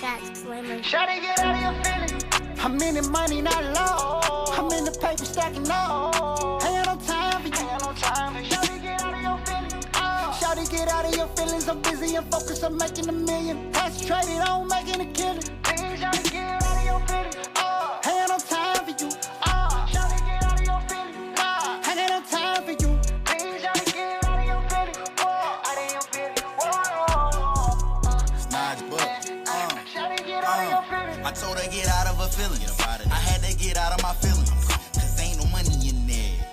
Jack Slimmer. Shawty, get out of your feelings. I'm in the money, not low. I'm in the paper stacking up. Ain't got no time for you. Shawty, get out of your feelings. Shawty, get out of your feelings. I'm busy and focused on making a million. Concentrated on making a killing. Please, shawty, get out of your feelings. Ain't got no time for you. Shawty, get out of your feelings. Ain't got no time for you. Please, shawty, get out of your feelings. Out of your feelings. Snodge book. Shawty, get out of your feelings. I told her get out of her feelings. I had to get out of my feelings. Cause ain't no money in there.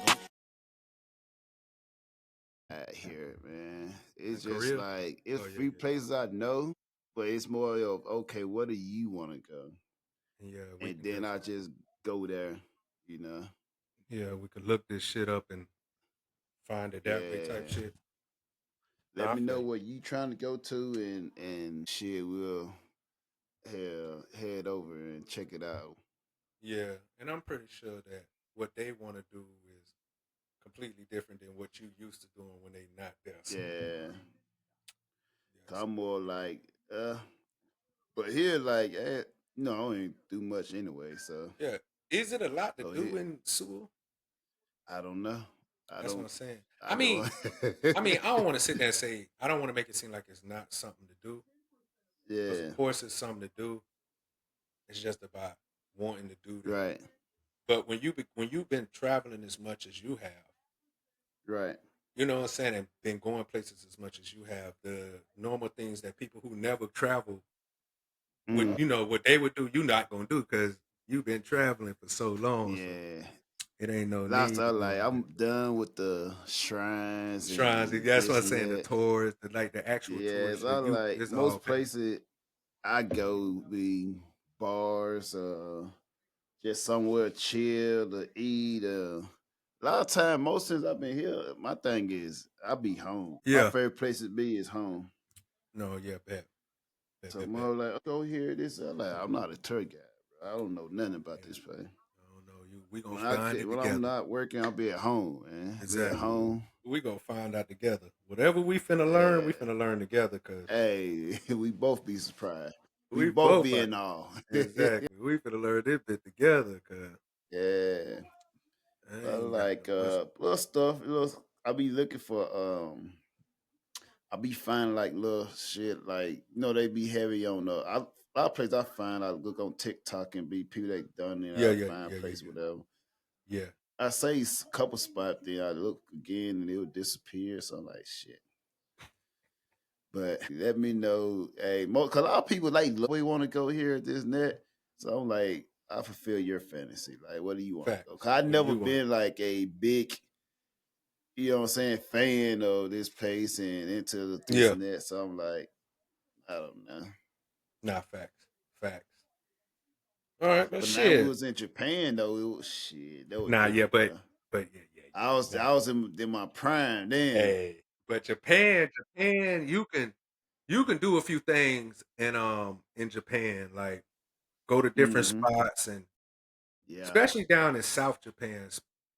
Out here, man. It's For just real? like it's Oh, yeah, few yeah. places I know, but it's more of okay, where do you want to go? Yeah, we And can then just- I just go there, you know. yeah, we could look this shit up and find it that way type Yeah. shit. Let Nah, I me feel know you. where you trying to go to, and shit, we'll head over and check it out. Yeah, and I'm pretty sure that what they want to do is completely different than what you used to doing when they not there. So, Yeah, yes. I'm more like, but here, like, no, I don't even do much anyway, so Yeah. Is it a lot to Oh, do yeah. in Sewell? I don't know. That's what I'm saying. I I mean, don't- I don't want to sit there and say I don't want to make it seem like it's not something to do. 'Cause yeah, of course it's something to do. It's just about wanting to do that. right, But when you've been traveling as much as you have, right. you know what I'm saying, and been going places as much as you have, the normal things that people who never travel would, Mm, you know, what they would do, you're not gonna do because you've been traveling for so long. So yeah. it ain't no Last need. time, to like, do I'm done with the shrines. shrines. and That's what I'm this and saying. The that. tours, the actual Yeah, tours. so I like It's all most paid. places I go be bars, just somewhere chill to eat. A lot of time, most since I've been here, my thing is I be home. My Yeah. favorite place to be is home. No, yeah, bet. Bet, So bet, I'm bet. all like, go here, this. I'm like, I'm not a tour guide, bro. I don't know nothing about this place. I don't know. We gonna When find it when together. I'm not working, I'll be at home, man. Be Exactly. at home. We gonna find out together. Whatever we finna learn, we finna learn together. Cause Hey, we both be surprised. We we both both be are. in awe. Exactly. We finna learn this bit together. Cause Yeah. I I ain't like got no much. little stuff. I be looking for I be finding like little shit like they be heavy on a lot of places I find I look on TikTok and be people that done it. Yeah, I yeah, find yeah, place yeah. whatever. Yeah. I say a couple spots, then I look again and it would disappear. So I'm like shit. But let me know, hey, cause a lot of people like we want to go here, this and that. So I'm like, I fulfill your fantasy. Like, what do you want to Facts. go? Cause I What do never you want? been like a big, you know what I'm saying, fan of this place and into this Yeah. and that. So I'm like, I don't know. Nah, facts. Facts. All right, but But now we shit. was in Japan though. It was shit. That was Nah, yeah, different, bro. but yeah. I was in my prime then. Hey, but Japan, you can do a few things in Japan, like go to different Mhm. spots and Yeah. especially down in South Japan.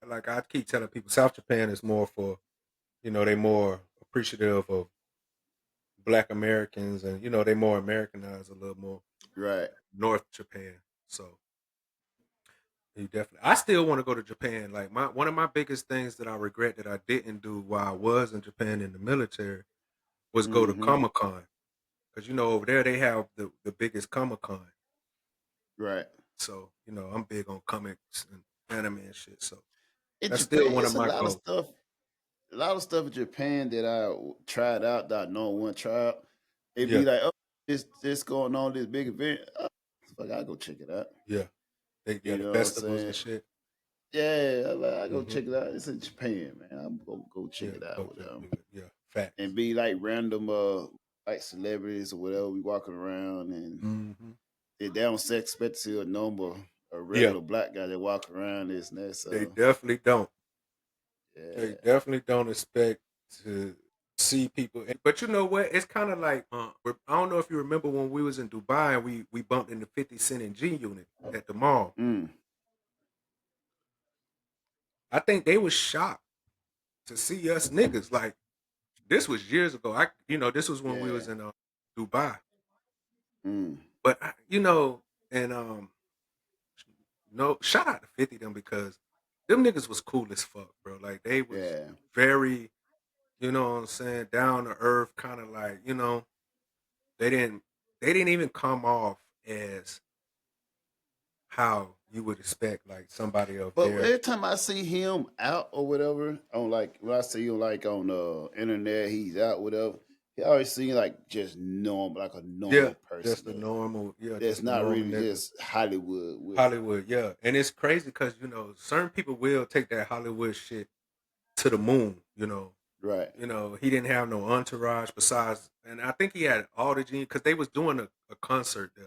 Like I keep telling people, South Japan is more for, they more appreciative of Black Americans and they more Americanized a little more. Right. North Japan. So you definitely. I still want to go to Japan. Like one of my biggest things that I regret that I didn't do while I was in Japan in the military was go to Mhm. Comic Con. Because over there they have the biggest Comic Con. Right. So, I'm big on comics and anime and shit. So In that's Japan, still one of it's a my lot of goals. stuff. A lot of stuff in Japan that I tried out that I know one tried. It'd Yeah. be like, oh, this going on, this big event. Oh, fuck, I go check it out. Yeah. They got You the know what I'm festivals and saying? shit. Yeah, I go Mhm. check it out. It's in Japan, man. I'm gonna go check Yeah. it out with them. Yeah. Facts. And be like random like celebrities or whatever. We walking around and Mhm. they don't expect to see a normal a Yeah. regular black guy that walk around this and that. They So definitely don't. They yeah. definitely don't expect to see people. But you know what? It's kind of like I don't know if you remember when we was in Dubai and we bumped into 50 Cent and G Unit at the mall. Mm. I think they was shocked to see us niggas. Like this was years ago. This was when we was Yeah. in Dubai. Mm. But you know, and no, shout out to 50 them because them niggas was cool as fuck, bro. Like they was Yeah. very, you know what I'm saying, down to earth, kind of like, you know, they didn't they didn't even come off as how you would expect like somebody of But their every time I see him out or whatever, on like when I see him like on the internet, he's out whatever. He always seems like just normal, like a yeah, normal person. just a normal, That's just a not normal really nigga. just Hollywood with it. Hollywood, yeah. And it's crazy because, you know, certain people will take that Hollywood shit to the moon, you know. Right. You know, he didn't have no entourage besides, and I think he had all the gene because they was doing a concert there.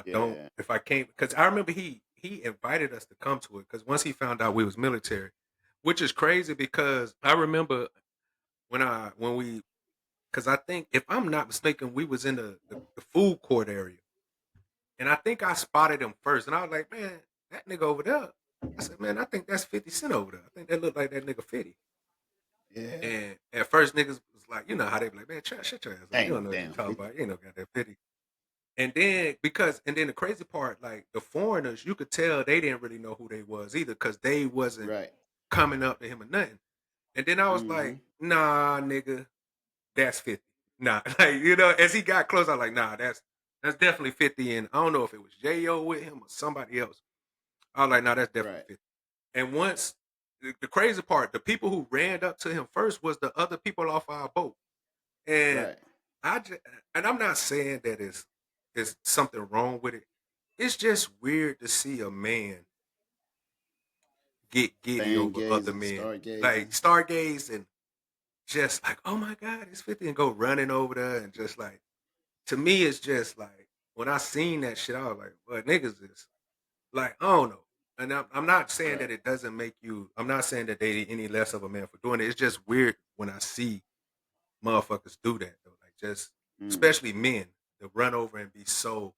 Yeah. If I can't, because I remember he invited us to come to it because once he found out we was military, which is crazy because I remember when we, because I think if I'm not mistaken, we was in the food court area, and I think I spotted him first, and I was like, man, that nigga over there. I said, man, I think that's 50 Cent over there. I think that looked like that nigga 50. Yeah. And at first, niggas was like, you know how they be like, man, shut your ass up. You Ain't don't no know what you're damn talking 50. about. You ain't no goddamn 50. And then the crazy part, like the foreigners, you could tell they didn't really know who they was either because they wasn't Right. coming up to him or nothing. And then I was Mm-hmm. like, nah, nigga, that's 50. Nah, like, you know, as he got close, I was like, nah, that's definitely 50. And I don't know if it was J.O. with him or somebody else. I was like, nah, that's definitely Right. 50. And once the crazy part, the people who ran up to him first was the other people off our boat. And Right. I just, and I'm not saying that it's something wrong with it. It's just weird to see a man get giddy Fan over other gazing, men, like stargazing. stargaze and just like, oh my god, it's 50, and go running over there and just like, to me, it's just like when I seen that shit, I was like, well, niggas is like, I don't know. And I'm not saying Right. that it doesn't make you. I'm not saying that they any less of a man for doing it. It's just weird when I see motherfuckers do that though. Like just Mm. especially men to run over and be so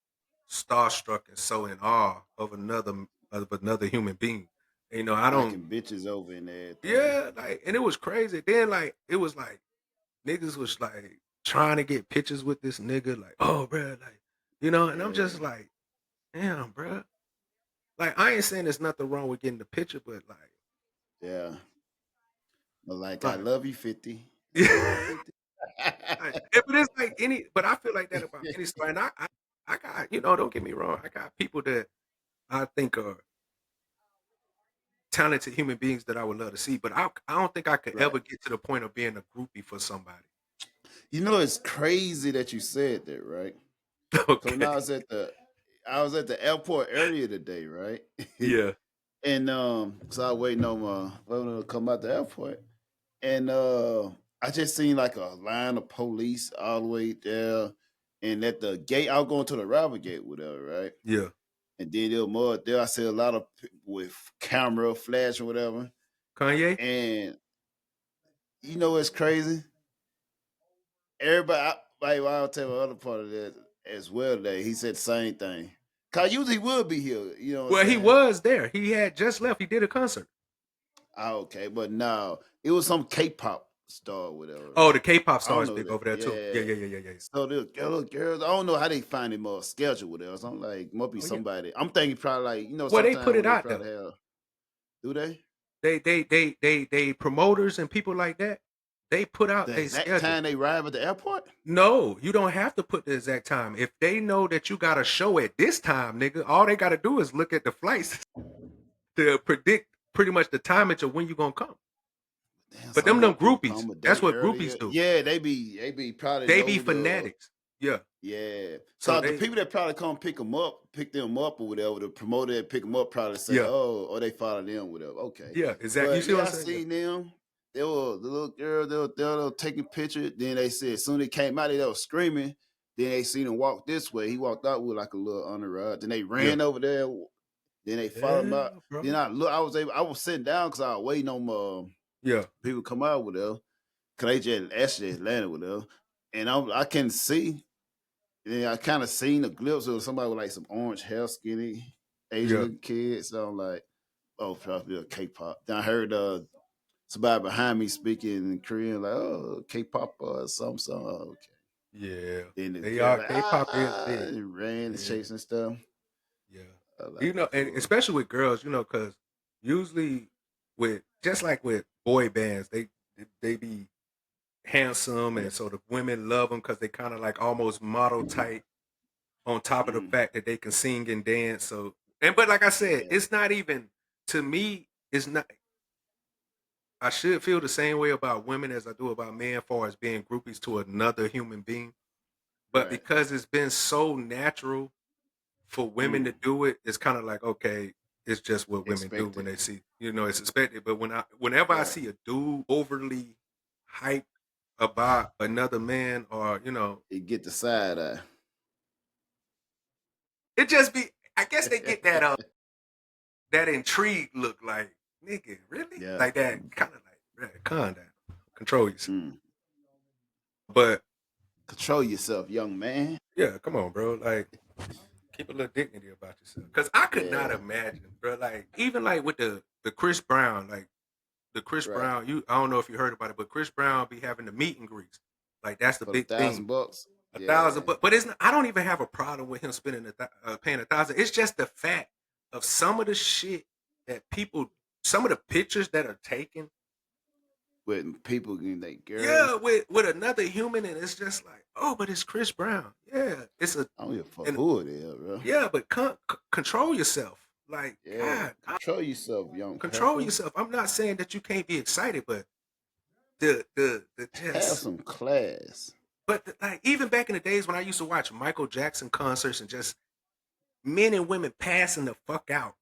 starstruck and so in awe of another human being. You know, I don't. Knocking bitches over and everything. Yeah, like, and it was crazy. Then like it was like niggas was like trying to get pictures with this nigga. Like, oh, bro, like, you know, and I'm just Yeah. like, damn, bro. Like, I ain't saying there's nothing wrong with getting the picture, but Yeah. But like, I like, love you, 50. I love you, yeah. 50. But it's like but I feel like that about any story. And I got, you know, don't get me wrong, I got people that I think are talented human beings that I would love to see, but I don't think I could Right. ever get to the point of being a groupie for somebody. You know, it's crazy that you said that, right? So when Okay. I was at the airport earlier today, right? Yeah. And so I waiting on my phone to come out the airport. And I just seen like a line of police all the way there. And at the gate, I was going to the arrival gate, whatever, right? Yeah. And then there was more there. I see a lot of with camera, flash, or whatever. Kanye? And you know what's crazy? Everybody, like I'll tell my other part of that as well today. He said the same thing. Cause usually he would be here. You know what I'm Well, he saying? was there. He had just left. He did a concert. Okay, but no, it was some K-pop star, or whatever, Oh, the right? K-pop I star don't is know big that. over there too. Yeah, Yeah. yeah, yeah, yeah, yeah. So the girls, I don't know how they find him more schedule with us. I'm like, must be Oh yeah. somebody. I'm thinking probably like, Well, they put sometimes it when they out there. probably have, do they? They promoters and people like that. They put out The their exact schedule. time they arrive at the airport? No, you don't have to put the exact time. If they know that you got a show at this time, nigga, all they got to do is look at the flights to predict pretty much the timage of when you gonna come. Damn, But some them motherfucker groupies, come a that's day what earlier. groupies do. Yeah, they be probably They be know the fanatics. Yeah. yeah. So Cause the they people that probably come pick them up or whatever, the promoter that pick them up probably say, yeah. oh, or they follow them, whatever. Okay. Yeah, exactly. You But see what yeah, I'm I saying? Yeah. seen them. They were the little girl, they were taking pictures. Then they said as soon as they came out, they were screaming. Then they seen him walk this way. He walked out with like a little entourage. Then they Yeah. ran over there. Then they followed him Yeah, out. Then bro. I was sitting down because I was waiting on Yeah. people to come out with them. Cause they just actually landed with them. And I can see, yeah, I kind of seen a glimpse of somebody with like some orange hair, skinny, Asian Yeah. looking kid. So I'm like, oh, probably a K-pop. Then I heard somebody behind me speaking in Korean, like, oh, K-pop or something. So, okay. Yeah, And it's they just are. like, K-pop is big. it ran the Yeah, shapes and stuff. yeah. I like it And for it. especially with girls, because usually with just like with boy bands, they be handsome, Yeah. and so the women love them because they kind of like almost model type. On top of the Mm, fact that they can sing and dance, but like I said, yeah. it's not even to me. It's not. I should feel the same way about women as I do about men, as far as being groupies to another human being. But Right. because it's been so natural for women to Mm, do it, it's kind of like, okay, it's just what women do when expected. they see, it's expected. But whenever I Right. see a dude overly hyped about another man, or It get the side eye. it just be, I guess they get that intrigued look, like, nigga, really? Yeah. Like that kind of like, "Bruh, calm down, control yourself." Mm. But Control yourself, young man. yeah, come on, bro. Like, keep a little dignity about yourself. Cause I could not Yeah. imagine, bro. Like, even like with the Chris Brown, like the Chris Right. Brown, I don't know if you heard about it, but Chris Brown be having the meet and greets. Like, that's the For the big thing. $1,000. A thousand, Yeah. but it's not, I don't even have a problem with him spending paying 1,000. It's just the fact of some of the shit that people, some of the pictures that are taken. With people getting their Yeah, girls. with another human, and it's just like, oh, but it's Chris Brown. Yeah, it's a, I don't give a fuck and who it is, bro. yeah, but control yourself. Like, Yeah. God, Control yourself, young control heifer. yourself. I'm not saying that you can't be excited, but the Have just, some class. but like even back in the days when I used to watch Michael Jackson concerts and just men and women passing the fuck out,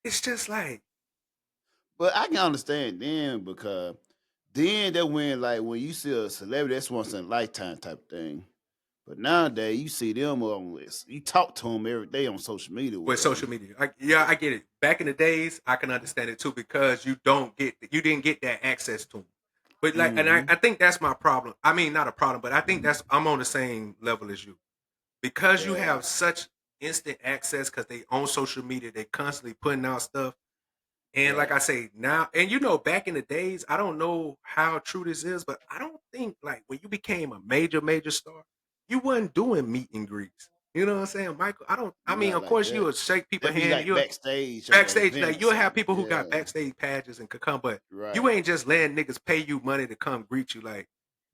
it's just like, But I can understand then because then that when you see a celebrity, that's once in a lifetime type of thing. But nowadays you see them on this. You talk to them every day on social media with with them. social media. Yeah, I get it. Back in the days, I can understand it too because you didn't get that access to them. But like, and Mm-hmm. I think that's my problem. I mean, not a problem, but I think I'm on the same level as you because you Yeah. have such instant access because they on social media, they constantly putting out stuff. And like Right. I say now, and back in the days, I don't know how true this is, but I don't think like when you became a major star, you wasn't doing meet and greets. You know what I'm saying, Michael? I mean, Not of like course you that. would shake people's That'd be hand. like You backstage or backstage, event like or you'll have something. people who got Yeah. backstage pages and could come, but you Right. ain't just letting niggas pay you money to come greet you like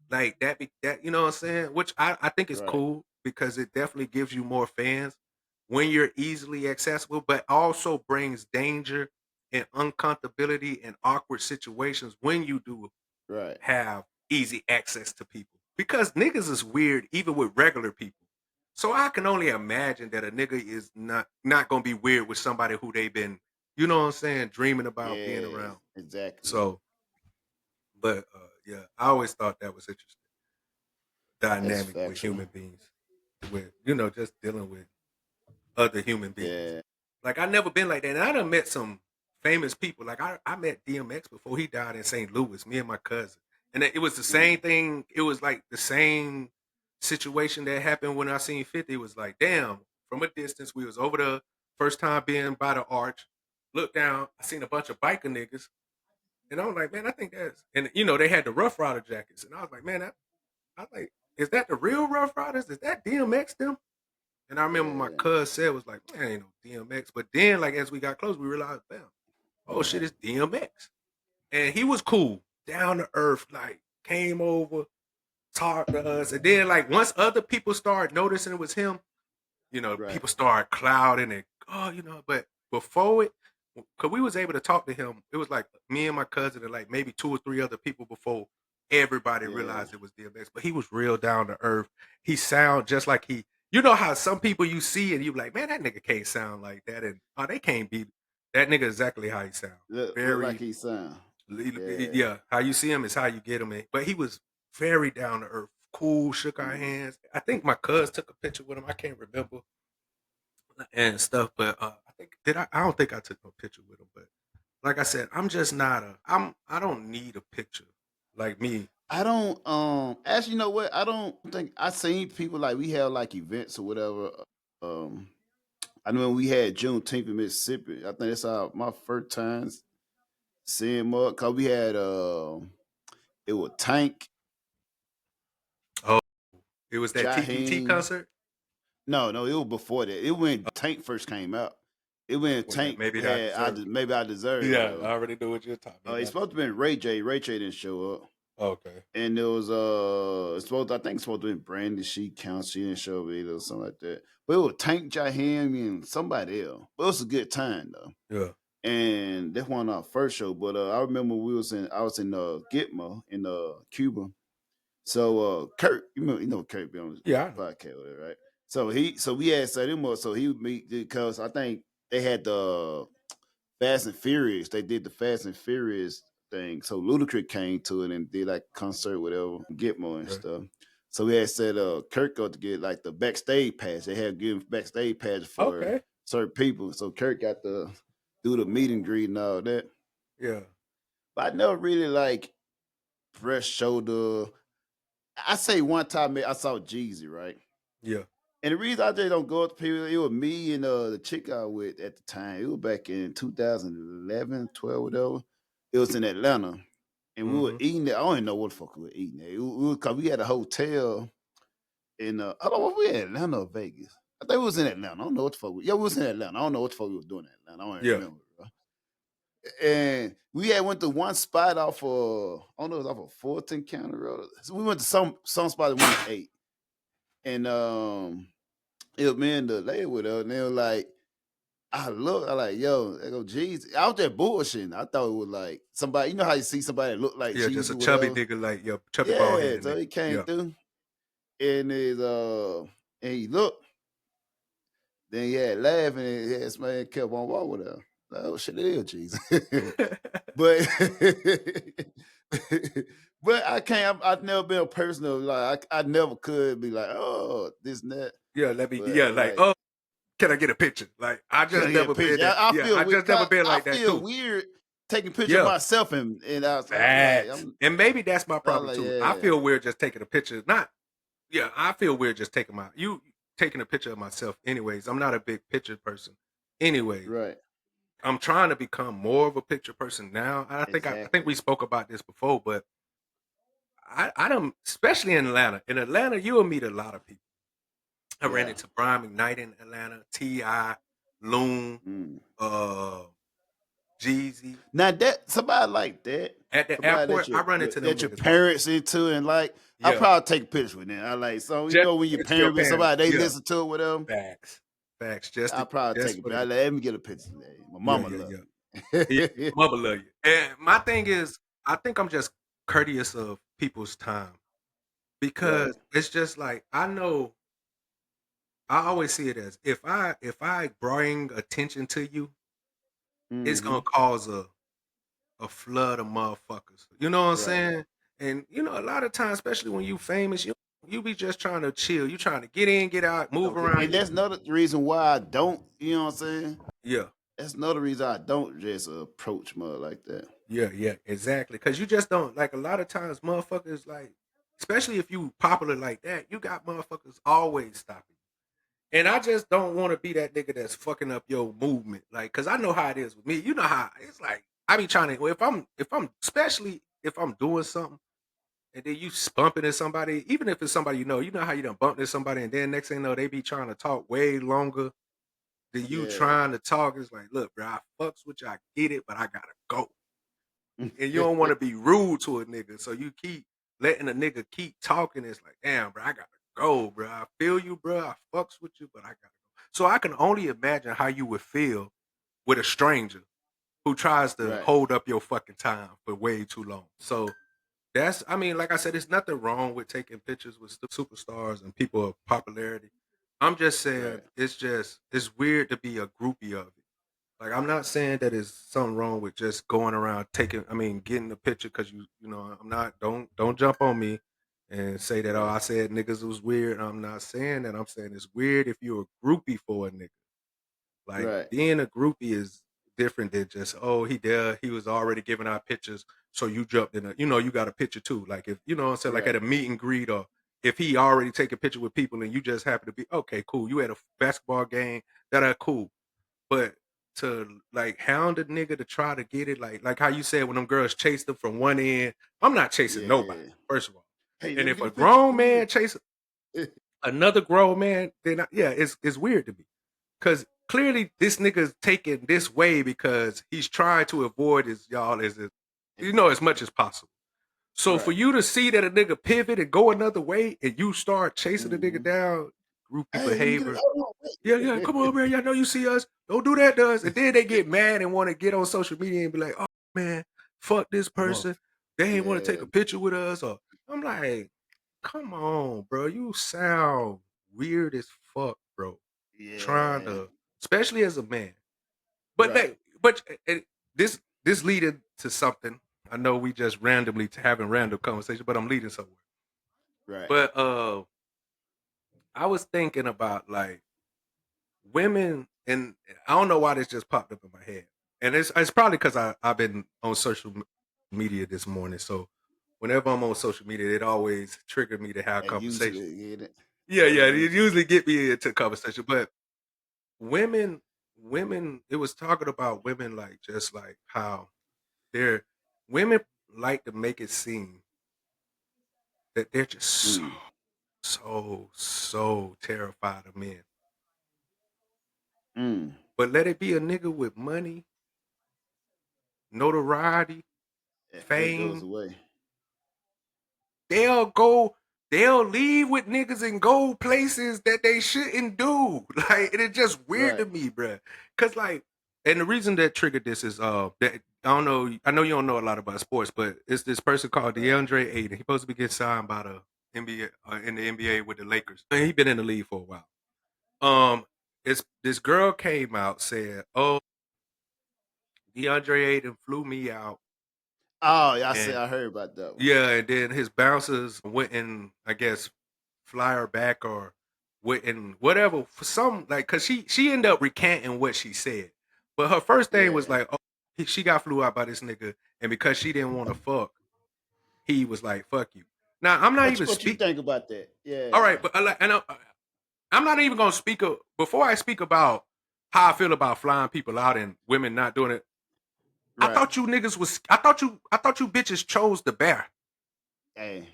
that. That you know what I'm saying? Which I think is Right. cool because it definitely gives you more fans when you're easily accessible, but also brings danger and uncomfortability and awkward situations when you do Right. have easy access to people. Because niggas is weird even with regular people. So I can only imagine that a nigga is not gonna be weird with somebody who they've been, you know what I'm saying, dreaming about being Yeah. around. Exactly. So, but yeah, I always thought that was interesting. That's Dynamic with factual. human beings, with just dealing with other human beings. Yeah. Like I never been like that. And I done met some famous people. Like I met DMX before he died in St. Louis. Me and my cousin, and it was the same Mm. thing. It was like the same situation that happened when I seen 50. It was like, damn, from a distance, we was over the first time being by the arch. Looked down, I seen a bunch of biker niggas, and I was like, man, I think that's, and they had the Rough Rider jackets, and I was like, man, I like, is that the real Rough Riders? Is that DMX them? And I remember my Yeah. cuz said was like, man, ain't no DMX. But then, like as we got close, we realized, bam, oh shit, Right. it's DMX. And he was cool, down to earth, like came over, talked to us. And then like once other people started noticing it was him, Right. people started clouding and but before it, cause we was able to talk to him, it was like me and my cousin and like maybe two or three other people before everybody Yeah. realized it was DMX. But he was real down to earth. He sound just like you know how some people you see and you like, man, that nigga can't sound like that, and they can't be that nigga exactly how he sound. Look like Very, he sound. Yeah. yeah, how you see him is how you get him. But he was very down to earth, cool, shook our Mm. hands. I think my cuz took a picture with him. I can't remember and stuff, but I think did I? I don't think I took no picture with him. But like I said, I'm just not a. I don't need a picture like me. I don't actually, you know what? I don't think I seen people like we have like events or whatever. Um I know when we had Juneteenth in Mississippi. I think that's my first time seeing more because we had it was Tank. Oh, It was that TPT Jaheim. concert. No, it was before that. It when Tank first came out. It when Well, Tank maybe had Maybe I Deserve It. Yeah, I Whatever. already know what you're talking about. It's supposed to be Ray J. Ray J didn't show up. Okay. And there was I think it's supposed to be Brandy She Counts. She didn't show up either or something like that. But it was Tank, Jaheim, and somebody else. But it was a good time though. Yeah. And that wasn't our first show. But I remember I was in Gitmo in Cuba. So Kurt, you know Kurt be on the podcast with it, right? So we had set him up so he would meet because I think they had the Fast and Furious. They did the Fast and Furious thing. So Ludacris came to it and did like concert, whatever, Gitmo and stuff. So we had said Kurt got to get like the backstage pass. They had given backstage pass for certain people. So Kurt got to do the meet and greet and all that. Yeah. But I never really like press shoulder. I say one time I saw Jeezy, right? Yeah. And the reason I just don't go up to people, it was me and the chick I was with at the time. It was back in 2011, 12, whatever. It was in Atlanta. And we were eating there. I don't even know what the fuck we were eating there. Because we had a hotel in, I don't know if we had Atlanta or Vegas. I think it was in Atlanta. I don't know what the fuck we was in Atlanta. I don't know what the fuck we was doing in Atlanta. I don't even remember, bro. And we had went to one spot off of, I don't know, it was off of Fulton County Road. So we went to some spot that we ate. And it was me and the lady with her, and they were like, I like, yo, they go, Jeezy. I was just bullshitting. I thought it was like somebody, you know how you see somebody that look like Jeezy, just a chubby nigga, like your chubby bald head. So he came through, and and he looked. Then he had laughing, and his man kept on walking with her. Like, oh shit, it is Jeezy. But I can't. I've never been a person of like I never could be like, oh, this and that. Yeah, let me. Like, oh, can I get a picture? Like, I just never been. I just never been like that. I feel weird taking pictures of myself and I was like, and maybe that's my problem too. Yeah. I feel weird just taking a picture. I feel weird just taking a picture of myself. Anyways, I'm not a big picture person. Anyway, right. I'm trying to become more of a picture person now. I think we spoke about this before, but I don't, especially in Atlanta. In Atlanta, you will meet a lot of people. I ran into Brian McKnight in Atlanta, T.I., Loon, Jeezy. Now that somebody like that at the airport, I run into them. That your parents into and like, I probably take a picture with them. I like, so you know when your parents with somebody, they listen to it with them. Facts. Just I probably take a picture. Let me get a picture today. My mama love you. Mama love you. And my thing is, I think I'm just courteous of people's time because it's just like I know. I always see it as if I bring attention to you, it's gonna cause a flood of motherfuckers. You know what I'm saying? And you know, a lot of times, especially when you famous, you be just trying to chill. You trying to get in, get out, move around. And that's another reason why I don't. You know what I'm saying? Yeah. That's another reason I don't just approach mud like that. Yeah, exactly. Because you just don't like a lot of times, motherfuckers like, especially if you popular like that, you got motherfuckers always stopping. And I just don't want to be that nigga that's fucking up your movement. Like, cause I know how it is with me. You know how it's like, I be trying to, if I'm, especially if I'm doing something and then you bumping at somebody, even if it's somebody you know how you done bumped at somebody and then next thing you know, they be trying to talk way longer than you trying to talk. It's like, look, bro, I fucks with you, I get it, but I gotta go. And you don't want to be rude to a nigga. So you keep letting a nigga keep talking. It's like, damn, bro, I gotta go, bro. I feel you, bro. I fucks with you, but I gotta go. So I can only imagine how you would feel with a stranger who tries to hold up your fucking time for way too long. So that's, I mean, like I said, there's nothing wrong with taking pictures with superstars and people of popularity. I'm just saying it's weird to be a groupie of it. Like, I'm not saying that there's something wrong with just going around getting a picture because you know, I'm not, don't jump on me and say that, I said niggas was weird. I'm not saying that. I'm saying it's weird if you're a groupie for a nigga. Like, being a groupie is different than just, he was already giving out pictures, so you jumped in you got a picture too. Like, if, you know what I'm saying, like at a meet and greet, or if he already take a picture with people and you just happen to be, okay, cool, you had a basketball game, that are cool. But to like hound a nigga to try to get it, like how you said when them girls chased them from one end, I'm not chasing nobody, first of all. Hey, and if a grown man chases, Another grown man, then yeah, it's weird to me. Because clearly this nigga's taking this way because he's trying to avoid as much as possible. So for Right. you to see that a nigga pivot and go another way and you start chasing the nigga down, groupie Hey, nigga, behavior. hold on, wait. Yeah, come on, man. Y'all know you see us. Don't do that to us. And then they get mad and want to get on social media and be like, oh, man, fuck this person. They ain't want to take Yeah. a picture with us. Or I'm like, come on, bro. You sound weird as fuck, bro. Trying Yeah. to, especially as a man. But Right. this leading to something. I know we just randomly having random conversation, but I'm leading somewhere. Right. But I was thinking about like women, and I don't know why this just popped up in my head, and it's probably because I've been on social media this morning. So whenever I'm on social media, it always triggered me to have And conversation. usually get it. Yeah, it usually get me into conversation. But women, it was talking about women like just like how women like to make it seem that they're just so terrified of men. But let it be a nigga with money, notoriety, It goes fame. away. They'll leave with niggas and go places that they shouldn't do. Like, it's just weird to Right. me, bruh. Cause like, and the reason that triggered this is that I don't know. I know you don't know a lot about sports, but it's this person called DeAndre Ayton. He's supposed to be getting signed by the NBA in the NBA with the Lakers. And he's been in the league for a while. This girl came out said, "Oh, DeAndre Ayton flew me out." Oh, I heard about that one. Yeah, and then his bouncers went and I guess fly her back or went and whatever for some like because she ended up recanting what she said, but her first thing was like, oh, she got flew out by this nigga, and because she didn't want to fuck, he was like, fuck you. Now I'm not even What you think about that? Yeah. All right, but I'm not even gonna speak before I speak about how I feel about flying people out and women not doing it. Right. I thought you bitches chose the bear. Hey.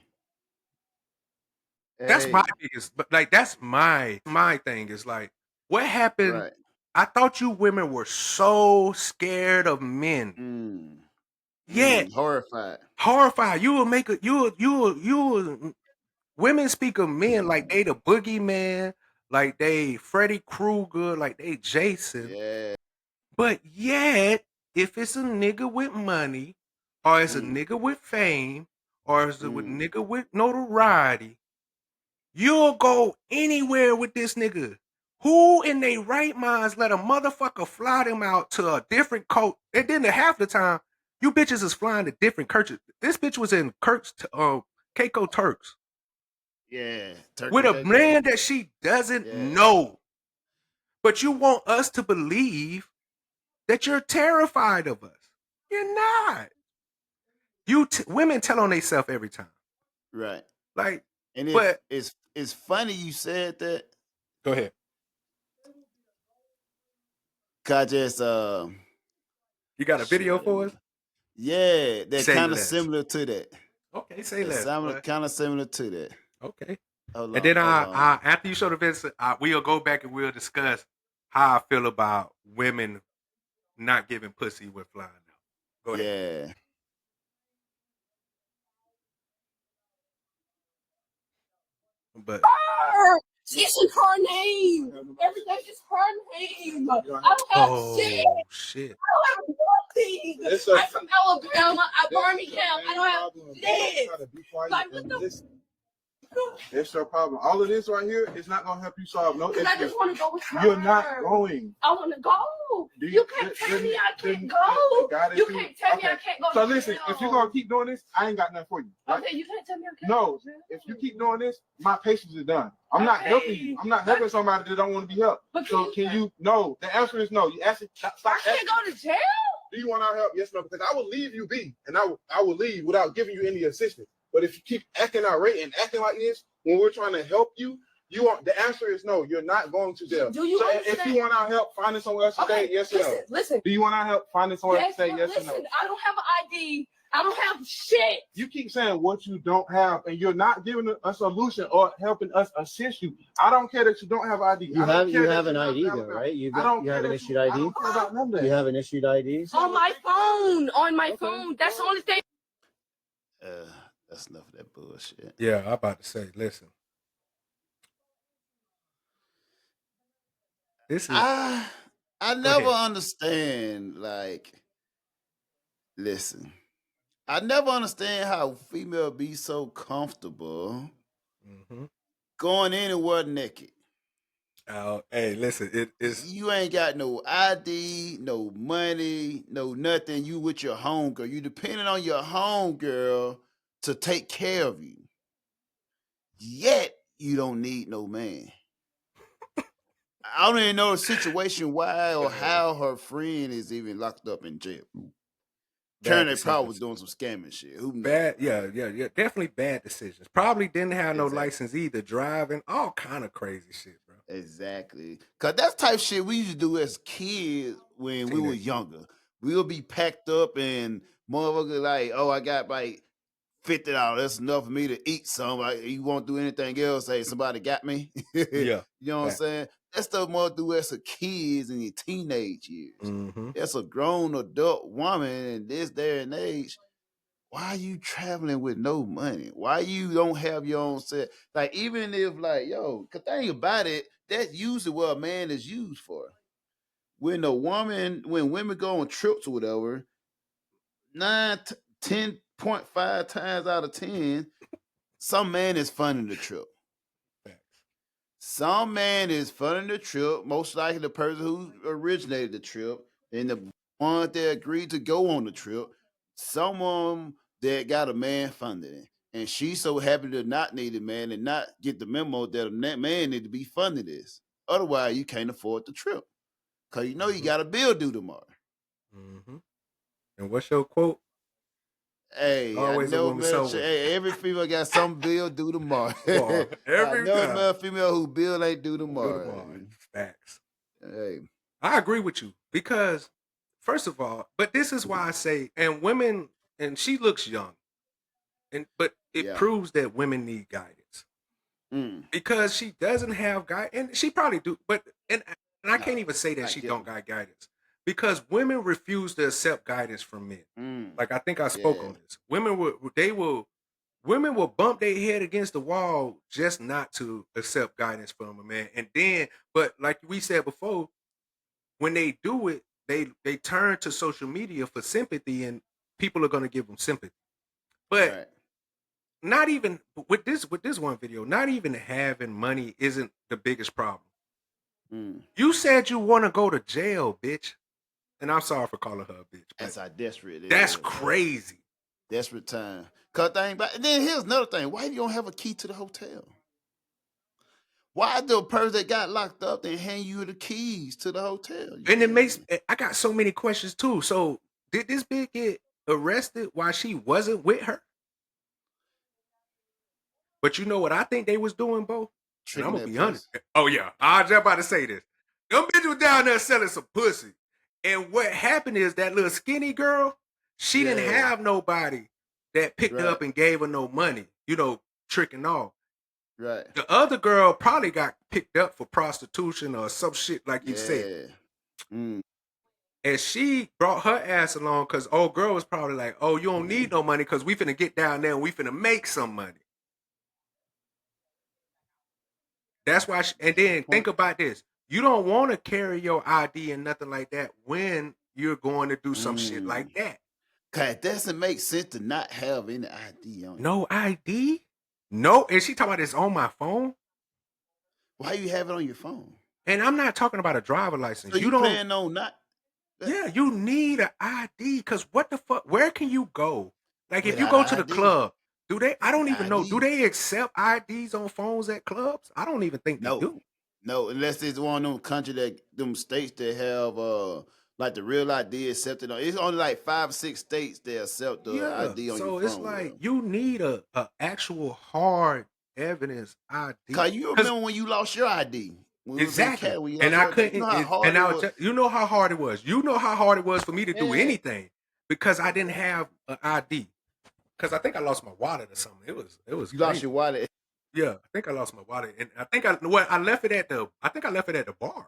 That's my biggest, but like that's my thing is like, what happened? Right. I thought you women were so scared of men. Yeah, horrified. You will make a you will women speak of men like they the boogeyman, like they Freddy Krueger, like they Jason. Yeah. But yet, if it's a nigga with money, or it's a nigga with fame, or it's a nigga with notoriety, you'll go anywhere with this nigga. Who in their right minds let a motherfucker fly them out to a different coast? And then half the time, you bitches is flying to different churches. This bitch was in Keiko Turks. Yeah. With a man that she doesn't know. But you want us to believe that you're terrified of us. You're not. Women tell on themselves every time. Right. Like, and it's funny you said that. Go ahead. I just you got a video for us? Yeah, they're kind of similar to that. Okay, say less. Kind of similar to that. Okay. And then after you show the video, we'll go back and we'll discuss how I feel about women not giving pussy when flying out. Go ahead. Yeah. But this is her name. Everything is her name. I don't have shit. I don't have nothing. I'm from Alabama. Birmingham. I don't have this. Like, what the? It's your problem. All of this right here is not gonna help you solve no issue. I just want to go with her. You're not going. I want to go. You can't tell me I can't go. You can't tell me I can't go. So listen, if you're gonna keep doing this, I ain't got nothing for you. Right? Okay, you can't tell me I can't. No, if you keep doing this, my patience is done. I'm not helping you. I'm not helping somebody that don't want to be helped. So can you? No. The answer is no. You ask it. Stop. I can't go to jail. Do you want our help? Yes, no. Because I will leave you be, and I will leave without giving you any assistance. But if you keep acting irate and acting like this when we're trying to help you, the answer is no. You're not going to jail. Do you understand? If you want our help finding somewhere else to stay, yes or no. Listen. Do you want our help finding somewhere else to stay? Yes or no. I don't have an ID. I don't have shit. You keep saying what you don't have, and you're not giving a solution or helping us assist you. I don't care that you don't have ID. You have an ID though, right? You have an issued I ID. don't care about none of that. You have an issued ID. On my phone. On my phone. That's the only thing. That's enough of that bullshit. Yeah, I'm about to say, listen. This is I never understand, like, listen, I never understand how female be so comfortable going anywhere naked. Hey, listen, You ain't got no ID, no money, no nothing. You with your homegirl. You depending on your homegirl to take care of you. Yet you don't need no man. I don't even know the situation why or how her friend is even locked up in jail. Turner probably was doing some scamming shit. Who knows? bad. Yeah, definitely bad decisions. Probably didn't have no Exactly. license either, driving, all kind of crazy shit, bro. Exactly. Cause that's type of shit we used to do as kids when we were younger. We'll be packed up and motherfucker like, oh, I got like $50. That's enough for me to eat some. Like, you won't do anything else. Hey, somebody got me. Yeah. You know what I'm saying? That stuff more do as a kids in your teenage years. As a grown adult woman in this day and age, why are you traveling with no money? Why you don't have your own set? Like, even if like, yo, cause think about it, that's usually what a man is used for. When women go on trips or whatever, 10.5 times out of 10, some man is funding the trip. Some man is funding the trip, most likely the person who originated the trip, and the one that agreed to go on the trip, someone that got a man funding it. And she's so happy to not need a man and not get the memo that a man need to be funding this. Otherwise, you can't afford the trip. Because you know you got a bill due tomorrow. And what's your quote? Hey, Always I a know woman man, sober. hey, every female got some bill due tomorrow. Every I know time. male female who bill ain't due tomorrow. Facts. Hey. I agree with you because, first of all, but this is why I say, and women, and she looks young, but it proves that women need guidance because she doesn't have guidance, and she probably do, but and I can't even say that she don't got guidance because women refuse to accept guidance from men. Like I think I spoke on this. Women will bump their head against the wall just not to accept guidance from a man, and then, but like we said before. When they do it, they turn to social media for sympathy, and people are going to give them sympathy. But not even with this one video, not even having money isn't the biggest problem. You said you want to go to jail, bitch, and I'm sorry for calling her a bitch. That's how desperate it is. That's crazy. Desperate time. Then here's another thing. Why you don't have a key to the hotel? Why the person that got locked up then hand you the keys to the hotel? And it makes I got so many questions too. So did this bitch get arrested while she wasn't with her? But you know what I think they was doing, Bo? And I'm gonna be honest. Oh yeah, I was just about to say this. Them bitches was down there selling some pussy. And what happened is that little skinny girl, she didn't have nobody that picked her up and gave her no money, tricking off. Right. The other girl probably got picked up for prostitution or some shit like you said. And she brought her ass along because old girl was probably like, oh, you don't need no money because we finna get down there and we finna make some money. That's why, and then think about this. You don't want to carry your ID and nothing like that when you're going to do some shit like that. Cause it doesn't make sense to not have any ID on you. No ID? No, and she talking about this on my phone. Why you have it on your phone? And I'm not talking about a driver license. So you don't plan on not. Yeah, you need an ID because what the fuck? Where can you go? Like if you Without go to the ID. club, do they? I don't even know. ID. Do they accept IDs on phones at clubs? I don't even think they do. No, unless it's one of them country them states that have like the real ID accepted. It's only like 5 or 6 states that accept the ID on your phone. So it's like you need a actual hard evidence ID. Cause you remember when you lost your ID. Exactly. And I couldn't. You know how hard it was. You know how hard it was for me to do anything because I didn't have an ID. Because I think I lost my wallet or something. It was You crazy. lost your wallet. Yeah, I think I lost my wallet, and I think I left it at the bar.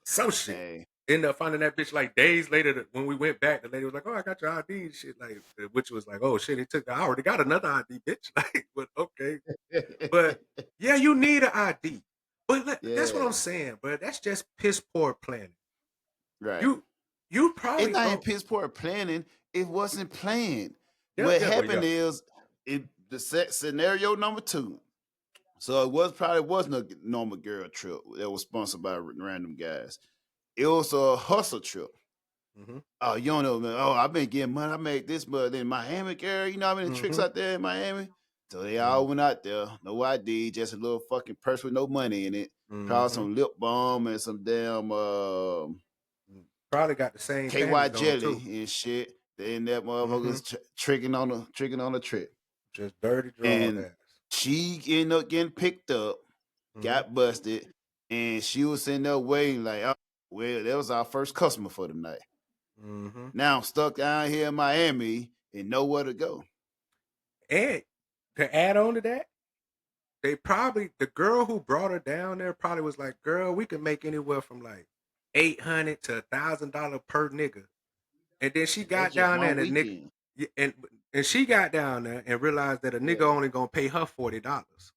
Some shit. Hey, Ended up finding that bitch like days later. When we went back, the lady was like, "Oh, I got your ID and shit." Like, which was like, "Oh shit, I already got another ID, bitch." Like, but okay. But yeah, you need an ID. But that's what I'm yeah, saying, bro. That's just piss poor planning. right. You probably It's not in don't. piss poor planning. It wasn't planned. Yeah, What yeah, well, happened is scenario number 2. So it probably wasn't a normal girl trip that was sponsored by random guys. It was a hustle trip. Mm-hmm. Oh, you don't know, man. Oh, I've been getting money. I made this money in Miami, girl. You know how many tricks Mm-hmm. out there in Miami? So they Mm-hmm. all went out there. No ID, just a little fucking purse with no money in it. Probably Mm-hmm. some lip balm and some damn Probably got the same KY panties on jelly too. and shit. Then that Mm-hmm. motherfucker's tricking on the trip. Just dirty draw And ass. she ended up getting picked up, Mm-hmm. got busted, and she was sitting there waiting like, oh, well, that was our first customer for the night. Mm-hmm. Now I'm stuck down here in Miami and nowhere to go. And to add on to that, the girl who brought her down there probably was like, "Girl, we can make anywhere from like $800 to $1,000 per nigga." And then she That's got just down there one and a nigga, weekend. and she got down there and realized that a nigga Yeah. only gonna pay her $40.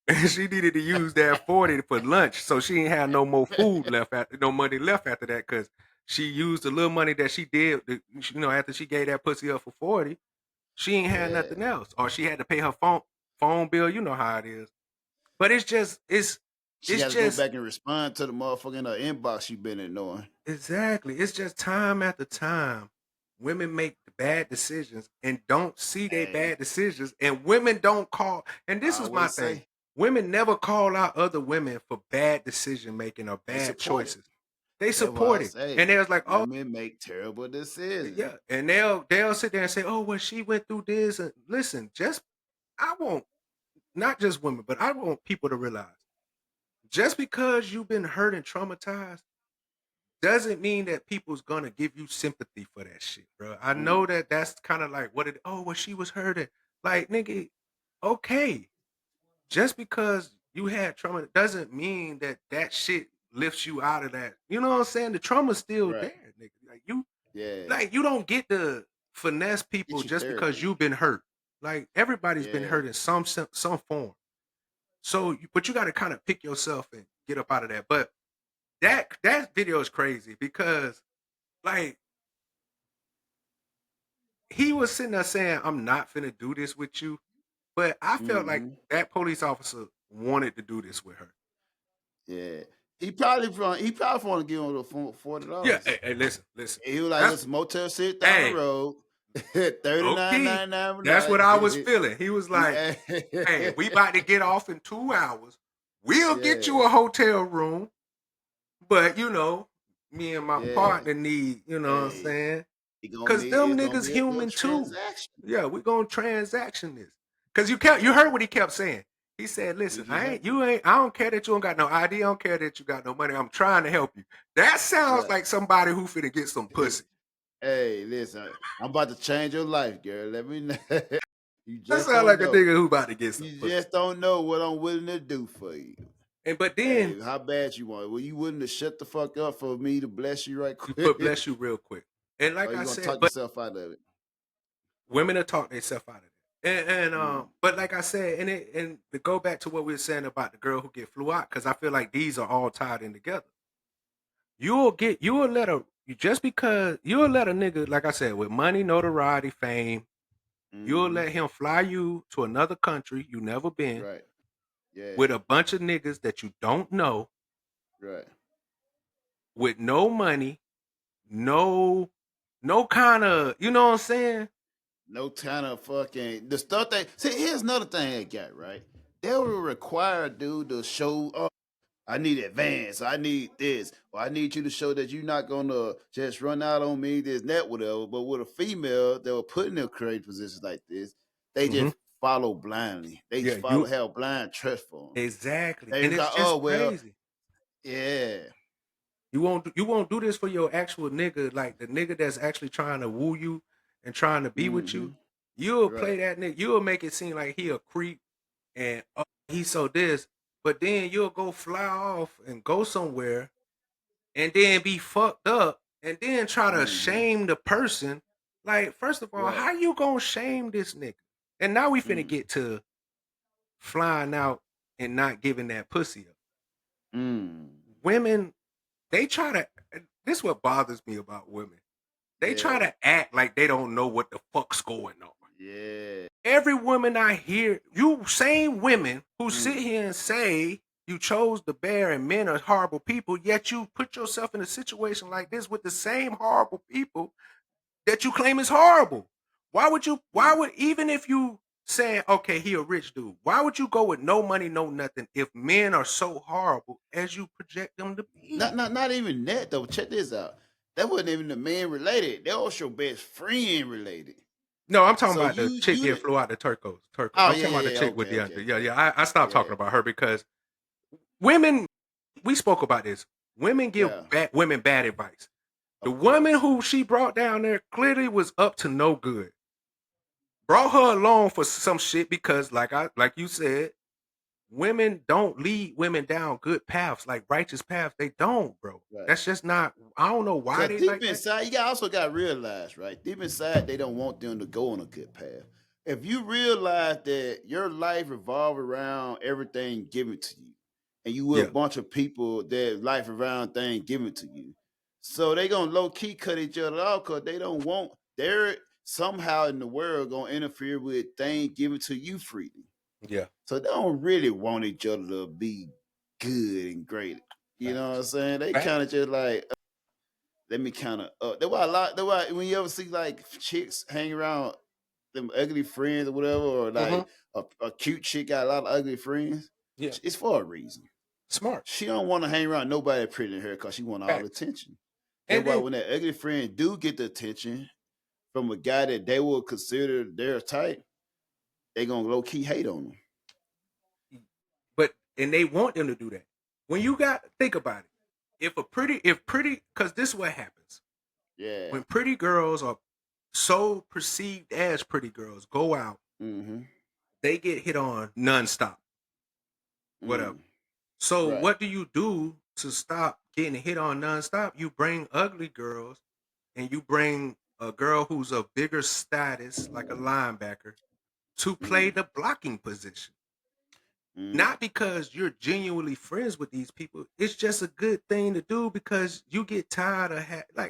And she needed to use that 40 for lunch, so she ain't had no more food left no money left after that, because she used the little money that she did, after she gave that pussy up for 40, she ain't had Yeah. nothing else, or she had to pay her phone bill. You know how it is. But it's She got to go just back and respond to the motherfucker in her inbox she been ignoring. exactly. It's just time after time, women make bad decisions and don't see their Hey, bad decisions, and women don't call. And this I is my always thing. say Women never call out other women for bad decision making or they bad support it. choices. They That's why support I it, say and they was like, "Oh, women make terrible decisions. yeah," and they'll sit there and say, "Oh, well, she went through this." And listen, I want not just women, but I want people to realize, just because you've been hurt and traumatized doesn't mean that people's gonna give you sympathy for that shit, bro. I know that that's kind of like what it. Oh, well, she was hurting. Like, nigga, okay. Just because you had trauma doesn't mean that shit lifts you out of that. You know what I'm saying? The trauma's still Right. there, nigga. Yeah. You don't get to finesse people Get you just because therapy. you've been hurt. Like, everybody's been Yeah. hurt in some form. So, but you got to kind of pick yourself and get up out of that. But that video is crazy because, like, he was sitting there saying, "I'm not finna do this with you," but I felt like Mhm. that police officer wanted to do this with her. Yeah. He probably want to give him the $40. Yeah, hey, listen. He was like, That's "Listen, motel shit down hey, the road, low key. $39.99 a That's what night." I was feeling. He was like, "Hey, we about to get off in 2 hours. We'll get you Yeah. a hotel room, but me and my Yeah. partner need, you know what I'm Hey, saying? it's gonna Because them be niggas a good human too. transaction. Yeah, we gonna transaction this. Because you heard what he kept saying. He said, "Listen, I don't care that you don't got no ID. I don't care that you got no money. I'm trying to help you." That sounds Yeah. like somebody who finna get some pussy. Hey, listen, I'm about to change your life, girl. Let me know. You That just sounds don't like a know. nigga who about to get some You pussy. just don't know what I'm willing to do for you. But Hey, then, how bad you want it? Were you willing to shut the fuck up for me to bless you right quick? but bless you real quick. And Or like you I gonna said, talk but yourself out of it? women will talk themselves out of it. Mm. But like I said, and to go back to what we were saying about the girl who get flew out, because I feel like these are all tied in together. You'll let a nigga, like I said, with money, notoriety, fame, you'll Mhm. let him fly you to another country you never been Right. Yeah. with a bunch of niggas that you don't know, Right. with no money, no kind of, you know what I'm saying? No kind of fucking the stuff they see. Here's another thing they got right. They will require a dude to show up. I need advance. I need this. Or I need you to show that you're not gonna just run out on me, this, that, whatever. But with a female that were put in a creative positions like this, they Mhm. just follow blindly. They Yeah, have blind trust for them. exactly. They And was it's like, oh just well, crazy. yeah. You won't do this for your actual nigga, like the nigga that's actually trying to woo you and trying to be with you. You'll play Right. that nigga. You'll make it seem like he a creep and he's so this, but then you'll go fly off and go somewhere and then be fucked up and then try to shame the person. Like, first of all, Right. how you gonna shame this nigga? And now we finna Mm. get to flying out and not giving that pussy up. Mm. Women, they try to. This is what bothers me about women. They try Yeah. to act like they don't know what the fuck's going on. Yeah. Every woman I hear, you same women who Mm. sit here and say you chose the bear and men are horrible people, yet you put yourself in a situation like this with the same horrible people that you claim is horrible. Why would even if you saying, okay, he a rich dude, why would you go with no money, no nothing if men are so horrible as you project them to be? Not even that though. Check this out. That wasn't even the man related. That was your best friend related. No, I'm talking So about the chick that flew out the Turcos. Oh, I'm yeah, talking about the yeah, chick with okay, the okay. I stopped Yeah. talking about her because women, we spoke about this. Women give Yeah. women bad advice. The Of woman course. who she brought down there clearly was up to no good. Brought her along for some shit because, like you said, women don't lead women down good paths, like righteous paths. They don't, bro. Right. That's just not. I don't know why they Because deep like that. inside, you also got to realize, right? Deep inside, they don't want them to go on a good path. If you realize that your life revolves around everything given to you, and you with Yeah. a bunch of people that life around thing given to you, so they gonna low key cut each other off because they don't want they're somehow in the world gonna interfere with things given to you freely. Yeah. So they don't really want each other to be good and great. You know what I'm saying? They Facts. kind of just like let me kind of that's why when you ever see like chicks hang around them ugly friends or whatever, or like a cute chick got a lot of ugly friends, Yeah. it's for a reason. Smart. She don't want to hang around nobody pretty than her because she want all the Facts. attention. And That's why then- when that ugly friend do get the attention from a guy that they would consider their type, they gonna low key hate on them. And they want them to do that. When you think about it, if pretty, because this is what happens. Yeah. When pretty girls are so perceived as pretty girls go out, they get hit on nonstop. Whatever. So Right. what do you do to stop getting hit on nonstop? You bring ugly girls, and you bring a girl who's of bigger status, like a linebacker, to play the blocking position. Not because you're genuinely friends with these people. It's just a good thing to do because you get tired of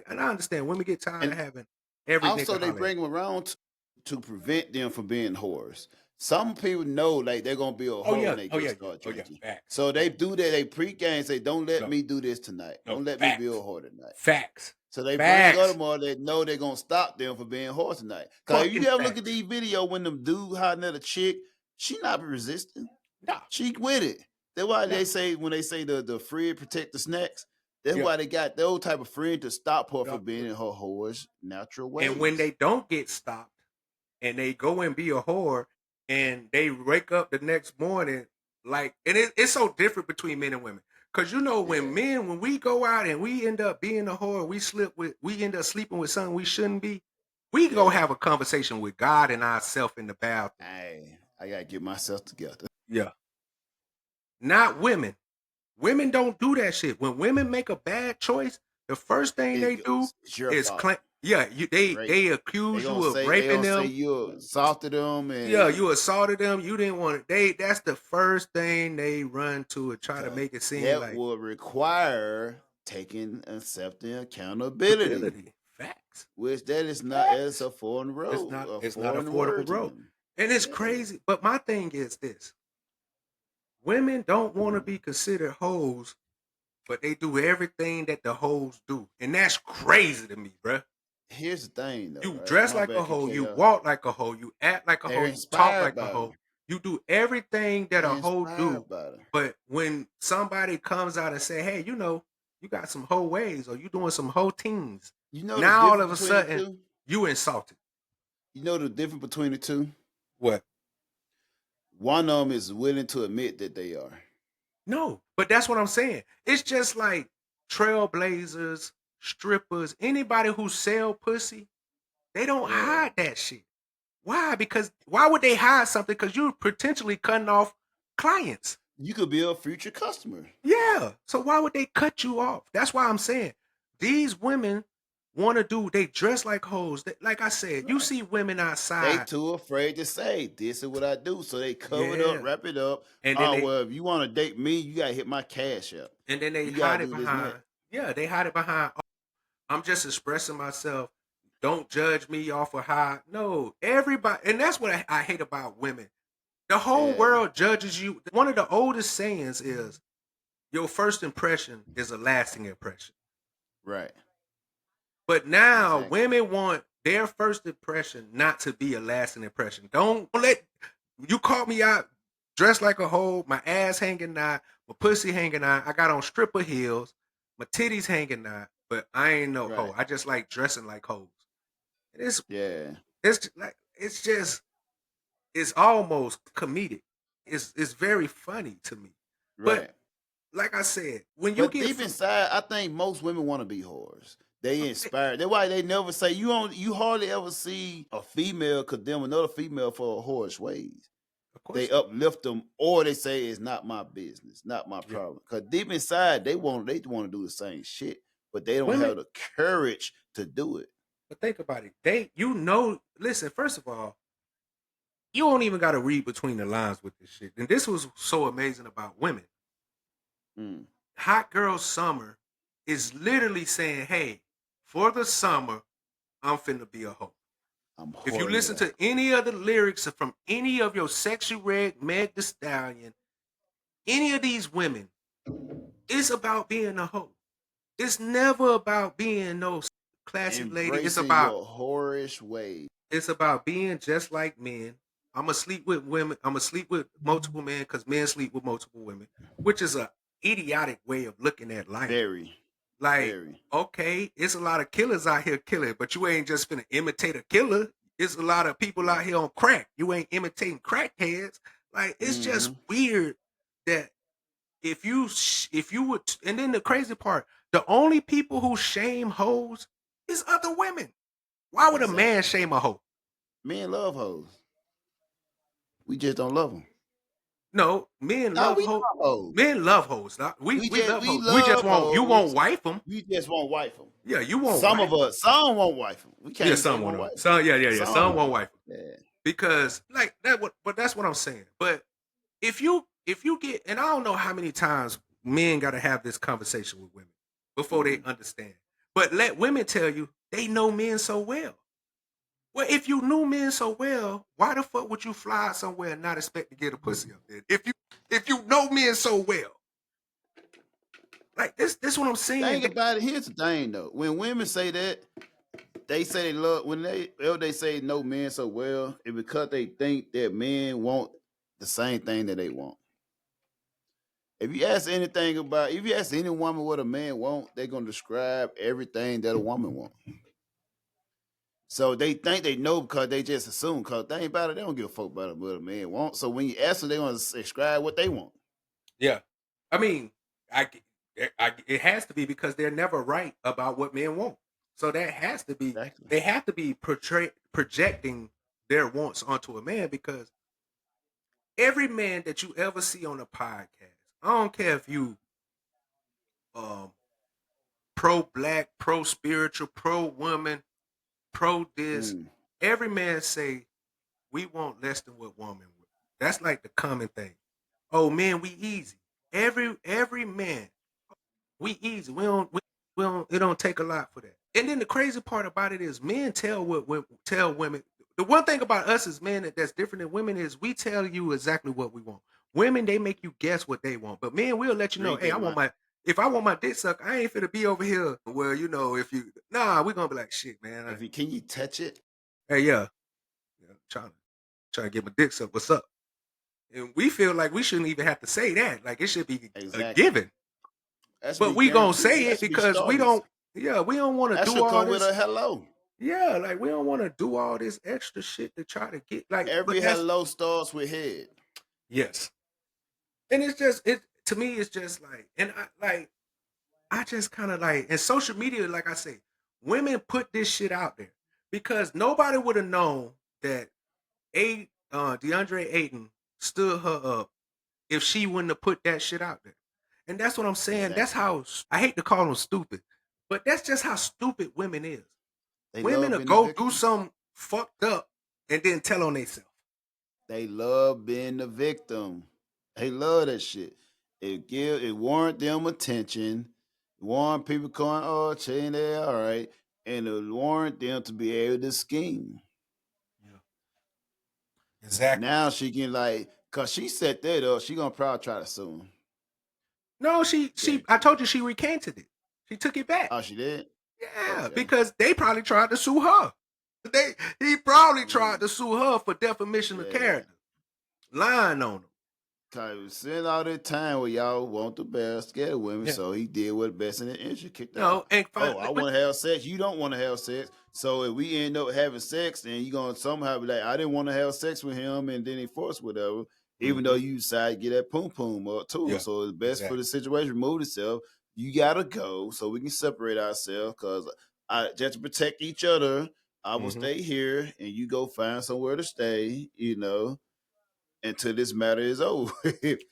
and I understand women get tired of having every Also, nigga they holler at bring them around to prevent them from being whores. Some people know like they're gonna be a whore when they just start drinking. So they do that. They pre-game say, "Don't let me do this tonight. Don't let me be a whore tonight." Facts. So they bring other more that know they're gonna stop them from being whores tonight. Cause if you ever look at these video when them dude hiding at a chick, she not be resisting. No. She with it. That's why they say when they say the friend protect the snacks. That's why they got those type of friend to stop her from being in her whore's natural way. And when they don't get stopped and they go and be a whore and they wake up the next morning, like, and it's so different between men and women. Cause when we go out and we end up being a whore, we end up sleeping with something we shouldn't be, we go have a conversation with God and ourselves in the bathroom. Hey, I gotta get myself together. Yeah. Not women. Women don't do that shit. When women make a bad choice, the first thing they do is claim. Yeah, they accuse you of raping them. Say you assaulted them. And yeah, you assaulted them. You didn't want it. That's the first thing they run to and try to make it seem that like will require taking accepting accountability. Facts. Which that is not as a foreign road. It's not affordable road. And it's crazy. But my thing is this. Women don't want to be considered hoes, but they do everything that the hoes do. And that's crazy to me, bruh. Here's the thing, though. You dress like a hoe, you walk like a hoe, you act like a hoe, you talk like a hoe. You do everything that a hoe do. But when somebody comes out and say, hey, you got some hoe ways or you doing some hoe things, now all of a sudden you insulted. You know the difference between the two? What? One of them is willing to admit that they are. No, but that's what I'm saying. It's just like trailblazers, strippers, anybody who sell pussy, they don't Yeah. hide that shit. Why? Because why would they hide something? Because you're potentially cutting off clients. You could be a future customer. Yeah. So why would they cut you off? That's why I'm saying these women want to do. They dress like hoes. Like I said, you Right. see women They outside. too afraid to say this is what I do, so they cover it Yeah. up, wrap it up. And then Oh they well, if you want to date me, you gotta hit my cash up. and then they You hide gotta it do this and behind. that. Yeah, they hide it behind. "Oh, I'm just expressing myself. Don't judge me off of how. No, everybody, and that's what I hate about women. The whole Yeah. world judges you. One of the oldest sayings is, "Your first impression is a lasting impression." Right. But now Exactly. women want their first impression not to be a lasting impression. Don't let you caught me out dressed like a hoe, my ass hanging out, my pussy hanging out. I got on stripper heels, my titties hanging out, but I ain't no hoe. Right. I just like dressing like hoes. Yeah. It's almost comedic. It's very funny to me. But Right. like I said, when you But get deep inside, I think most women want to be whores. They inspired. That's why they never say you hardly ever see a female condemn another female for a whore's ways. of course They uplift them, or they say it's not my business, not my Yeah. problem. Because deep inside, they want to do the same shit, but they don't Women- have the courage to do it. But think about it. Listen, first of all, you don't even got to read between the lines with this shit. And this was so amazing about women. Mm. Hot Girl Summer is literally saying, hey, for the summer, I'm finna be a hoe. I'm If you horny listen about to any of the lyrics from any of your Sexy Red, Meg Thee Stallion, any of these women, it's about being a hoe. It's never about being no classy lady. It's embracing about your whorish ways. It's about being just like men. I'm gonna sleep with women. I'm gonna sleep with multiple men because men sleep with multiple women, which is a idiotic way of looking at life. Very, Like, very. okay, it's a lot of killers out here killing, but you ain't just finna imitate a killer. It's a lot of people out here on crack. You ain't imitating crackheads. Like, it's just weird that if you would, and then the crazy part, the only people who shame hoes is other women. Why would a man shame a hoe? Men love hoes. We just don't love them. No, men No, love we hoes. love hoes. Men love hoes. We love hoes. We just love you won't hoes. wife them. We just won't wife them. Yeah, you won't. Some wife of us, some won't wife them. We can't. Yeah, say some won't won't. wife 'em. Some, yeah. Some won't wife them. Yeah. Because like that. But that's what I'm saying. But if you get, and I don't know how many times men got to have this conversation with women before they understand. But let women tell you they know men so well. Well, if you knew men so well, why the fuck would you fly somewhere and not expect to get a pussy up there? If you know men so well, like this what I'm saying. Think about it. Here's the thing, though. When women say that, they say they love. When they say know men so well, it's because they think that men want the same thing that they want. If you ask any woman what a man want, they're gonna describe everything that a woman want. So they think they know because they just assume. Because think about it, they don't give a fuck about what a man wants. So when you ask them, they want to describe what they want. Yeah, I mean, it has to be because they're never right about what men want. So that has to be. Exactly. They have to be projecting their wants onto a man because every man that you ever see on a podcast, I don't care if you pro-black, pro-spiritual, pro-woman, pro-this. Every man say, we want less than what woman would. That's like the common thing. Oh, man, we easy. Every man, we easy. We don't. It don't take a lot for that. And then the crazy part about it is, men tell women. The one thing about us as men that's different than women is we tell you exactly what we want. Women, they make you guess what they want, but men will let you know. Hey, if I want my dick sucked, I ain't finna be over here. Well, we're gonna be like, shit, man. Can you touch it? Hey, yeah, trying to get my dick sucked. What's up? And we feel like we shouldn't even have to say that. Like it should be a given. But we gonna say it because we don't. Yeah, we don't want to do all this. With a hello. Yeah, like we don't want to do all this extra shit to try to get like every hello starts with head. Yes, and it's just to me. It's just like, and I just kind of like, and social media, like I say, women put this shit out there because nobody would have known that DeAndre Ayton stood her up if she wouldn't have put that shit out there. And that's what I'm saying. Exactly. That's how I hate to call them stupid, but that's just how stupid women is. They Women love will being go the victim. do something fucked up and then tell on themselves. They love being the victim. They love that shit. It warrant them attention. Warrant people going, oh, chain there, all right. And it warrant them to be able to scheme. Exactly. Now she can like, cause she set that up, she gonna probably try to sue him. No, I told you she recanted it. She took it back. Oh, she did? Yeah, Okay. because they probably tried to sue her. He probably tried to sue her for defamation of character, lying on him. Cause we spent all that time where y'all want the best, scared of women, Yeah. so he did what best in the interest, kicked No, out. and Oh, I want to have sex. You don't want to have sex. So if we end up having sex, then you gonna somehow be like, I didn't want to have sex with him, and then he forced whatever. Even though you decide to get that poom poom up too. Yeah, So it's best for exactly. the situation, remove itself. You gotta go so we can separate ourselves. Cause just to protect each other, I will stay here, and you go find somewhere to stay. Until this matter is over.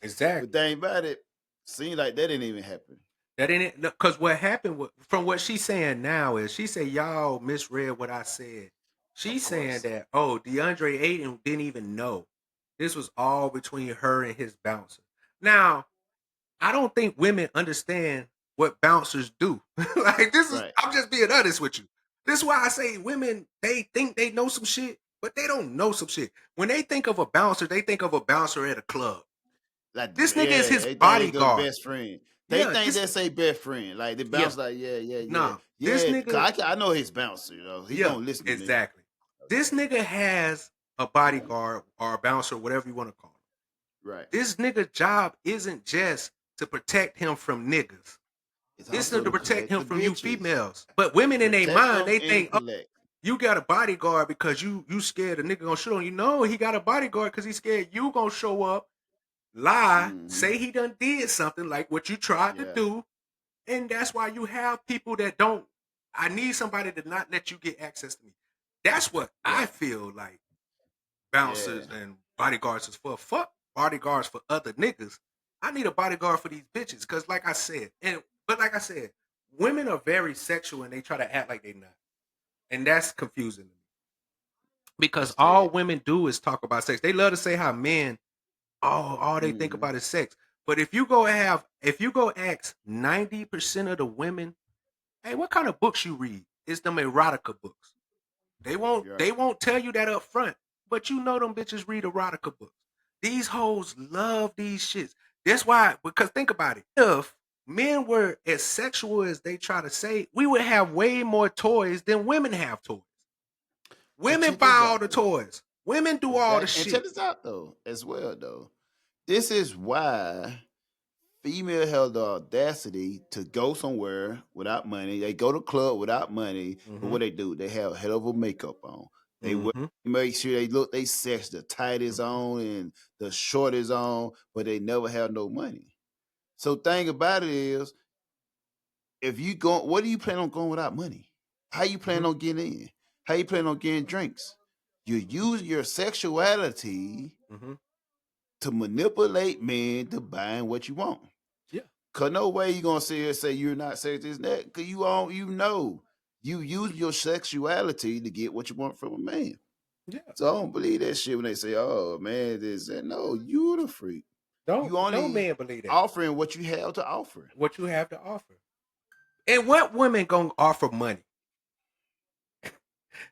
Exactly. But thing about it, seems like that didn't even happen. That ain't it. Because what happened from what she's saying now is she said y'all misread what I said. She's saying that DeAndre Ayton didn't even know this was all between her and his bouncer. Now, I don't think women understand what bouncers do. Like this is, I'm just being honest with you. This is why I say women, they think they know some shit, but they don't know some shit. When they think of a bouncer, they think of a bouncer at a club. Like this nigga is his they bodyguard, think best friend. They think that's a best friend. Like the bouncer, Nah, this nigga, I know his bouncer. He don't listen to me. Exactly. This nigga has a bodyguard or a bouncer, whatever you want to call it. Right. This nigga job isn't just to protect him from niggas. It's to protect him from you females. But women in their mind, they think, you got a bodyguard because you scared a nigga gonna shoot on you. No, he got a bodyguard because he's scared you gonna show up, lie, say he done did something like what you tried to do. And that's why you have people that don't. I need somebody to not let you get access to me. That's what I feel like bouncers and bodyguards is for. Fuck bodyguards for other niggas. I need a bodyguard for these bitches. Cause like I said, women are very sexual and they try to act like they're not. And that's confusing to me. Because all women do is talk about sex. They love to say how men, all they think about is sex. But if you go ask 90% of the women, hey, what kind of books you read? It's them erotica books. They won't tell you that up front, but you know them bitches read erotica books. These hoes love these shits. That's why, because think about it. If men were as sexual as they try to say, we would have way more toys than women have toys. Women buy all the toys. Women do all the shit. And check this out though, as well though. This is why female have the audacity to go somewhere without money. They go to the club without money. But what they do, they have a hell of a makeup on. They make sure they sex, the tight is on and the short is on, but they never have no money. So thing about it is, if you go, what do you plan on going without money? How you plan on getting in? How you plan on getting drinks? You use your sexuality to manipulate men to buying what you want. Yeah. Cause no way you gonna sit here and say you're not sex this and that. Cause you use your sexuality to get what you want from a man. Yeah. So I don't believe that shit when they say, "Oh man, this and no, you the freak." No man believe that. Offering what you have to offer. What you have to offer. And what women gonna offer money?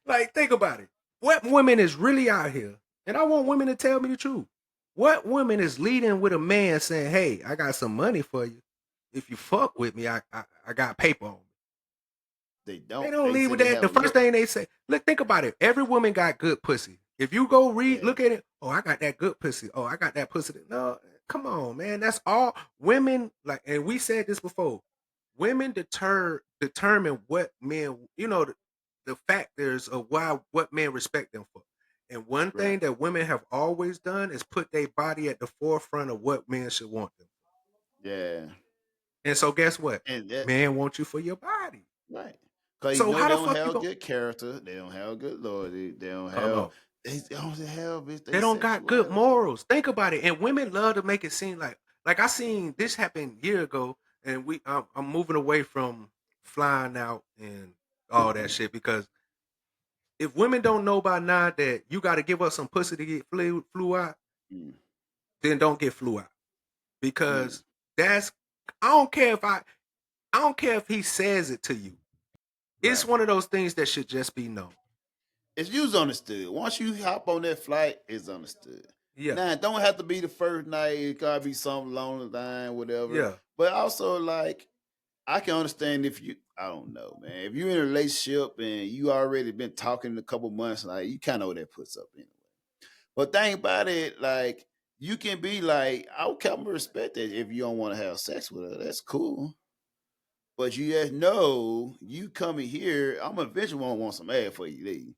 Like, think about it. What women is really out here? And I want women to tell me the truth. What woman is leading with a man saying, "Hey, I got some money for you. If you fuck with me, I got paper on me." They don't. They don't lead with that. The first thing they say, look, think about it. Every woman got good pussy. If you go read, look at it. Oh, I got that good pussy. Oh, I got that pussy. No, come on, man. That's all women like. And we said this before. Women determine what men, the factors of what men respect them for. And one thing that women have always done is put their body at the forefront of what men should want them. Yeah. And so guess what? And that Men want you for your body. right. Cause So you know how they the don't fuck you have go? good character, they don't have good loyalty, they don't Hold have on. they don't have bitch, They don't got good sexuality. morals. Think about it. And women love to make it seem like I seen this happen a year ago, and I'm moving away from flying out and all that shit because if women don't know by now that you got to give us some pussy to get flew out, Mm, then don't get flew out mm. because that's I don't care if he says it to you. It's Right. one of those things that should just be known. It's usually understood. Once you hop on that flight, it's understood. Yeah, Now, it don't have to be the first night. It gotta be something along the line, whatever. yeah, But also, like, I can understand if you, I don't know, man. If you're in a relationship and you already been talking a couple months, like, you kind of know what that puts up anyway. But think about it, like, you can be like, I can respect that if you don't want to have sex with her. That's cool. But you just know you coming here, I'm eventually gonna want some ass for you leave.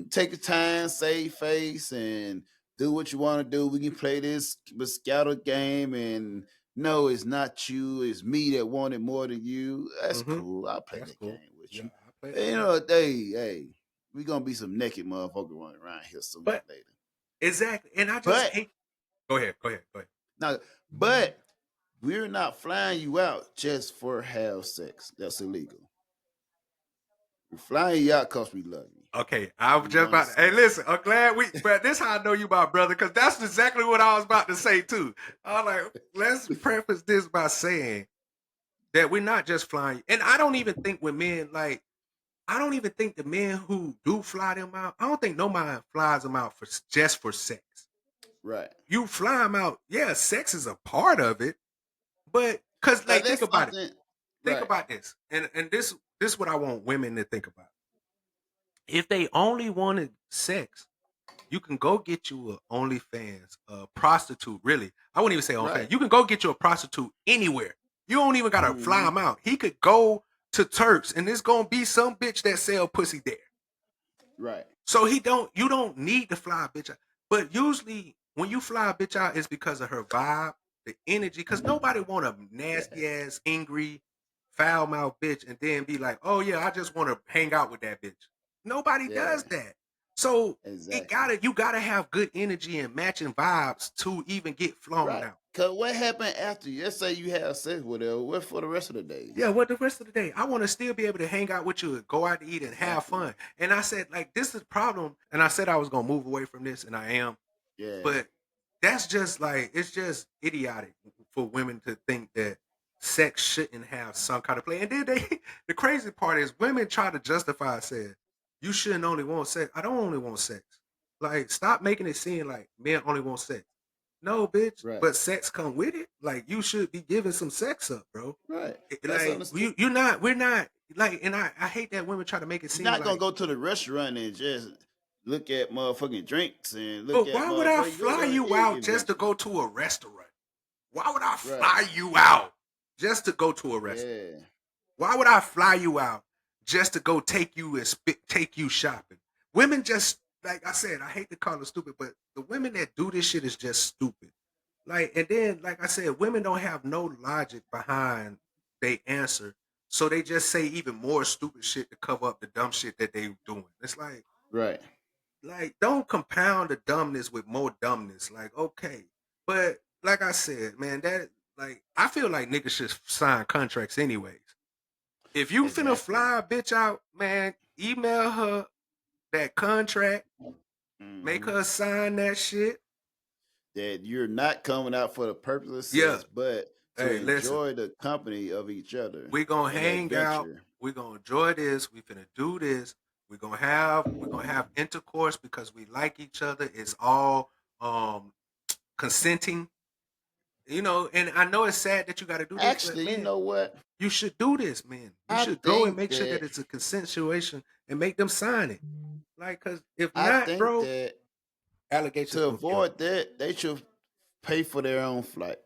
Take your time, save face, and do what you want to do. We can play this scatter game, and no, it's not you, it's me that wanted more than you. That's cool. I'll play that's that cool. game with Yeah, you. I play Hey, you know, hey, we gonna be some naked motherfucker running around here sooner or But later. exactly, and I just But hate. Go ahead. now, but we're not flying you out just for have sex. That's illegal. We're flying you out because we love you. Okay, I was We just wanna about. Hey, see. listen, I'm glad but this how I know you, my brother, because that's exactly what I was about to say too. I was like, let's preface this by saying that we're not just flying, and I don't even think with men like. I don't even think the men who do fly them out. I don't think no man flies them out for just for sex. Right. You fly them out, yeah. Sex is a part of it, but because But like think that's about it. something. Think Right. about this, and this is what I want women to think about. If they only wanted sex, you can go get you a OnlyFans, a prostitute. Really, I wouldn't even say OnlyFans. Right. You can go get you a prostitute anywhere. You don't even gotta fly Mhm. him out. He could go to Turks, and there's gonna be some bitch that sell pussy there. Right. So you don't need to fly a bitch out. But usually when you fly a bitch out, it's because of her vibe, the energy. Because nobody want a nasty ass, angry, foul mouth bitch and then be like, oh yeah, I just want to hang out with that bitch. Nobody Yeah. does that. So Exactly. you gotta have good energy and matching vibes to even get flown Right. out. Cause what happened after you? Let's say you have sex with her. What for the rest of the days? Yeah, what the rest of the day? I want to still be able to hang out with you and go out to eat and have Exactly. fun. And I said, like, this is the problem. And I said I was gonna move away from this, and I am. Yeah. But that's just like it's just idiotic for women to think that sex shouldn't have some kind of play. And then the crazy part is women try to justify saying you shouldn't only want sex. I don't only want sex. Like, stop making it seem like men only want sex. No, bitch, Right. but sex come with it. Like, you should be giving some sex up, bro. Right. That's Like understood. we're not like, and I hate that women try to make it You're seem not gonna like. go to the restaurant and just look at motherfucking drinks and look But at why would I motherfucking. You're fly gonna you eat out just to eventually. go to a restaurant? Why would I Right. fly you out just to go to a restaurant? Yeah. Why would I fly you out just to go take you and take you shopping? Women just, like I said, I hate to call it stupid, but the women that do this shit is just stupid. Like, and then, like I said, women don't have no logic behind they answer, so they just say even more stupid shit to cover up the dumb shit that they doing. It's Right. like don't compound the dumbness with more dumbness. Like, okay, but like I said, man, that like I feel like niggas should sign contracts anyways. If you finna Exactly. fly a bitch out, man, email her that contract, make Mhm. her sign that shit. That you're not coming out for the purpose of Yeah. sex, but to Hey, listen, enjoy the company of each other we gonna and hang out. adventure. We gonna enjoy this. We finna do this. We gonna have intercourse because we like each other. It's all consenting. You know, and I know it's sad that you got to do this, but Actually, you man, know what? you should do this, man. You I should go and think make sure that that it's a consent situation and make them sign it. Like, cause if I not, think bro, that allegations to gonna kill. avoid that, they should pay for their own flight.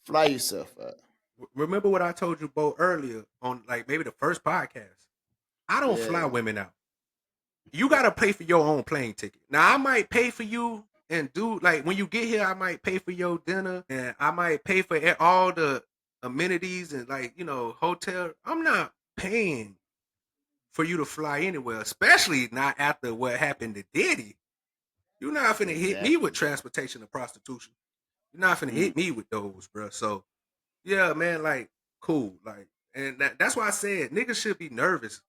Fly yourself out. Remember what I told you, Bo, earlier on, like maybe the first podcast. I don't fly Yeah. women out. You gotta pay for your own plane ticket. Now I might pay for you and do like when you get here, I might pay for your dinner and I might pay for all the amenities and like, hotel, I'm not paying for you to fly anywhere, especially not after what happened to Diddy. You're not finna hit me with transportation and prostitution. You're not finna hit me with those, bro. So yeah, man, like cool, like, and that's why I said niggas should be nervous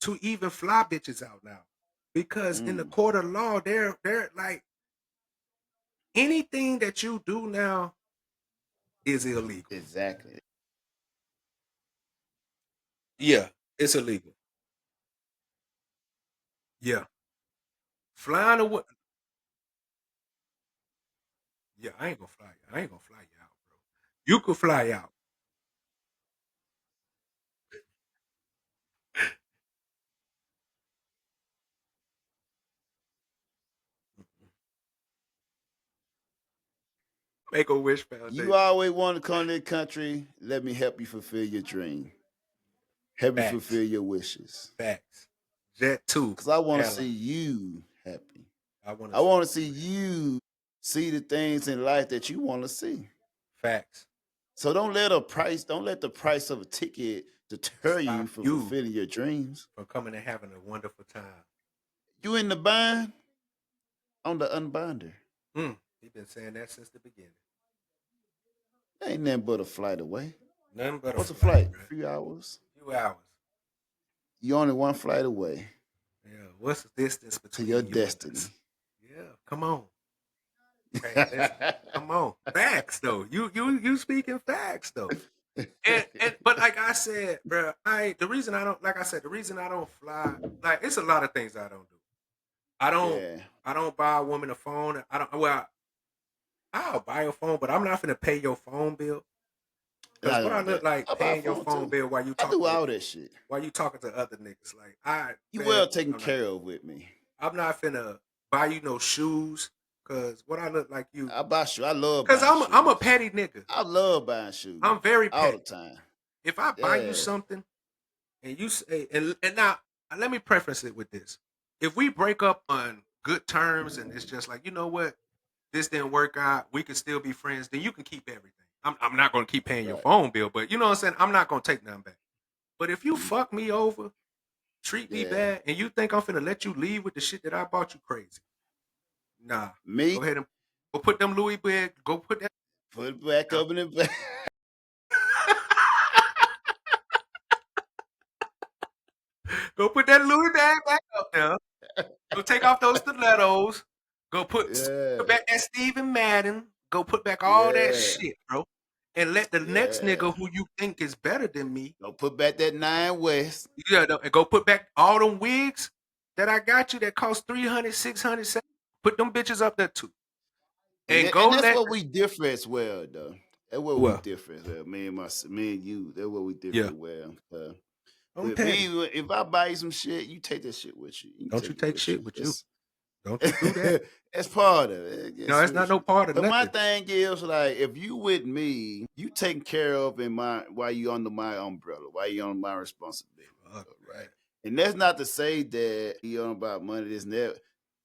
to even fly bitches out now, because in the court of law, they're like anything that you do now is illegal. Exactly. Yeah, it's illegal. Yeah, flying away. Yeah, I ain't gonna fly you. I ain't gonna fly you out, bro. You could fly out. Make a wish foundation. You always want to come to the country. Let me help you fulfill your dream. Help you fulfill your wishes. Facts. Jet 2. Because I want to see you happy. I want to see you see the things in life that you want to see. Facts. So don't let the price of a ticket deter you from fulfilling your dreams. From coming and having a wonderful time. You in the bind? On the unbinder. He's been saying that since the beginning. Ain't nothing but a flight away. Nothing but What's a flight? A few hours. Few hours. You only one flight away. Yeah. What's the distance between to your destiny? Yeah. Come on. Come on. Facts though. You speaking facts though. And but like I said, bro, the reason I don't fly, like it's a lot of things I don't do. I don't buy a woman a phone. I'll buy a phone, but I'm not finna pay your phone bill. That's what I look like paying your phone bill while you talking. I do all that shit. While you talking to other niggas. Like you well taken care of with me. I'm not finna buy you no shoes. Cause what I look like you. I buy shoes. I love. Cause I'm a petty nigga. I love buying shoes. I'm very petty. All the time. If I buy you something, and you say, and now let me preface it with this: if we break up on good terms, and it's just like, you know what, this didn't work out, we can still be friends. Then you can keep everything. I'm not gonna keep paying your phone bill, but you know what I'm saying. I'm not gonna take nothing back. But if you fuck me over, treat me bad, and you think I'm finna let you leave with the shit that I bought, you crazy. Nah, me. Go ahead and go put them Louis bag. Go put that. Put it back up in the bag. Go put that Louis bag back up there. Go take off those stilettos. Go put back that Stephen Madden. Go put back all that shit, bro. And let the next nigga who you think is better than me. Go put back that 9 West. Yeah, and go put back all them wigs that I got you that cost $300, $600, $700. Put them bitches up there too. And that's what we differ as well, though. That's what we differ as well. Me and you, that's what we differ as well. If I buy you some shit, you take that shit with you. Don't you take shit with you. Don't you do that. That's part of it. No, it's not no part of it. But my thing is, like, if you with me, you taken care of while you under my umbrella, while you under my responsibility. Right. And that's not to say that you on about money, this and that.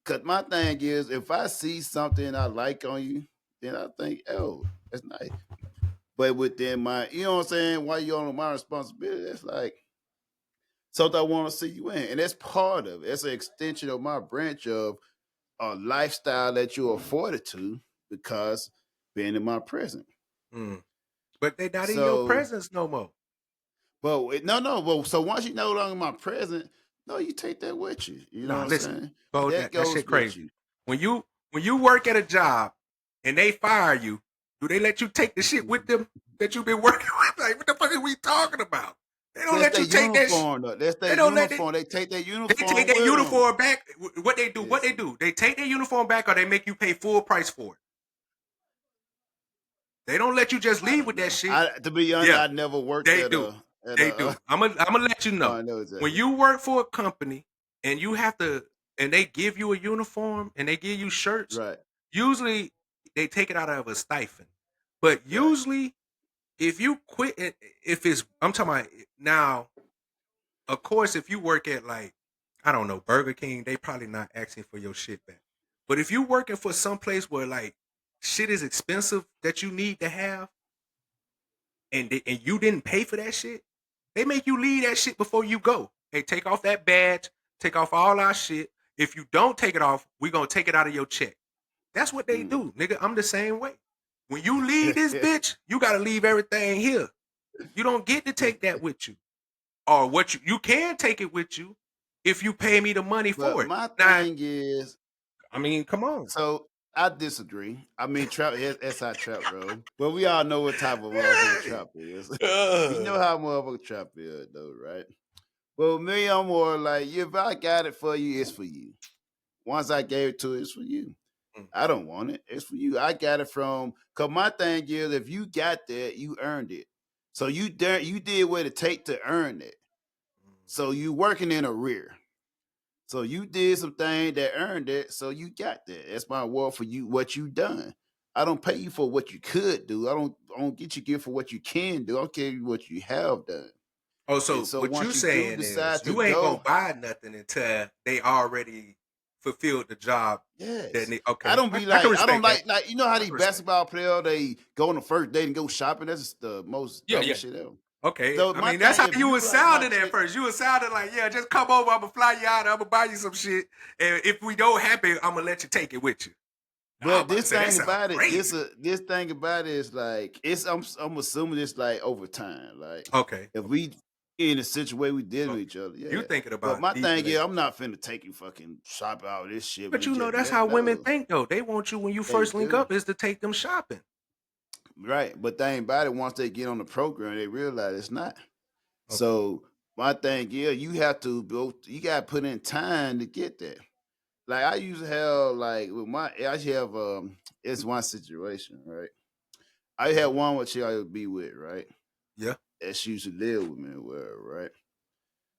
Because my thing is, if I see something I like on you, then I think, oh, that's nice. But within you know what I'm saying, while you're on my responsibility, that's like something I want to see you in. And that's part of it. That's an extension of my branch of a lifestyle that you're afforded to because being in my presence. But they're not in your presence no more. But no. Well, so once you no longer in my presence, no, you take that with you. You know what I'm saying? Bro, that shit crazy. When you work at a job and they fire you, do they let you take the shit with them that you've been working with? Like, what the fuck are we talking about? They don't let you take that shit. That's their uniform. They take their uniform. They take their uniform back. What they do? They take their uniform back, or they make you pay full price for it. They don't let you just leave with that shit. To be honest, I never worked. They do. I'm gonna let you know. Exactly. When you work for a company and you have to, and they give you a uniform and they give you shirts. Right. Usually they take it out of a stipend, but usually if you quit, I'm talking about now. Of course, if you work at like, I don't know, Burger King, they probably not asking for your shit back. But if you're working for some place where like shit is expensive that you need to have, and you didn't pay for that shit, they make you leave that shit before you go. Hey, take off that badge, take off all our shit. If you don't take it off, we're gonna take it out of your check. That's what they do, nigga. I'm the same way. When you leave this bitch, you gotta leave everything here. You don't get to take that with you. Or what you can take it with you if you pay me the money for it. My thing is, I mean, come on. So I disagree. I mean, trap. That's how trap, bro. But we all know what type of motherfucker trap is. We know how motherfucker trap is, though, right? Well, me, I'm more like, if I got it for you, it's for you. Once I gave it to you, it's for you. I don't want it. It's for you. I got it from. Cause my thing is, if you got that, you earned it. So you did what it take to earn it. So you working in a rear. So you did something that earned it, so you got that. That's my award for you, what you done. I don't pay you for what you could do. I don't get you gift for what you can do. I don't care what you have done. Oh, so what you saying is you ain't gonna buy nothing until they already fulfilled the job. Yes. Okay. I don't be like, I don't like you know how these basketball players, they go on the first date and go shopping. That's the most dumbest shit ever. Okay, So I mean that's how you was sounding at first. You was sounding like, yeah, just come over. I'm gonna fly you out. I'm gonna buy you some shit, and if we don't happen, I'm gonna let you take it with you. But this thing about it, this thing about it is like I'm assuming it's like over time. Like, okay, if we in a situation we did with each other, you thinking about? But my thing is, I'm not finna take you fucking shop out this shit. But you know that's how women think though. They want you when you first link up is to take them shopping. Right, but the thing about it, once they get on the program, they realize it's not. Okay. So my thing, you have to build. You got to put in time to get there. Like I used to have, like with my, I have it's one situation, right? I had one which I would be with, right? Yeah, and she used to live with me, right?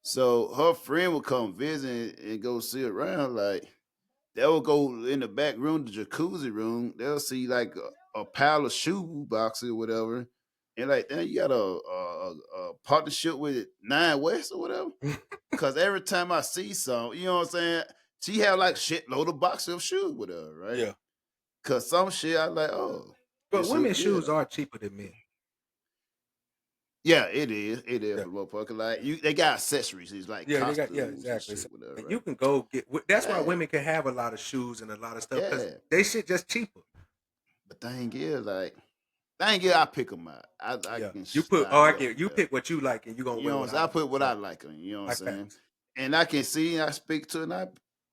So her friend would come visit and go sit around, like. They'll go in the back room, the jacuzzi room. They'll see like a pile of shoe boxes or whatever, and like, damn, you got a partnership with Nine West or whatever. Because every time I see some, you know what I'm saying, she had like shitload of boxes of shoes with her, right? Yeah. Because some shit I like, oh, but women's shoes are cheaper than men. Yeah, it is. It is for motherfucker. Like they got accessories. It's like exactly. Shit, whatever, and you can go get. That's why women can have a lot of shoes and a lot of stuff because they shit just cheaper. But thing is, I pick them out. I can. You put. Oh, I get. You pick what you like, and you gonna. You know, I put what I like on. You know what I'm saying? And I can see, and I speak to, and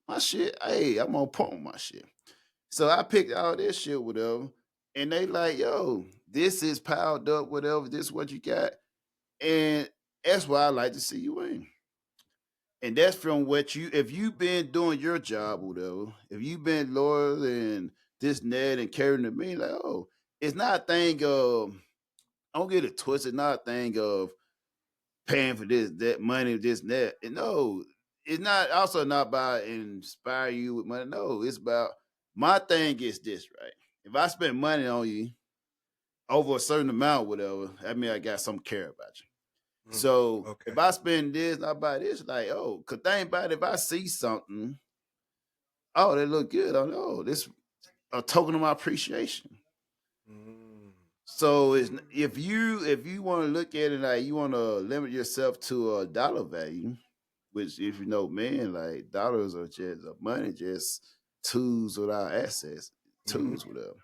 my shit. Hey, I'm on point with my shit. So I picked all this shit, whatever. And they like, yo, this is piled up, whatever. This is what you got. And that's why I like to see you in. And that's from what if you've been doing your job, whatever, if you've been loyal and this and that and caring to me, like, oh, it's not a thing of, don't get it twisted, not a thing of paying for this, that money, this and that. And no, it's not also not about inspire you with money. No, it's about my thing is this, right? If I spend money on you over a certain amount, whatever, that means I got some care about you. So if I spend this, I buy this, like, oh, cause think about it, if I see something, oh, they look good, oh, this a token of my appreciation. So it's, if you want to look at it like you want to limit yourself to a dollar value, which if you know, man, like dollars are just money, just tools without assets. Tools, whatever.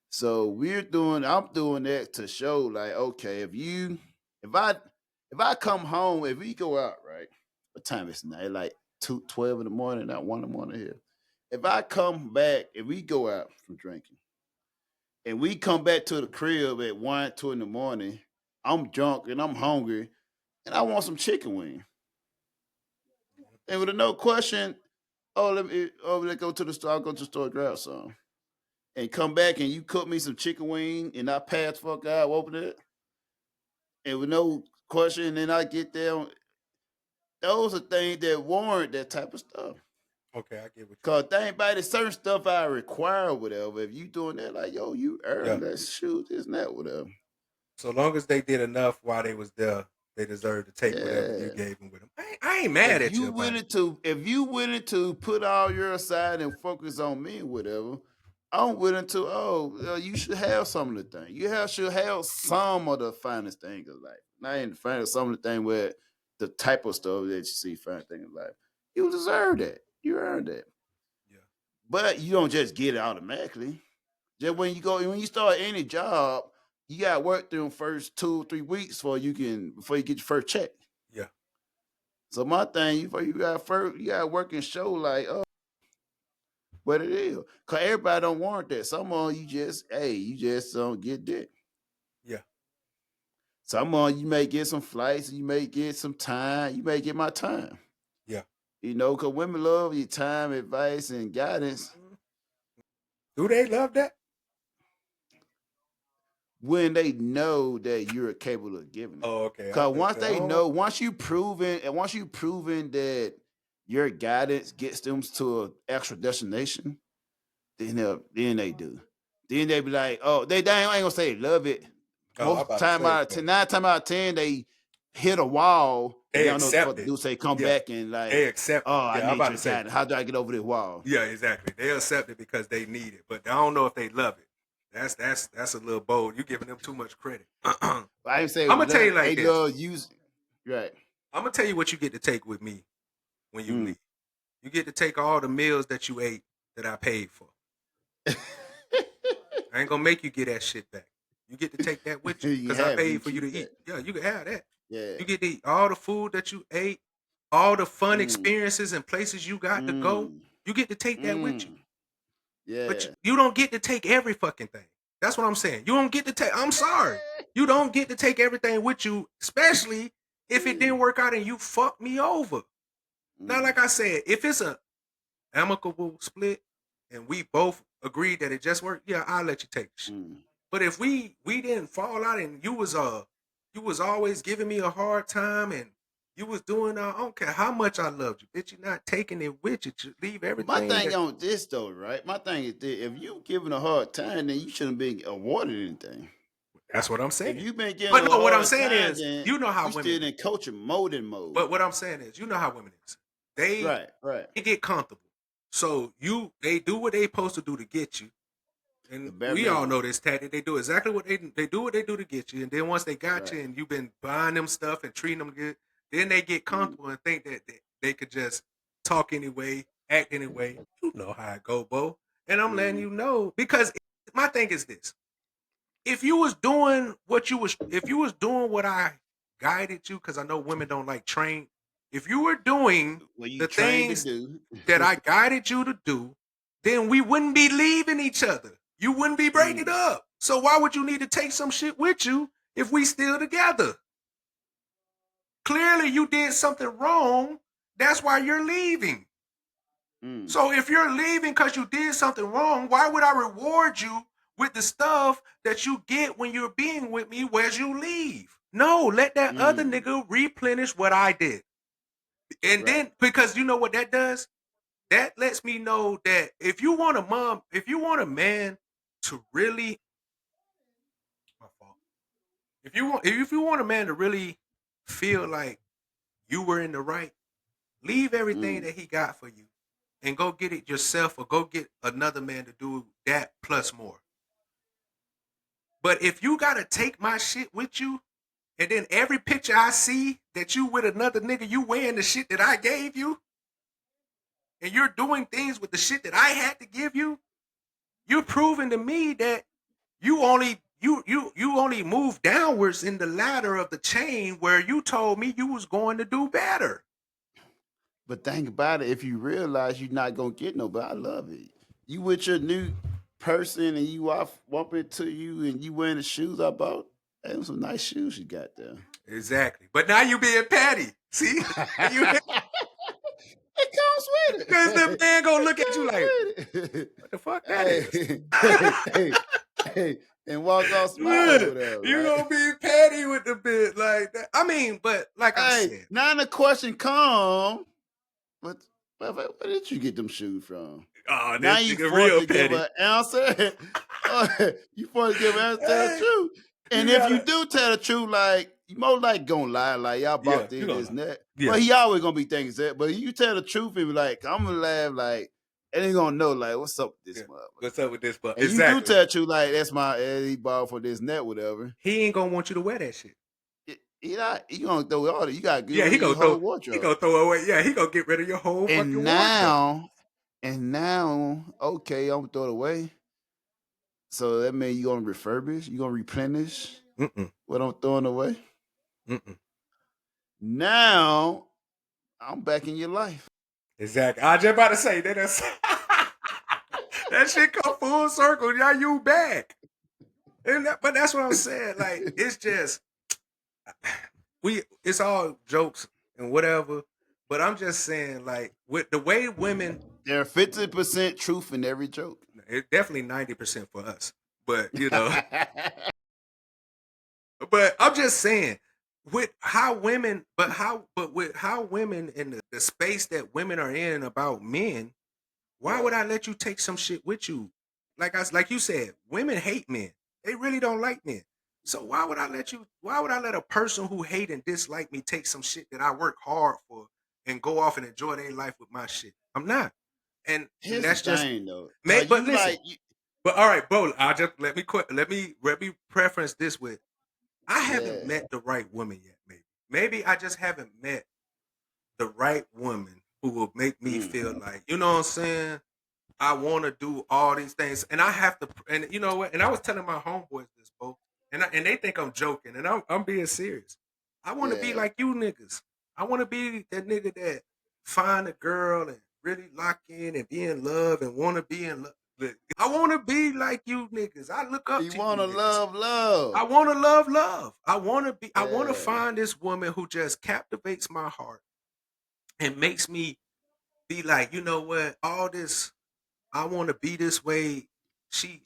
So I'm doing that to show, like, okay, if I come home, if we go out, right? What time is it now? It's like 12 in the morning, not 1 in the morning here. If I come back, if we go out from drinking, and we come back to the crib at 1, 2 in the morning, I'm drunk and I'm hungry, and I want some chicken wing. And with no question, let's go to the store. I'll go to the store, grab some. And come back and you cook me some chicken wing and I pass the fuck out, open it. And with no question, and then I get there. Those are things that warrant that type of stuff. Okay, I get what you Because think about it, certain stuff I require, whatever. If you doing that, like, yo, you earn that shoot, this and that, whatever. So long as they did enough while they was there, they deserve to take whatever you gave them with them. I ain't mad at you. If you willing to put all your aside and focus on me, whatever, I'm willing to. You should have some of the things. Should have some of the finest things of life. Not in the finest, some of the thing where the type of stuff that you see finest thing in life. You deserve that. You earned that. Yeah. But you don't just get it automatically. Just when you start any job, you gotta work through them first 2-3 weeks before you get your first check. Yeah. So my thing, you gotta work and show like, what it is. Cause everybody don't want that. Some of you just don't get that. Yeah. Some of you may get some flights, you may get some time, you may get my time. Yeah. Cause women love your time, advice, and guidance. Do they love that? When they know that you're capable of giving it. Oh, okay. Cause once you proven that your guidance gets them to an extra destination, then they do. Then they be like, they ain't gonna say they love it. Most time out of 9 times out of 10, they hit a wall. They don't know what accept to it. do. Say come back and like they accept. I need your guidance. How do I get over this wall? Yeah, exactly. They accept it because they need it, but I don't know if they love it. That's a little bold. You're giving them too much credit. I ain't saying I'm gonna tell you like they this. love use right. I'm gonna tell you what you get to take with me when you leave. You get to take all the meals that you ate that I paid for. I ain't gonna make you get that shit back. You get to take that with you because I paid for you to eat. Yeah, you can have that. Yeah. You get to eat all the food that you ate, all the fun experiences and places you got to go. You get to take that with you. Yeah. But you don't get to take every fucking thing. That's what I'm saying. You don't get to take. I'm sorry. You don't get to take everything with you, especially if it didn't work out and you fucked me over. Now, like I said, if it's a amicable split and we both agreed that it just worked, yeah, I'll let you take the shit. But if we didn't fall out and you was always giving me a hard time and you was doing, I don't care how much I loved you, bitch. You're not taking it with you. You leave everything. My thing on this though, right? My thing is that if you giving a hard time, then you shouldn't be awarded anything. That's what I'm saying. If you've been getting, but no, what I'm hard saying time, is, then you know how you women still in coaching mode. But what I'm saying is, you know how women is. They They get comfortable, so they do what they supposed to do to get you. And we all know this tactic. They do exactly what they do what they do to get you. And then once they got you and you've been buying them stuff and treating them good, then they get comfortable and think that they could just talk anyway, act anyway. You know how it go, Bo. And I'm letting you know, because my thing is this. If you was doing what I guided you, because I know women don't like train. If you were doing the things that I guided you to do, then we wouldn't be leaving each other. You wouldn't be breaking up. So why would you need to take some shit with you if we still together? Clearly you did something wrong. That's why you're leaving. So if you're leaving because you did something wrong, why would I reward you with the stuff that you get when you're being with me as you leave? No, let that other nigga replenish what I did. And then, because you know what that does? That lets me know that if you want a man to really, my fault. If you want a man to really feel like you were in the right, leave everything that he got for you and go get it yourself, or go get another man to do that plus more. But if you gotta take my shit with you, and then every picture I see that you with another nigga, you wearing the shit that I gave you, and you're doing things with the shit that I had to give you, you're proving to me that you only move downwards in the ladder of the chain where you told me you was going to do better. But think about it, if you realize you're not gonna get nobody, I love it. You with your new person and you off bumping to you and you wearing the shoes I bought. Hey, some nice shoes you got there. Exactly. But now you being petty. See? It comes with it. Because the man gonna look at you like, what the fuck that is? Hey, and walk off smiling over there. You gonna be petty with the bit like that. I mean, but like I said. Now the question come, but where did you get them shoes from? Oh, now you real petty. Give an answer. You supposed to give an answer, tell the truth. And if you do tell the truth, like you most like gonna lie, like y'all bought this and that. Yeah. But he always gonna be thinking that. But you tell the truth and be like, I'm gonna laugh like, and they gonna know like what's up with this Yeah. motherfucker. What's up with this? But And exactly. you do tell you like that's my he bought for this net, whatever. He ain't gonna want you to wear that shit. He gonna throw all that. You gotta get Yeah, rid he of your gonna throw. whole wardrobe. He gonna throw away. Yeah, he gonna get rid of your whole fucking wardrobe. And now, okay, I'm gonna throw it away. So that means you gonna refurbish, you gonna replenish what I'm throwing away. Now I'm back in your life. Exactly. I was just about to say that. That shit come full circle. Now you back. But that's what I'm saying. Like it's just it's all jokes and whatever. But I'm just saying, like, with the way women, there are 50% truth in every joke. It's definitely 90% for us. But you know, but I'm just saying, with how women, with how women in the space that women are in about men, why would I let you take some shit with you? Like you said, women hate men. They really don't like men. So why would I let a person who hate and dislike me take some shit that I work hard for and go off and enjoy their life with my shit? I'm not. And Here's that's the just thing, though. but listen. But all right, bro. Let me preference this with I haven't met the right woman yet. Maybe I just haven't met the right woman who will make me feel like, you know what I'm saying? I want to do all these things, and I have to. And you know what? And I was telling my homeboys this, bro, and they think I'm joking, and I'm being serious. I want to be like you niggas. I want to be that nigga that find a girl and really lock in and be in love and want to be in love. I want to be like you niggas. I look up to you. You want to love. I want to love. I want to be. I want to find this woman who just captivates my heart and makes me be like, you know what? All this. I want to be this way. She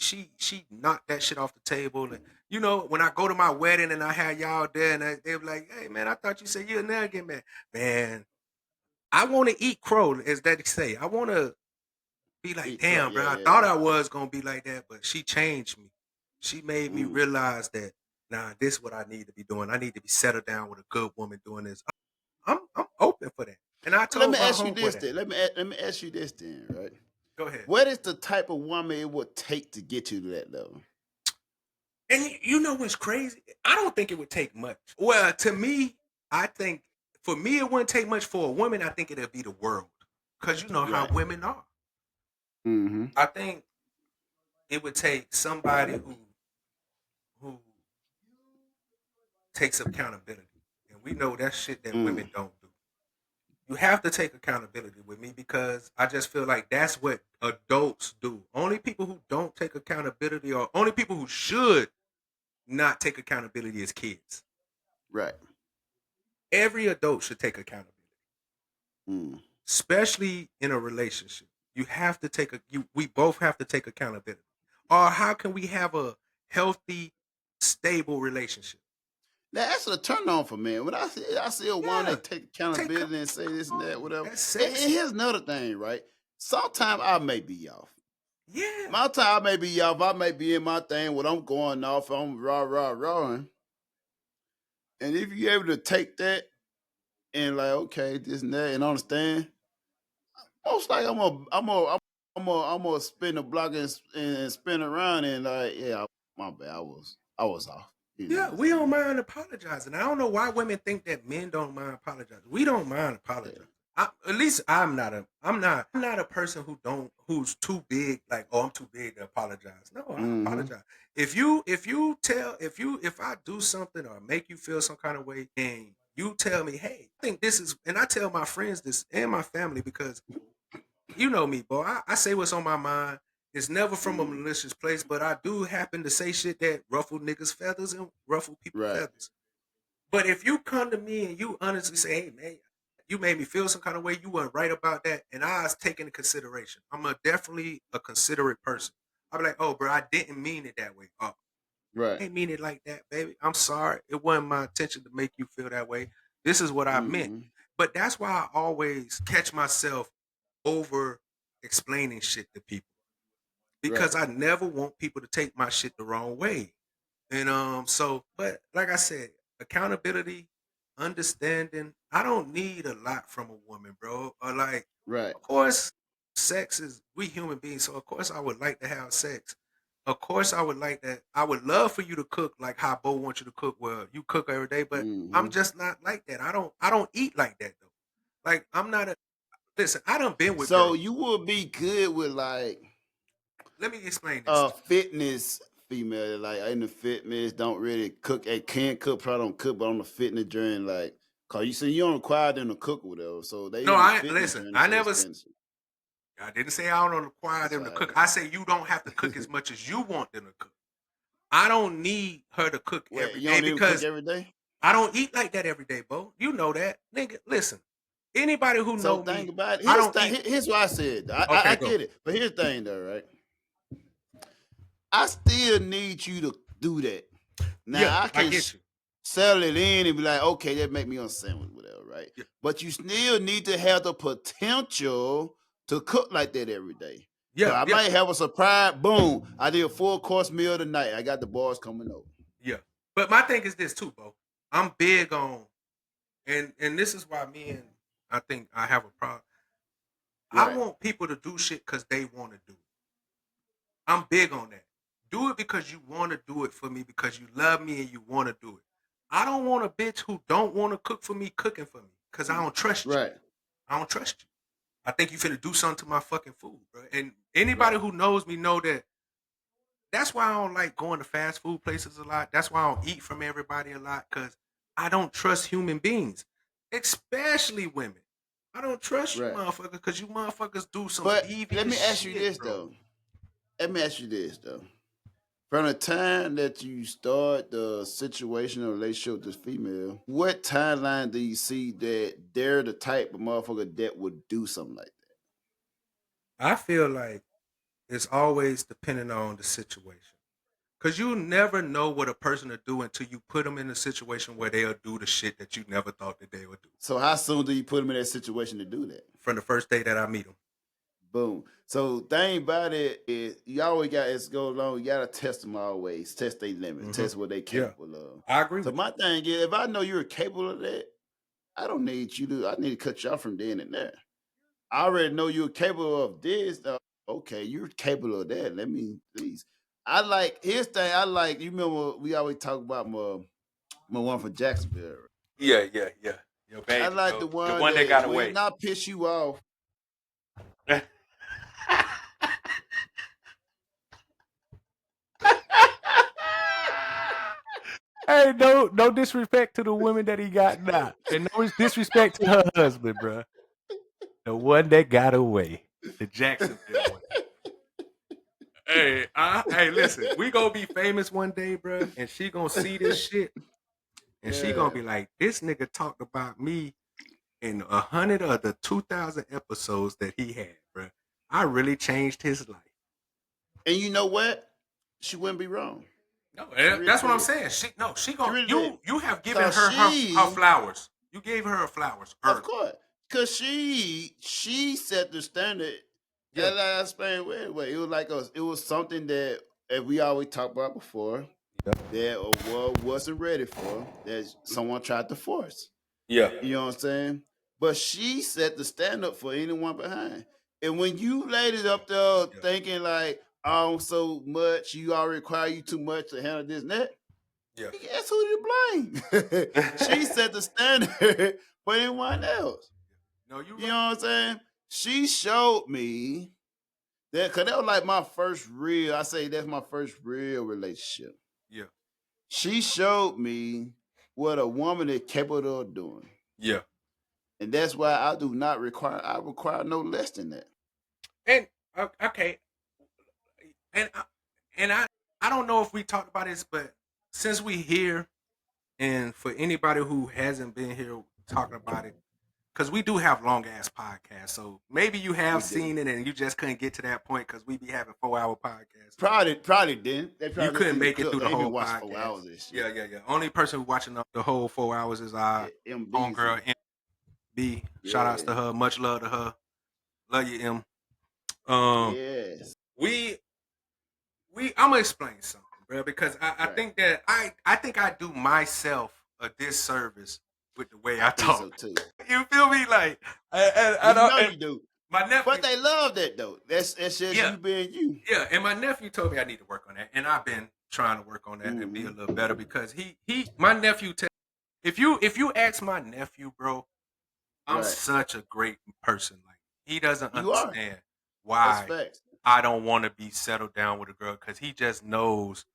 knocked that shit off the table. And you know, when I go to my wedding and I had y'all there and they were like, hey man, I thought you said you'll never get married. Man, I want to eat crow, as they say. I want to be like, damn, bro, I thought I was going to be like that, but she changed me. She made me realize that, nah, this is what I need to be doing. I need to be settled down with a good woman doing this. I'm open for that. And I told Let me my ask you this that. then. Let me ask you this then, right? Go ahead. What is the type of woman it would take to get you to that level? And you know what's crazy? I don't think it would take much. Well, to me, I think for me it wouldn't take much. For a woman, I think it'd be the world, because you know how women are. Mm-hmm. I think it would take somebody who takes accountability, and we know that shit that women don't do. You have to take accountability with me, because I just feel like that's what adults do. Only people who don't take accountability, or only people who should not take accountability, is kids. Right. Every adult should take accountability, especially in a relationship. You have to we both have to take accountability. Or how can we have a healthy, stable relationship? Now that's a turn on for me. When I see a woman that take accountability and say this and that, whatever. And here's another thing, right? Sometimes I may be off. Yeah. My time may be off. I may be in my thing when I'm going off. I'm raw. And if you're able to take that and like, okay, this and that, and understand, most like I'm gonna spin the block and spin around and like, yeah, my bad, I was off. Yeah, we don't mind apologizing. I don't know why women think that men don't mind apologizing. We don't mind apologizing. At least I'm not a person who's too big. Like, oh, I'm too big to apologize. No, I apologize. If I do something or make you feel some kind of way, and you tell me, hey, I think this is, and I tell my friends this and my family, because you know me, boy. I say what's on my mind. It's never from a malicious place, but I do happen to say shit that ruffle niggas' feathers and ruffle people's feathers. But if you come to me and you honestly say, hey, man, you made me feel some kind of way, you weren't right about that, and I was taking into consideration. I'm definitely a considerate person. I'll be like, oh, bro, I didn't mean it that way. Oh, I didn't mean it like that, baby. I'm sorry. It wasn't my intention to make you feel that way. This is what I meant. But that's why I always catch myself over explaining shit to people. Because I never want people to take my shit the wrong way. And but like I said, accountability, understanding, I don't need a lot from a woman, bro. Or like, of course, sex is we human beings, so of course I would like to have sex. Of course I would like that. I would love for you to cook like how Bo wants you to cook. Well, you cook every day, but I'm just not like that. I don't eat like that though. Like I'm not a listen. I done been with So girls. you would be good with like Let me explain this. fitness female, like in the fitness, don't really cook. They can cook, probably don't cook, but on the fitness journey, like, cause you see, you don't require them to cook or whatever. So they No, in the I fitness listen. journey, I so never. it's fancy. I didn't say I don't require That's them to all cook. right. I say you don't have to cook as much as you want them to cook. I don't need her to cook Wait, every you day don't even cook because every day? I don't eat like that every day, Bo. You know that, nigga. Listen, anybody who So know think me, about it. I don't eat. Here's what I said. I Okay, go. get it, but here's the thing, though, right? I still need you to do that. Now Yeah, I I can get you. settle it in and be like, okay, that make me on sandwich, whatever, right? Yeah. But you still need to have the potential to cook like that every day. Yeah, I might have a surprise. Boom! I did a 4-course meal tonight. I got the boys coming over. Yeah. But my thing is this too, Bo. I'm big on, and this is why me and I think I have a problem. I Right. want people to do shit because they want to do it. I'm big on that. Do it because you want to do it for me because you love me and you want to do it. I don't want a bitch who don't want to cook for me cooking for me because I don't trust you. Right. I don't trust you. I think you finna do something to my fucking food, bro. And anybody who knows me know that. That's why I don't like going to fast food places a lot. That's why I don't eat from everybody a lot because I don't trust human beings, especially women. I don't trust you Right. motherfuckers because you motherfuckers do some But devious let me ask you shit, this, bro. though. Let me ask you this, though. From the time that you start the situation or relationship with this female, what timeline do you see that they're the type of motherfucker that would do something like that? I feel like it's always depending on the situation. Because you never know what a person will do until you put them in a situation where they'll do the shit that you never thought that they would do. So how soon do you put them in that situation to do that? From the first day that I meet them. Boom. So thing about it is you always got as go along, you gotta test them always. Test their limits, test what they capable of. I agree So with my thing is if I know you're capable of that, I don't need you to I need to cut you off from then and there. I already know you're capable of this. Okay, you're capable of that. Let me please. Here's the thing I like. You remember we always talk about my one from Jacksonville. Yeah. Your baby. I like the one that got away. Not piss you off. Hey, no disrespect to the women that he got now, and no disrespect to her husband, bro. The one that got away, the Jacksonville one. Hey, listen, we gonna be famous one day, bro, and she gonna see this shit, and she gonna be like, "This nigga talked about me in 100 of the 2,000 episodes that he had, bro. I really changed his life." And you know what? She wouldn't be wrong. No, really that's what I'm did. saying. She gonna really you have given Cause her she- her flowers. You gave her flowers. Of course. Cause she set the standard. Yeah. That I explained way. It was like it was something that we always talked about before that a world wasn't ready for, that someone tried to force. Yeah. You know what I'm saying? But she set the standard for anyone behind. And when you laid it up there thinking like, oh, so much, you already require you too much to handle this and that, Yeah. guess who to blame? She set the standard for anyone else. No, you know what I'm saying? She showed me that, because that was like my first real, I say that's my first real relationship. Yeah. She showed me what a woman is capable of doing. Yeah. And that's why I require no less than that. And okay. And I don't know if we talked about this, but since we here, and for anybody who hasn't been here talking about it, because we do have long ass podcasts, so maybe you have seen it and you just couldn't get to that point because we be having 4-hour podcasts. Probably didn't. They probably You couldn't make it clip. through the They even whole watched podcast. 4 hours of this shit. Yeah. Only person who watching the whole 4 hours is our homegirl MB. Shout outs to her. Much love to her. Love you, M. Yes. I'm gonna explain something, bro, because I think that I think I do myself a disservice with the way I talk. So too. You feel me? Like, You do. My nephew, But they love that though. That's just Yeah. you being you. yeah, and my nephew told me I need to work on that, and I've been trying to work on that and be a little better because my nephew. If you ask my nephew, bro, I'm Right. such a great person. Like he doesn't You are. understand That's why facts. I don't want to be settled down with a girl because he just knows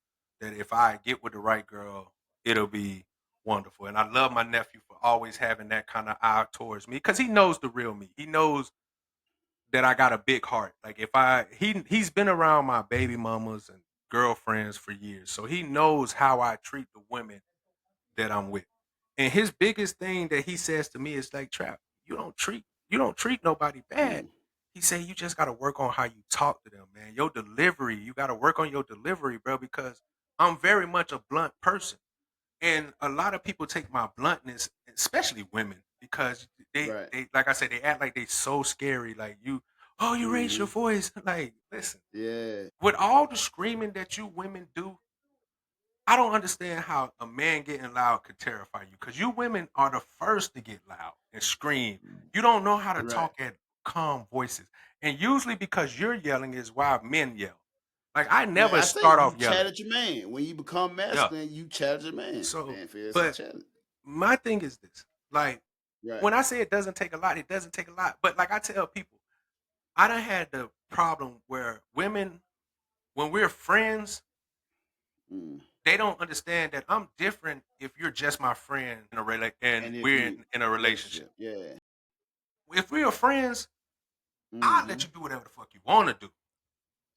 that if I get with the right girl, it'll be wonderful. And I love my nephew for always having that kind of eye towards me because he knows the real me. He knows that I got a big heart. Like if he's been around my baby mamas and girlfriends for years, so he knows how I treat the women that I'm with. And his biggest thing that he says to me is like, Trap, you don't treat nobody bad. Mm. He said you just gotta work on how you talk to them, man. Your delivery, you gotta work on your delivery, bro, because I'm very much a blunt person. And a lot of people take my bluntness, especially women, because Right. they like I said, they act like they so scary. Like you raise your voice. Like, listen, Yeah. with all the screaming that you women do, I don't understand how a man getting loud could terrify you because you women are the first to get loud and scream. You don't know how to Right. talk at calm voices. And usually because you're yelling is why men yell. Like I Man, never I start think off you yelling. challenge your man. When you become masculine, you challenge your man. So, Man, it's a but challenge. my thing is this. Like Right. when I say it doesn't take a lot, it doesn't take a lot. But like I tell people, I done had the problem where women, when we're friends, Mm. they don't understand that I'm different if you're just my friend in a And if we're you in a relationship. Yeah. If we are friends, I'll let Mhm. you do whatever the fuck you want to do.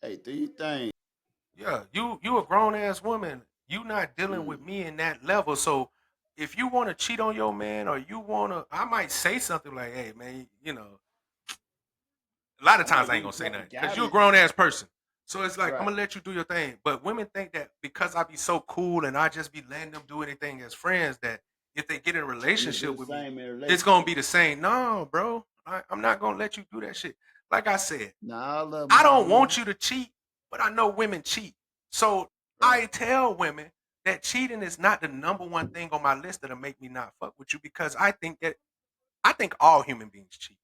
Hey, do your thing. Yeah, you a grown ass woman. You not dealing with me in that level. So if you want to cheat on your man or you want to, I might say something like, "Hey, man, you know." A lot of I might times I ain't give gonna you say proper nothing because you're a guidance. grown ass person. So it's like I'm Right. gonna let you do your thing. But women think that because I be so cool and I just be letting them do anything as friends, that if they get in a You'll do relationship the with me, same in a it's gonna be relationship. the same. No, bro, I'm not gonna let you do that shit. Like I said, Nah, I love I my don't women. want you to cheat, but I know women cheat. So Right. I tell women that cheating is not the number one thing on my list that'll make me not fuck with you because I think all human beings cheat.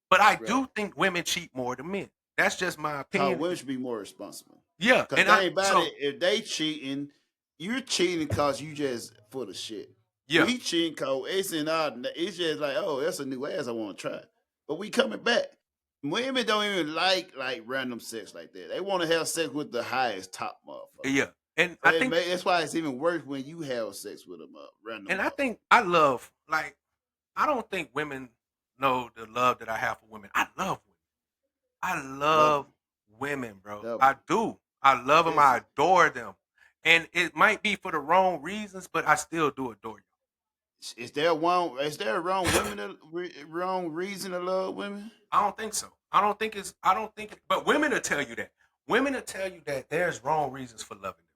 But I Right. do think women cheat more than men. That's just my Cause opinion. women should be more responsible. Yeah, Cause and think about it, if they cheating, you're cheating cause you just full of shit. yeah, We cheating cause it's just like, oh, that's a new ass I want to try. But we coming back. Women don't even like random sex like that. They want to have sex with the highest top motherfucker. yeah, and So I think that's why it's even worse when you have sex with a random and I motherfucker. think I love like I don't think women know the love that I have for women. I love women. I love women, bro. Love I 'em. do. I love them. I Listen, adore them. And it might be for the wrong reasons, but I still do adore you. is there a wrong reason to love women? I don't think so. But women will tell you that. Women will tell you that there's wrong reasons for loving them.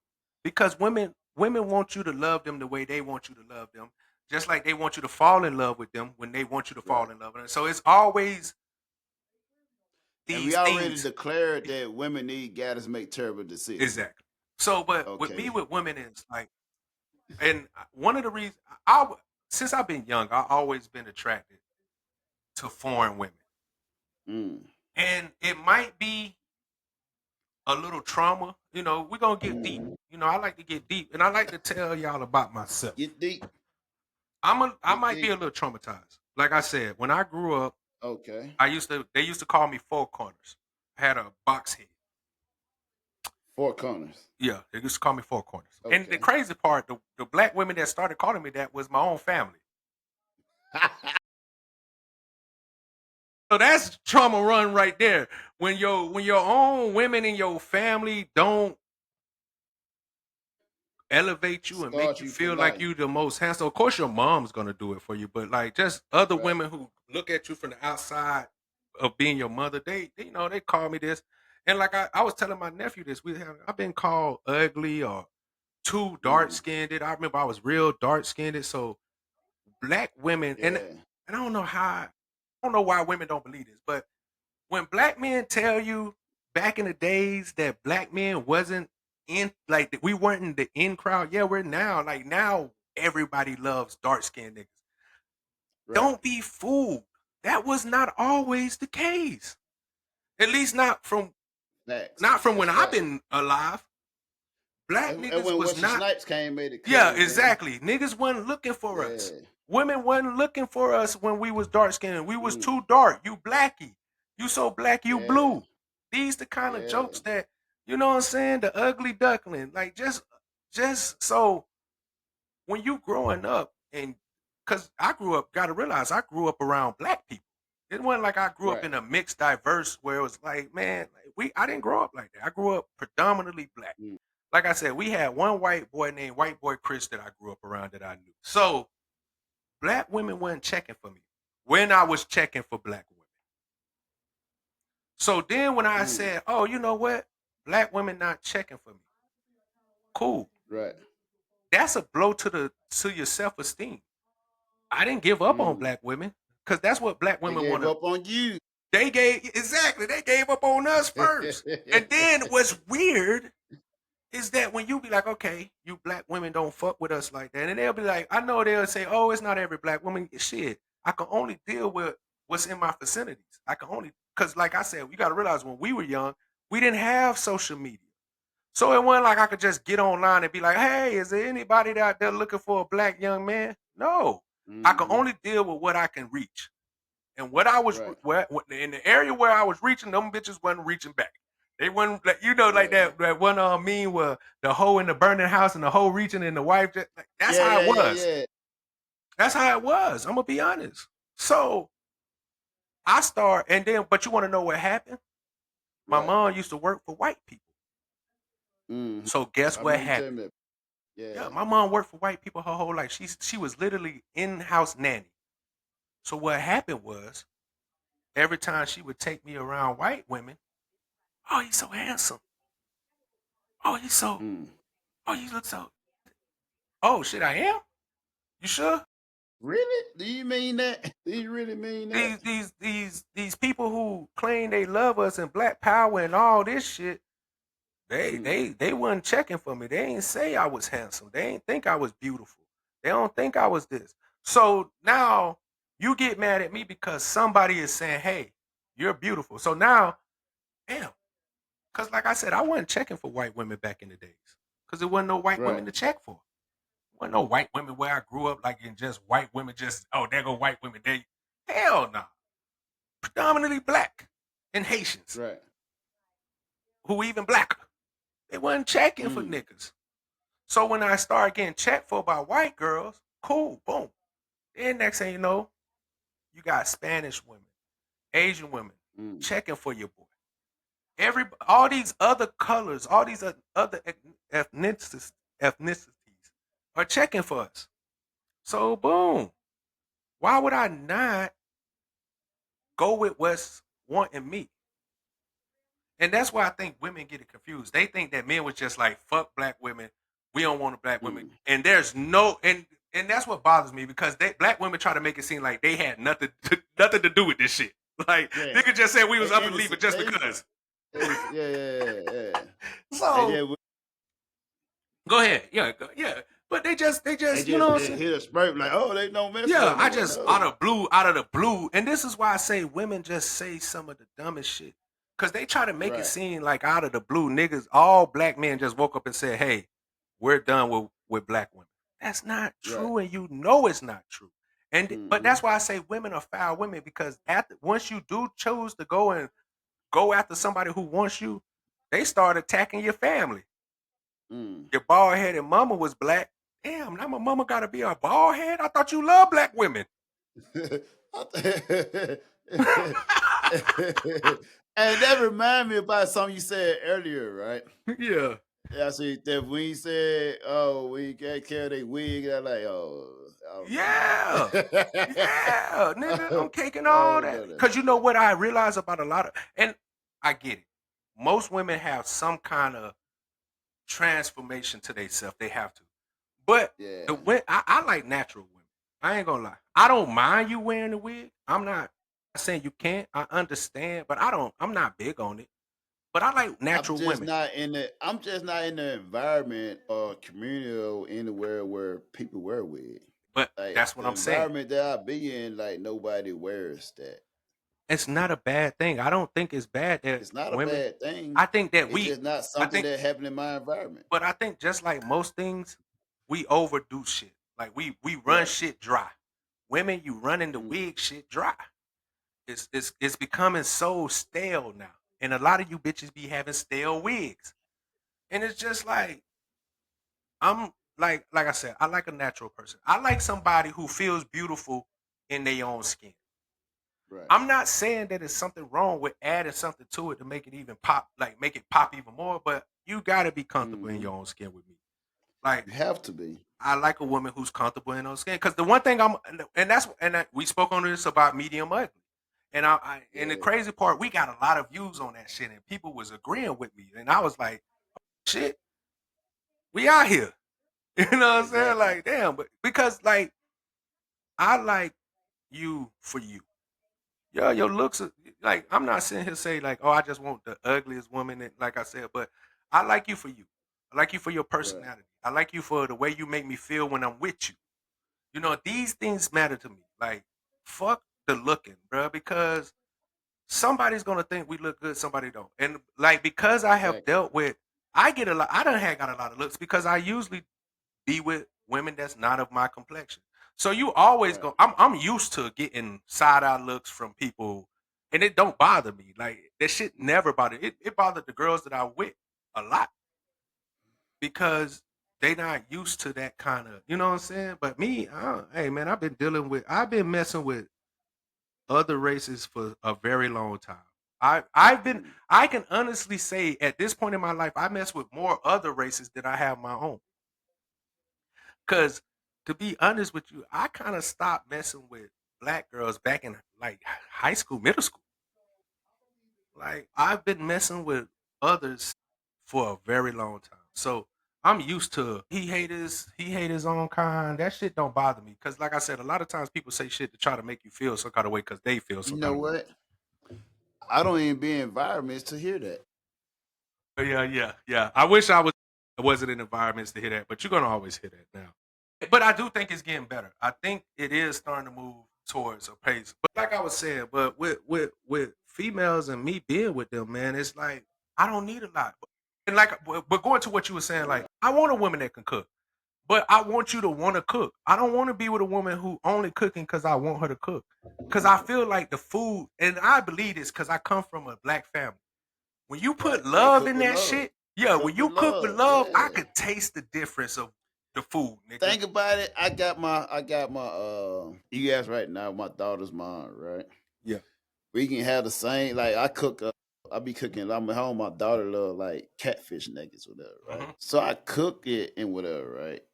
Because women want you to love them the way they want you to love them. Just like they want you to fall in love with them when they want you to fall Right. in love with them. So it's always And these we already things. declared that women need guys to make terrible decisions. Exactly. So, but with Okay. me with women is like, and one of the reasons I since I've been young, I've always been attracted to foreign women, Mm. and it might be a little trauma. You know, we're gonna get deep. You know, I like to get deep, and I like to tell y'all about myself. Get deep. I Get might be a deep. little traumatized. Like I said, when I grew up, Okay. they used to call me Four Corners. I had a box head. Four corners. Yeah, they used to call me Four Corners. And the Okay. crazy part, the black women that started calling me that was my own family. So that's trauma run right there. When your own women in your family don't elevate you and make Start you you for feel like life. you the most handsome. Of course, your mom's gonna do it for you, but like just other Right. women who look at you from the outside of being your mother, they call me this. And like I was telling my nephew this, I've been called ugly or too dark skinned. I remember I was real dark skinned. So black women Yeah. and I don't know why women don't believe this, but when black men tell you back in the days that black men wasn't in like that we weren't in the in crowd, yeah, we're now. Like now everybody loves dark skinned niggas. Right. Don't be fooled. That was not always the case. At least not from Facts. when That's I've right. been alive. Black And niggas when was Wesley not. Snipes came, made it clear, Yeah, man. exactly. Niggas wasn't looking for us. Yeah. Women wasn't looking for us when we was dark skinned. We was Mm. too dark. You blacky. You so black, you Yeah. blue. These the kind of Yeah. jokes that, you know what I'm saying? The ugly duckling. Like just so when you growing up, and cause I grew up, gotta realize I grew up around black people. It wasn't like I grew up Right. in a mixed diverse where it was like, man, I didn't grow up like that. I grew up predominantly black. Mm. Like I said, we had one white boy named White Boy Chris that I grew up around that I knew. So black women weren't checking for me when I was checking for black women. So then when I said, oh, you know what? Black women not checking for me. Cool. Right. That's a blow to your self-esteem. I didn't give up on black women because that's what black They women gave want. up on you. They gave up on us first. And then what's weird is that when you be like, okay, you black women don't fuck with us like that, and they'll be like, I know they'll say, oh, it's not every black woman. Shit, I can only deal with what's in my vicinities. I can only, because like I said, you got to realize when we were young, we didn't have social media. So it wasn't like I could just get online and be like, hey, is there anybody out there looking for a black young man? No. I can only deal with what I can reach. And what I was, in the area where I was reaching, them bitches wasn't reaching back. They wasn't, like, you know, like that one meme where the hoe in the burning house and the hoe reaching and the wife, just, like, that's how it was. That's how it was. I'm going to be honest. So I start, and then, but you want to know what happened? My mom used to work for white people. So guess what happened? Yeah, my mom worked for white people her whole life. She was literally in-house nanny. So what happened was, every time she would take me around white women, oh, he's so handsome. Oh, he's so. Oh, you look so. Oh shit, I am. You sure? Really? Do you mean that? Do you really mean that? These people who claim they love us and Black Power and all this shit, they wasn't checking for me. They ain't say I was handsome. They ain't think I was beautiful. They don't think I was this. So now you get mad at me because somebody is saying, "Hey, you're beautiful." So now, damn, because like I said, I wasn't checking for white women back in the days because there wasn't no white women to check for. There wasn't no white women where I grew up, like in just white women. Just there go white women. They hell no, predominantly black and Haitians, Right. who even blacker. They wasn't checking for niggas. So when I started getting checked for by white girls, cool, boom. Then next thing you know, you got Spanish women, Asian women checking for your boy. All these other colors, all these other ethnicities are checking for us. So boom. Why would I not go with what's wanting me? And that's why I think women get it confused. They think that men was just like, fuck black women. We don't want a black women. And there's no, and that's what bothers me because black women try to make it seem like they had nothing to do with this shit. Like, nigga just said we was up and leaving just because. Yeah. So, go ahead. Yeah. But they just you know what I'm saying? Hit a spurt like, oh, they don't mess. Yeah, I just out of the blue. And this is why I say women just say some of the dumbest shit. Because they try to make it seem like out of the blue, niggas, all black men just woke up and said, hey, we're done with black women. That's not true, and you know it's not true. And but that's why I say women are foul women, because once you do choose to go after somebody who wants you, they start attacking your family. Your bald-headed mama was black. Damn, now my mama gotta be a bald head? I thought you love black women. And that remind me about something you said earlier, right? Yeah. I see that when you said, "Oh, we got care of their wig," I'm like, "Oh, yeah, nigga, I'm caking all that." Because you know what I realize about a lot of, and I get it. Most women have some kind of transformation to themselves. They have to, but I like natural women. I ain't gonna lie. I don't mind you wearing the wig. I'm not saying you can't. I understand, but I'm not big on it. But I like natural women. I'm just not in the environment or community or anywhere where people wear wigs. But like, that's what I'm saying. The environment that I be in, like nobody wears that. it's not a bad thing. I don't think it's bad that It's not a women. bad thing. I think that It's we. just not I something think, that happened in my environment. but I think just like most things, we overdo shit. Like we run Right. shit dry. Women, you running the wig shit dry. It's becoming so stale now, and a lot of you bitches be having stale wigs, and it's just like I'm like I said, I like a natural person. I like somebody who feels beautiful in their own skin. Right. I'm not saying that there's something wrong with adding something to it to make it even pop, like make it pop even more. But you gotta be comfortable in your own skin with me. Like You have to be. I like a woman who's comfortable in her own skin. Because the one thing we spoke on this about medium ugly, and and the Yeah. crazy part, we got a lot of views on that shit, and people was agreeing with me, and I was like, shit, we out here. You know what I'm saying? Exactly. Like, damn, but because like I like you for you. Yeah, your looks are, like I'm not sitting here saying like, oh, I just want the ugliest woman, like I said, but I like you for you. I like you for your Right. personality. I like you for the way you make me feel when I'm with you. You know, these things matter to me. Like, fuck the looking, bro, because somebody's gonna think we look good, somebody don't. And like because I have Exactly. dealt with, I get a lot. I done had got a lot of looks because I usually be with women that's not of my complexion. So you always Right. go. I'm used to getting side eye looks from people, and it don't bother me. Like that shit never bothered. It bothered the girls that I with a lot because they not used to that kind of. You know what I'm saying? But me, hey man, I've been messing with other races for a very long time. I can honestly say at this point in my life, I mess with more other races than I have my own. Cause to be honest with you, I kind of stopped messing with black girls back in like high school, middle school. Like I've been messing with others for a very long time. So I'm used to he hate his own kind. That shit don't bother me. Cause like I said, a lot of times people say shit to try to make you feel some kind of way because they feel You some know kind of way. what? I don't even be in environments to hear that. Yeah. I wish I wasn't in environments to hear that, but you're gonna always hear that now. But I do think it's getting better. I think it is starting to move towards a pace. But like I was saying, but with females and me being with them, man, it's like I don't need a lot. And like, but going to what you were saying, like I want a woman that can cook, but I want you to want to cook. I don't want to be with a woman who only cooking because I want her to cook. Because I feel like the food, and I believe this because I come from a black family. When you put Right. They love cook in with that love. shit, yeah, Cook when you with cook with love. love, I Yeah. could taste the difference of the food, nigga. Think about it. I got my you guys right now, my daughter's mom, right? Yeah. We can have the same like I cook I be cooking. I'm at home. My daughter love like catfish nuggets, whatever, right? Mhm. So I cook it and whatever, right?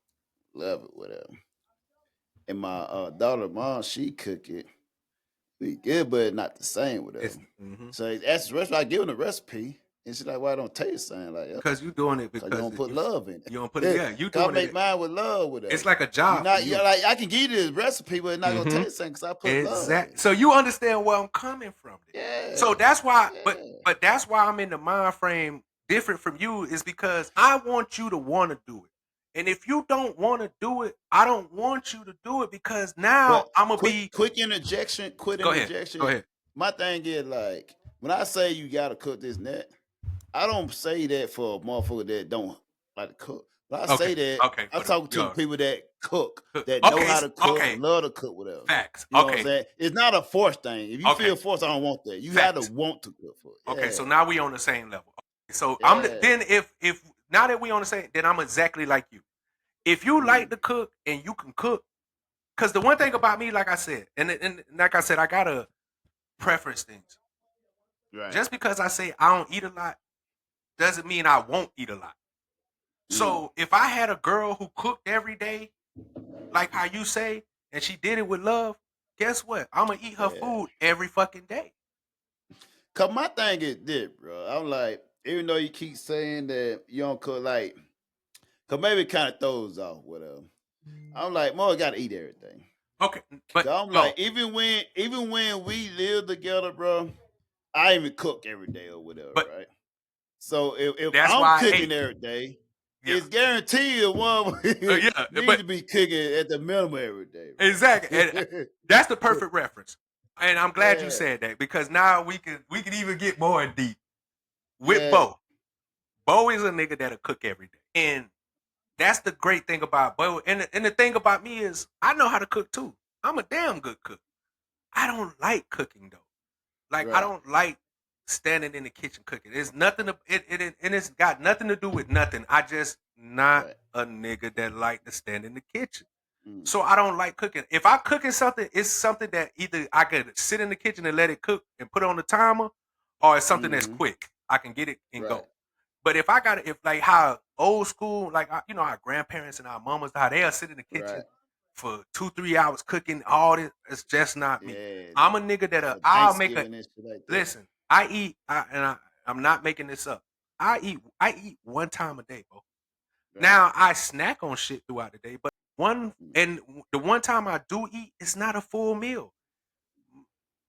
Love it, whatever. And my daughter, mom, she cook it. Be good, but not the same, whatever. Mhm. So that's the recipe. I give her the recipe, and she's like, "Why don't taste the same?" Like, Because you doing it because because you don't put you love in it. you don't put it. Yeah, you I doing make it. mine with love, whatever. It's like a You job not, for yeah, you. like I can give you the recipe, but it's not gonna Mhm. taste the same because I put love. Exactly. So you understand where I'm coming from. Yeah. So that's why, Yeah. but that's why I'm in the mind frame different from you is because I want you to want to do it. And if you don't want to do it, I don't want you to do it because now But I'm gonna be. quick interjection. Quick Go ahead. interjection. Go ahead. My thing is like when I say you gotta cook this and that, I don't say that for a motherfucker that don't like to cook. But I say that Okay. I'm talking to the people that cook, Cook. that know Okay, how to cook, okay. love to cook, whatever. Facts. You know what Okay. I'm saying? It's not a forced thing. If you Okay. feel forced, I don't want that. You Facts. have to want to cook for it. Okay, so Yeah. now we on the same level. Okay, so Yeah. then if now that we on the same, then I'm exactly like you. If you like to cook and you can cook, because the one thing about me, like I said, and like I said, I gotta preference things. Right. Just because I say I don't eat a lot doesn't mean I won't eat a lot. So if I had a girl who cooked every day, like how you say, and she did it with love, guess what? I'm gonna eat her food every fucking day. Cause my thing is this, bro. I'm like, even though you keep saying that you don't cook, like, cause maybe it kind of throws off, whatever. I'm like, Mo, gotta eat everything. Okay, but I'm like, even when we live together, bro, I even cook every day or whatever, right? So if that's why I I'm cooking ate. every day, it's guaranteed one needs to be cooking at the minimum every day. Bro. Exactly. And that's the perfect reference. And I'm glad you Yeah. said that because now we can even get more in deep with Yeah. Bo. Bo is a nigga that'll cook every day, and that's the great thing about Bo. And the thing about me is I know how to cook too. I'm a damn good cook. I don't like cooking though. Like I Right. don't like standing in the kitchen cooking. It's nothing to and it's got nothing to do with nothing. I just not Right. a nigga that like to stand in the kitchen. Mm. So I don't like cooking. If I cooking something, it's something that either I could sit in the kitchen and let it cook and put it on the timer, or it's something that's Mhm. quick. I can get it and Right. go. But if I got it, if like how old school, like you know, our grandparents and our mamas, how they'll sit in the kitchen Right. for 2-3 hours cooking all this, it's just not me. Yeah. I'm a nigga that For I'll make a Thanksgiving and shit like that. listen. I'm not making this up. I eat one time a day, bro. Right. Now I snack on shit throughout the day, but Mm. the one time I do eat, it's not a full meal,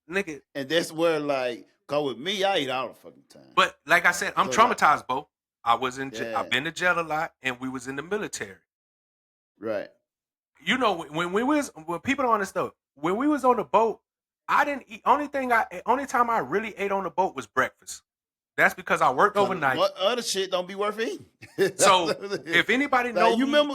nigga. And that's where, like, cause with me, I eat all the fucking time. But like I said, I'm So, like, traumatized, bro. I've yeah. been to jail a lot, and we was in the military. Right. You know, when people don't understand, when we was on the boat, I didn't eat. Only time I really ate on the boat was breakfast. That's because I worked overnight. What other shit don't be worth eating? So if anybody knows, like, you remember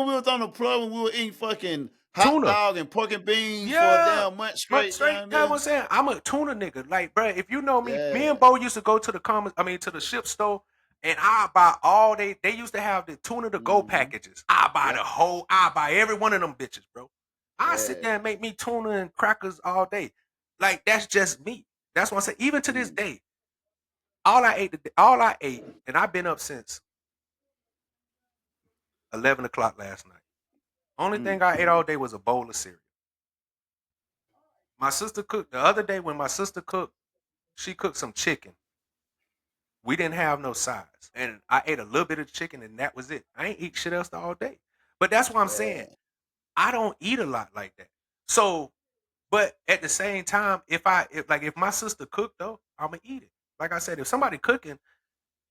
we was on the plug when we were eating fucking hot Tuna. dog and pork and beans for a Yeah, damn month straight. down that's there? what I'm saying. I'm a tuna nigga. Like, bro, if you know me, me Yeah. and Bo used to go to the ship store, and I buy all they used to have the tuna to go Mhm. packages. I buy Yep. I buy every one of them bitches, bro. I sit Yeah. there and make me tuna and crackers all day. Like, that's just me. That's what I say. Even to this Mm. day, all I ate, and I've been up since 11 o'clock last night. Only Mm. thing I ate all day was a bowl of cereal. My sister cooked the other day when my sister cooked, she cooked some chicken. We didn't have no sides. And I ate a little bit of chicken and that was it. I ain't eat shit else all day. But that's what I'm saying. Yeah. I don't eat a lot like that. So, but at the same time, if my sister cooked though, I'ma eat it. Like I said, if somebody cooking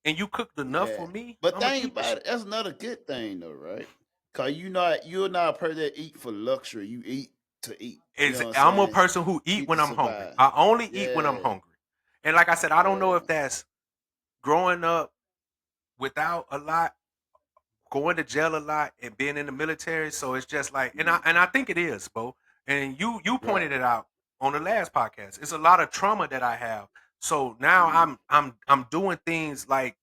and you cooked enough Yeah. for me, But I'ma think eat the about shit. it, that's another good thing though, right? Cause you're not a person that eat for luxury. You eat to eat. You know what I'm I'm a saying? person who eat Eat when to I'm hungry. survive. I only eat when I'm Yeah. hungry. And like I said, I don't know Yeah. if that's growing up without a lot, going to jail a lot, and being in the military. So it's just like, and I think it is, Bo. And you Right. pointed it out on the last podcast. It's a lot of trauma that I have. So now I'm doing things like,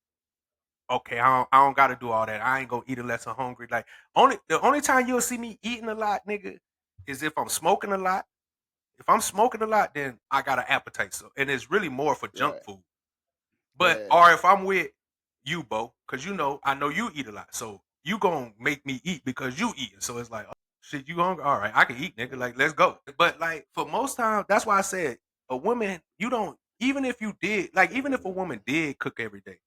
okay, I don't got to do all that. I ain't gonna eat unless I'm hungry. Like, the only time you'll see me eating a lot, nigga, is if I'm smoking a lot. If I'm smoking a lot, then I got an appetite. So, and it's really more for junk Right. food. But Yeah. or if I'm with you, Bo, because I know you eat a lot, so you gonna make me eat because you eating. So it's like, oh, shit, you hungry? All right, I can eat, nigga. Like, let's go. But like for most time, that's why I said a woman, you don't. Even if you did, like, even if a woman did cook every day,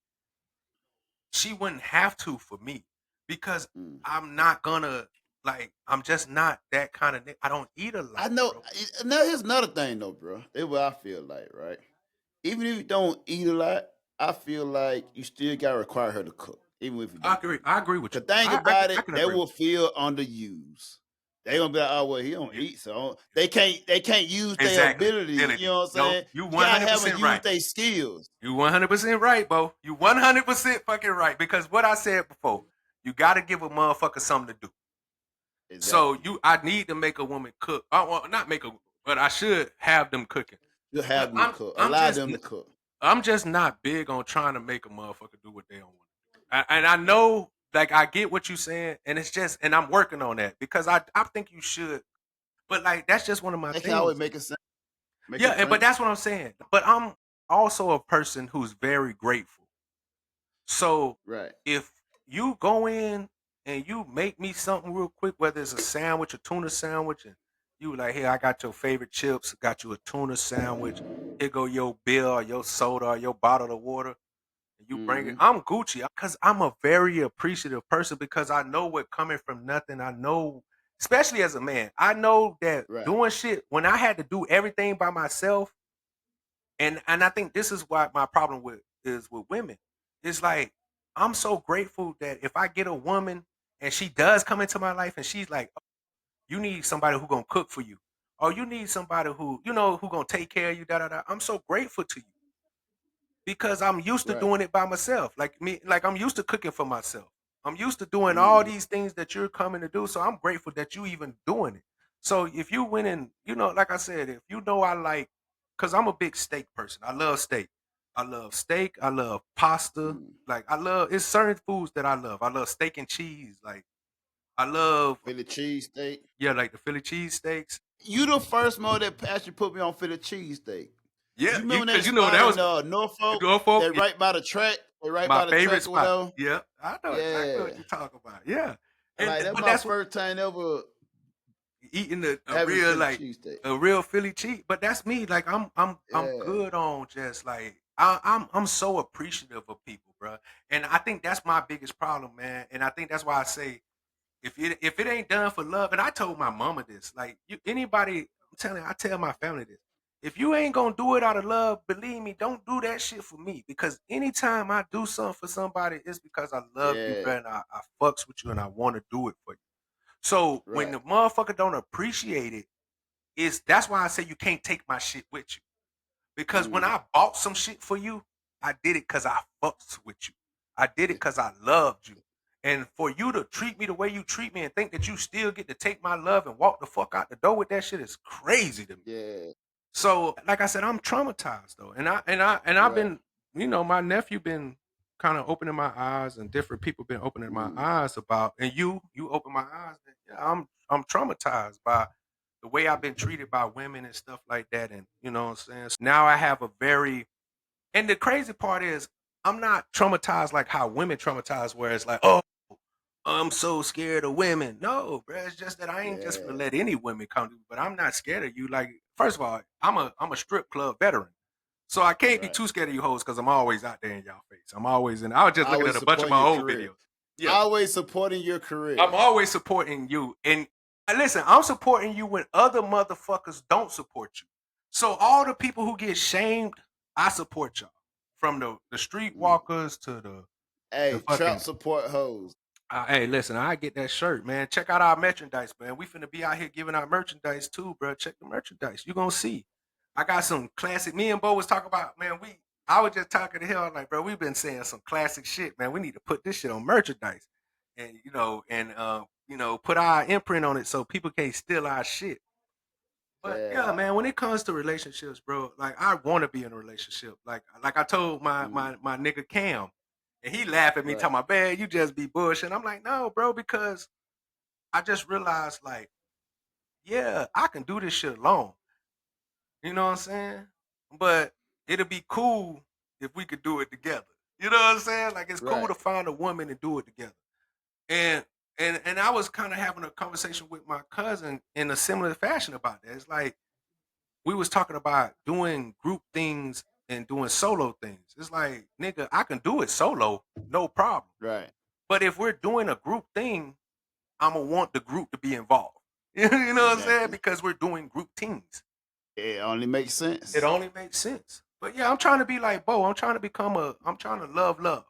she wouldn't have to for me because Mm. I'm not gonna like. I'm just not that kind of nigga. I don't eat a lot. I know. Bro. Now here's another thing though, bro. That's what I feel like, right? Even if you don't eat a lot, I feel like you still gotta require her to cook, even if you I don't. agree. I agree with you. The thing I about can it, agree they with will feel underused. They gonna be like, oh well, he don't eat, so they can't use their Exactly. ability. You know what I'm No, saying? you gotta have 100% them use right. their skills. You 100% right, Bo. You 100% fucking right. Because what I said before, you got to give a motherfucker something to do. Exactly. So I need to make a woman cook. Well, not make a, but I should have them cooking. You have But them to cook. Allow them to cook. I'm just not big on trying to make a motherfucker do what they don't want to do. And I know, like, I get what you're saying, and it's just, and I'm working on that because I think you should. But like, that's just one of my They things. can always make it sound. Yeah, but that's what I'm saying. But I'm also a person who's very grateful. So right. if you go in and you make me something real quick, whether it's a sandwich, a tuna sandwich, and you like, hey, I got your favorite chips, got you a tuna sandwich, here go your bill or your soda or your bottle of water, and you bring it, I'm Gucci because I'm a very appreciative person because I know what coming from nothing, I know, especially as a man, I know that doing shit, when I had to do everything by myself, and I think this is why my problem with women. It's like I'm so grateful that if I get a woman and she does come into my life and she's like, oh, you need somebody who gonna cook for you. or you need somebody who who gonna take care of you. Da da da. I'm so grateful to you because I'm used to Right. doing it by myself. Like I'm used to cooking for myself. I'm used to doing all Mhm. these things that you're coming to do. So I'm grateful that you even doing it. So if you went in, like I said, if I like, cause I'm a big steak person. I love steak. I love steak. I love pasta. Mm. Like it's certain foods that I love. I love steak and cheese. Like I love, Philly cheesesteak. yeah, like the Philly cheese steaks. You the first one that actually put me on Philly cheesesteak. Yeah, You remember that because that spot was in Norfolk? Norfolk. That right by the track? That right My by the favorite track or spot. whatever? Yeah, I know exactly Yeah. what you're talking about. Yeah, Like that's but my that's what first time ever eating a having real Philly cheesesteak. a real Philly cheese. But that's me. Like I'm Yeah. good on just like I'm so appreciative of people, bro. And I think that's my biggest problem, man. And I think that's why I say if it ain't done for love, and I told my mama this, like I tell my family this. If you ain't gonna do it out of love, believe me, don't do that shit for me. Because anytime I do something for somebody, it's because I love you, Yeah. bro, and I fucks with you and I want to do it for you. So when Right. the motherfucker don't appreciate it, that's why I say you can't take my shit with you. Because when I bought some shit for you, I did it because I fucked with you. I did it because I loved you. And for you to treat me the way you treat me and think that you still get to take my love and walk the fuck out the door with that shit is crazy to me. Yeah. So, like I said, I'm traumatized though, and I've Right. been, my nephew been kind of opening my eyes, and different people been opening my eyes about, and you open my eyes. That, yeah, I'm traumatized by the way I've been treated by women and stuff like that, and you know what I'm saying. So now I have and the crazy part is I'm not traumatized like how women traumatize, where it's like, oh, I'm so scared of women. No, bro, it's just that I ain't just gonna Yeah. let any women come to me, but I'm not scared of you. Like, first of all, I'm a strip club veteran. So I can't be Right. too scared of you hoes because I'm always out there in y'all face. I'm always in. I was just looking Always at a bunch of my supporting your old career. videos. Yeah, Always supporting your career. I'm always supporting you. And listen, I'm supporting you when other motherfuckers don't support you. So all the people who get shamed, I support y'all. From the streetwalkers to the Hey, fucking. Trout support hoes. Hey, listen, I get that shirt, man. Check out our merchandise, man. We finna be out here giving out merchandise too, bro. Check the merchandise. You gonna see. I got some classic. Me and Bo was talking about, man. I was just talking to him. I'm like, bro, we've been saying some classic shit, man. We need to put this shit on merchandise, and put our imprint on it so people can't steal our shit. But yeah, Yeah. man, when it comes to relationships, bro, like I want to be in a relationship. Like I told my nigga Cam, and he laughed at me Right. talking about, man, you just be bullshit. I'm like, no, bro, because I just realized, like, yeah, I can do this shit alone. You know what I'm saying? But it'll be cool if we could do it together. You know what I'm saying? Like it's cool Right. to find a woman and do it together. And and I was kind of having a conversation with my cousin in a similar fashion about that. It's like we was talking about doing group things and doing solo things. It's like, nigga, I can do it solo, no problem. Right. But if we're doing a group thing, I'm gonna want the group to be involved. You know what I'm saying? Exactly. Because we're doing group teams. It only makes sense. It only makes sense. But yeah, I'm trying to be like Bo. I'm trying to love.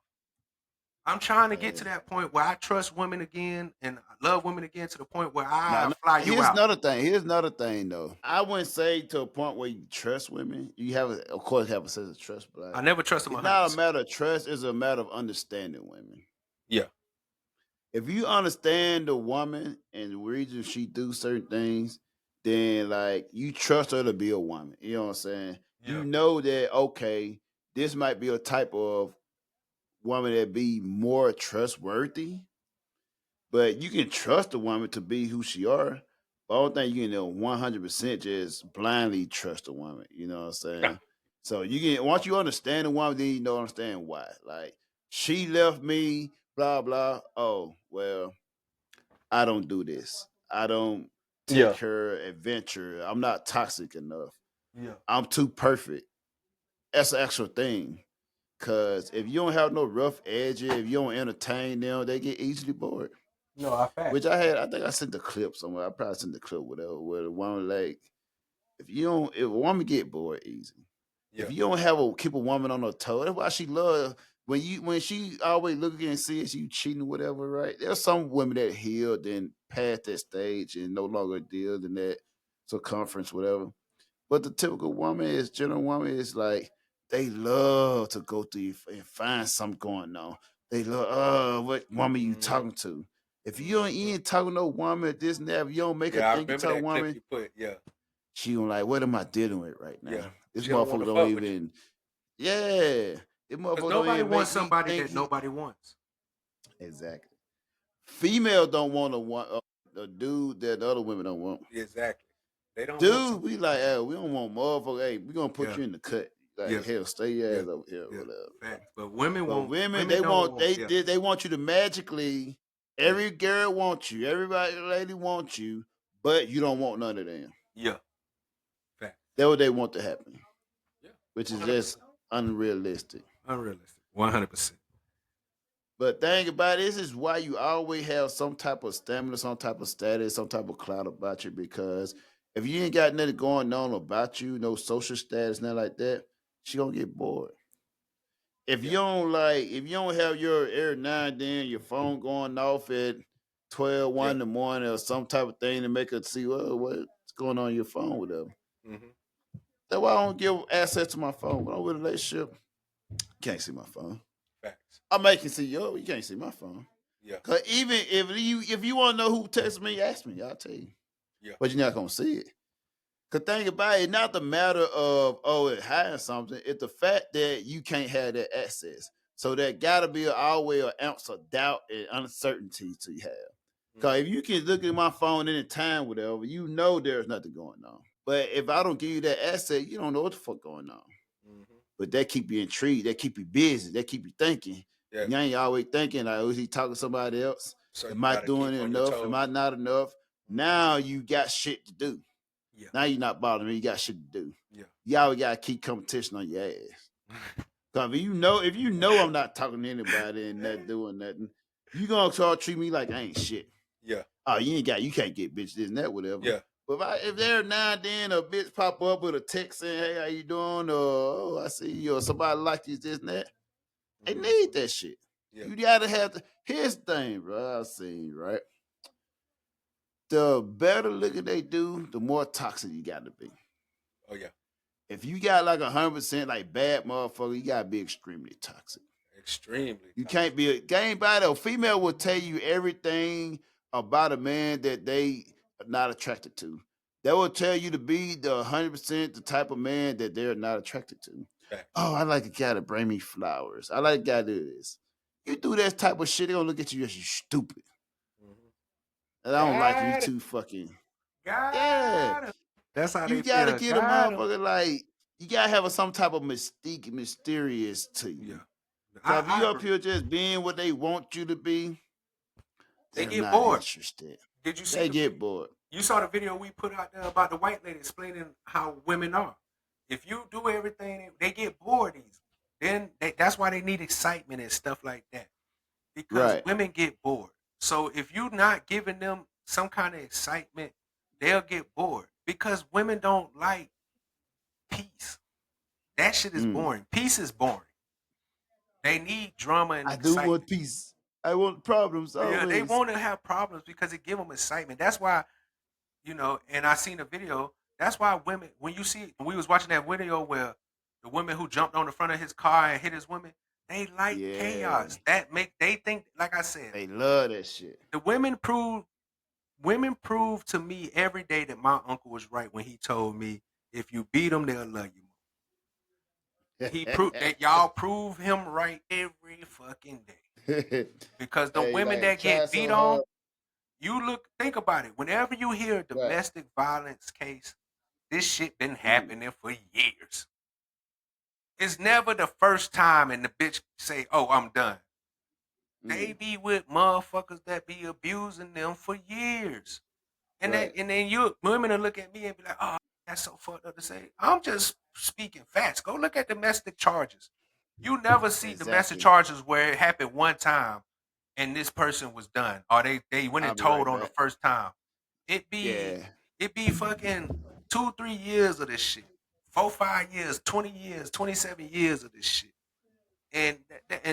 I'm trying to get to that point where I trust women again and I love women again to the point where I fly you Here's out. another thing though. I wouldn't say to a point where you trust women. You of course have a sense of trust, but I never trust them it's 100%. not a matter of trust, it's a matter of understanding women. Yeah. If you understand the woman and the reason she do certain things, then like you trust her to be a woman. You know what I'm saying? Yeah. You know that okay, this might be a type of woman that be more trustworthy, but you can trust a woman to be who she are. But I don't think you can 100% just blindly trust a woman. You know what I'm saying? Yeah. So you can once you understand the woman, then you understand why. Like she left me, blah blah. Oh well, I don't do this. I don't take her adventure. I'm not toxic enough. Yeah. I'm too perfect. That's an actual thing. Cause if you don't have no rough edges, if you don't entertain them, they get easily bored. No, I fact. Which I think I sent the clip somewhere. I probably sent the clip where the woman like, if a woman get bored easy, Yeah. if you don't keep a woman on her toe, that's why she love when she always look and sees you cheating or whatever, right? There's some women that healed and past that stage and no longer deal in that. circumference, whatever. But the typical woman is general woman is like they love to go through and find something going on. They love, what woman you talking to? If you ain't talking to no woman, this and that, if you don't make her I think you remember talk that woman, clip you put. Yeah, she gonna like, what am I dealing with right now? yeah. This She don't want motherfucker to don't fuck with you even, yeah. This motherfucker because don't nobody even wants make me somebody think that he nobody wants. exactly. Female don't want a dude that the other women don't want. Exactly. They don't want Dude, some. we like, hey, we don't want motherfucker. Hey, we gonna put Yeah, you in the cut. Like, yeah, hell, stay your yeah, ass over here, yeah. whatever. Facts. But women But want. women, Women they don't want want. Yeah, they want you to magically. yeah, Every girl wants you. Everybody lady wants you, but you don't want none of them. yeah. Facts. That's what they want to happen, Yeah. which is 100%. just unrealistic. Unrealistic. 100%. But thing about it, this is why you always have some type of stamina, some type of status, some type of clout about you. Because if you ain't got nothing going on about you, no social status, nothing like that, she gonna get bored. If you Yeah. don't like, if you don't have your every now and then your phone going off at 12, 1 Yeah. in the morning or some type of thing to make her see, well, what's going on your phone with them. Mm-hmm. That's why I don't give access to my phone. When I'm with a relationship, can't see my phone. Facts. I make you see yo, you can't see my phone. Yeah. Cause even if you want to know who texts me, ask me. I'll tell you. Yeah. But you're not gonna see it. Cause think about it, not the matter of it hiding something. It's the fact that you can't have that access. So there gotta be always an ounce of doubt and uncertainty to have. Cause if you can look at my phone anytime, whatever, you know there's nothing going on. But if I don't give you that asset, you don't know what the fuck going on. Mm-hmm. But that keep you intrigued, that keep you busy, that keep you thinking. Yeah. You ain't always thinking, like, is he talking to somebody else? So Am I doing enough? Am I not enough? Now you got shit to do. Yeah. Now you're not bothering me. You got shit to do. Yeah. You always got to keep competition on your ass. Cause if you know I'm not talking to anybody and not doing nothing, you gonna start treat me like I ain't shit. Yeah. Oh, you can't get bitch this and that, whatever. Yeah. But if there now and then a bitch pop up with a text saying, hey, how you doing? Or, oh, I see you. Or somebody like you, this and that. They need that shit. Yeah. You gotta have to. Here's the thing, bro. I've seen, right? The better looking they do, the more toxic you gotta be. Oh yeah. If you got like 100% like bad motherfucker, you gotta be extremely toxic. Extremely. You can't be a game by a female will tell you everything about a man that they are not attracted to. They will tell you to be the 100% the type of man that they're not attracted to. Fact. Oh, I like a guy to bring me flowers. I like a guy to do this. You do that type of shit, they gonna look at you as you stupid. Mm-hmm. And I don't like you too fucking. Yeah. That's how You they gotta feel. get a motherfucker like you gotta have some type of mysterious to you. Yeah. So if you up here just being what they want you to be, they they're get not bored. interested. Did you see? They get bored. You saw the video we put out there about the white lady explaining how women are. If you do everything, they get bored easy. Then that's why they need excitement and stuff like that. Because women get bored. So if you're not giving them some kind of excitement, they'll get bored. Because women don't like peace. That shit is boring. Peace is boring. They need drama and excitement. I do want peace. I want problems always. Yeah, they want to have problems because it give them excitement. That's why, and I seen a video. That's why women, when we was watching that video where the women who jumped on the front of his car and hit his women, they like chaos. They think, like I said, they love that shit. The women prove to me every day that my uncle was right when he told me, if you beat them, they'll love you more. He proved that y'all prove him right every fucking day. Because the women that get beat on, think about it. Whenever you hear a domestic violence case, this shit been happening for years. It's never the first time and the bitch say, oh, I'm done. They be with motherfuckers that be abusing them for years. And then women will look at me and be like, oh, that's so fucked up to say. I'm just speaking facts. Go look at domestic charges. You never see domestic charges where it happened one time and this person was done. Or they went and told on the first time. It be fucking 2-3 years of this shit. 4-5 years, 20 years, 27 years of this shit. And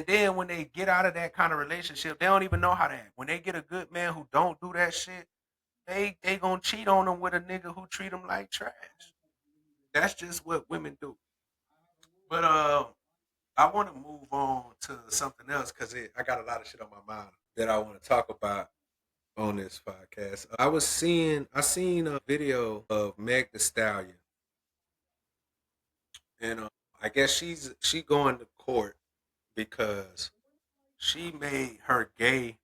then when they get out of that kind of relationship, they don't even know how to act. When they get a good man who don't do that shit, they gonna cheat on them with a nigga who treat them like trash. That's just what women do. But I want to move on to something else because I got a lot of shit on my mind that I want to talk about on this podcast. I seen a video of Meg The Stallion, and I guess she going to court because she made her gay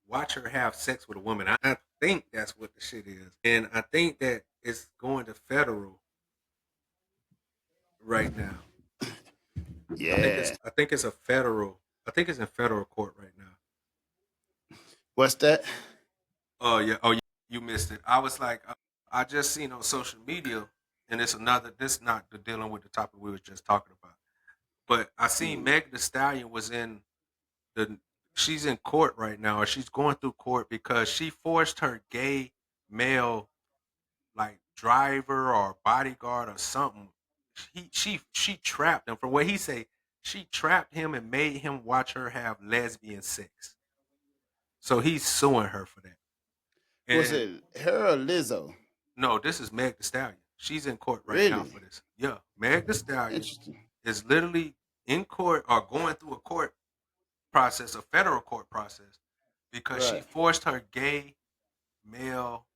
watch her have sex with a woman. I think that's what the shit is, and I think that it's going to federal right now. Yeah. I think it's a federal. I think it's in federal court right now. What's that? Oh yeah. Oh, you missed it. I was like, I just seen on social media, and it's another. This not the dealing with the topic we was just talking about, but I seen Meg The Stallion was in the. She's in court right now, or she's going through court because she forced her gay male, like driver or bodyguard or something. She trapped him. From what he say, she trapped him and made him watch her have lesbian sex. So he's suing her for that. Was it her or Lizzo? No, this is Meg The Stallion. She's in court right now Really? for this. Yeah, Meg The Stallion Interesting. is literally in court or going through a court process, a federal court process, because she Right. forced her gay male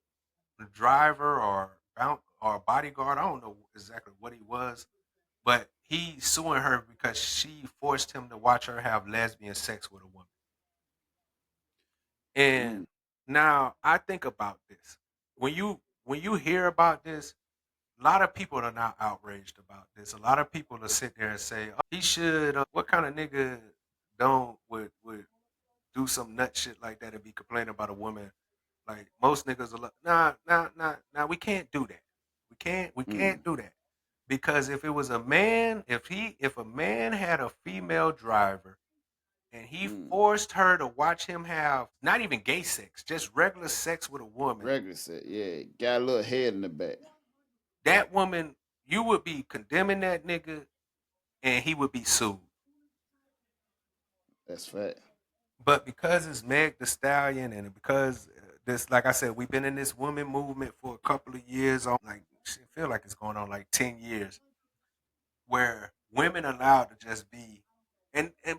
driver or bodyguard. I don't know exactly what he was, but he's suing her because she forced him to watch her have lesbian sex with a woman. And now I think about this. When you hear about this, a lot of people are not outraged about this. A lot of people will sit there and say, "Oh, he should." What kind of nigga would do some nut shit like that and be complaining about a woman? Like most niggas are like, nah. We can't do that. We can't do that because if it was a man, if a man had a female driver and he forced her to watch him have not even gay sex, just regular sex with a woman, Regular set, yeah. Got a little head in the back. that woman, you would be condemning that nigga and he would be sued. That's fact. But because it's Meg The Stallion and because this, like I said, we've been in this women movement for a couple of years, like I feel like it's going on like 10 years, where women are allowed to just be,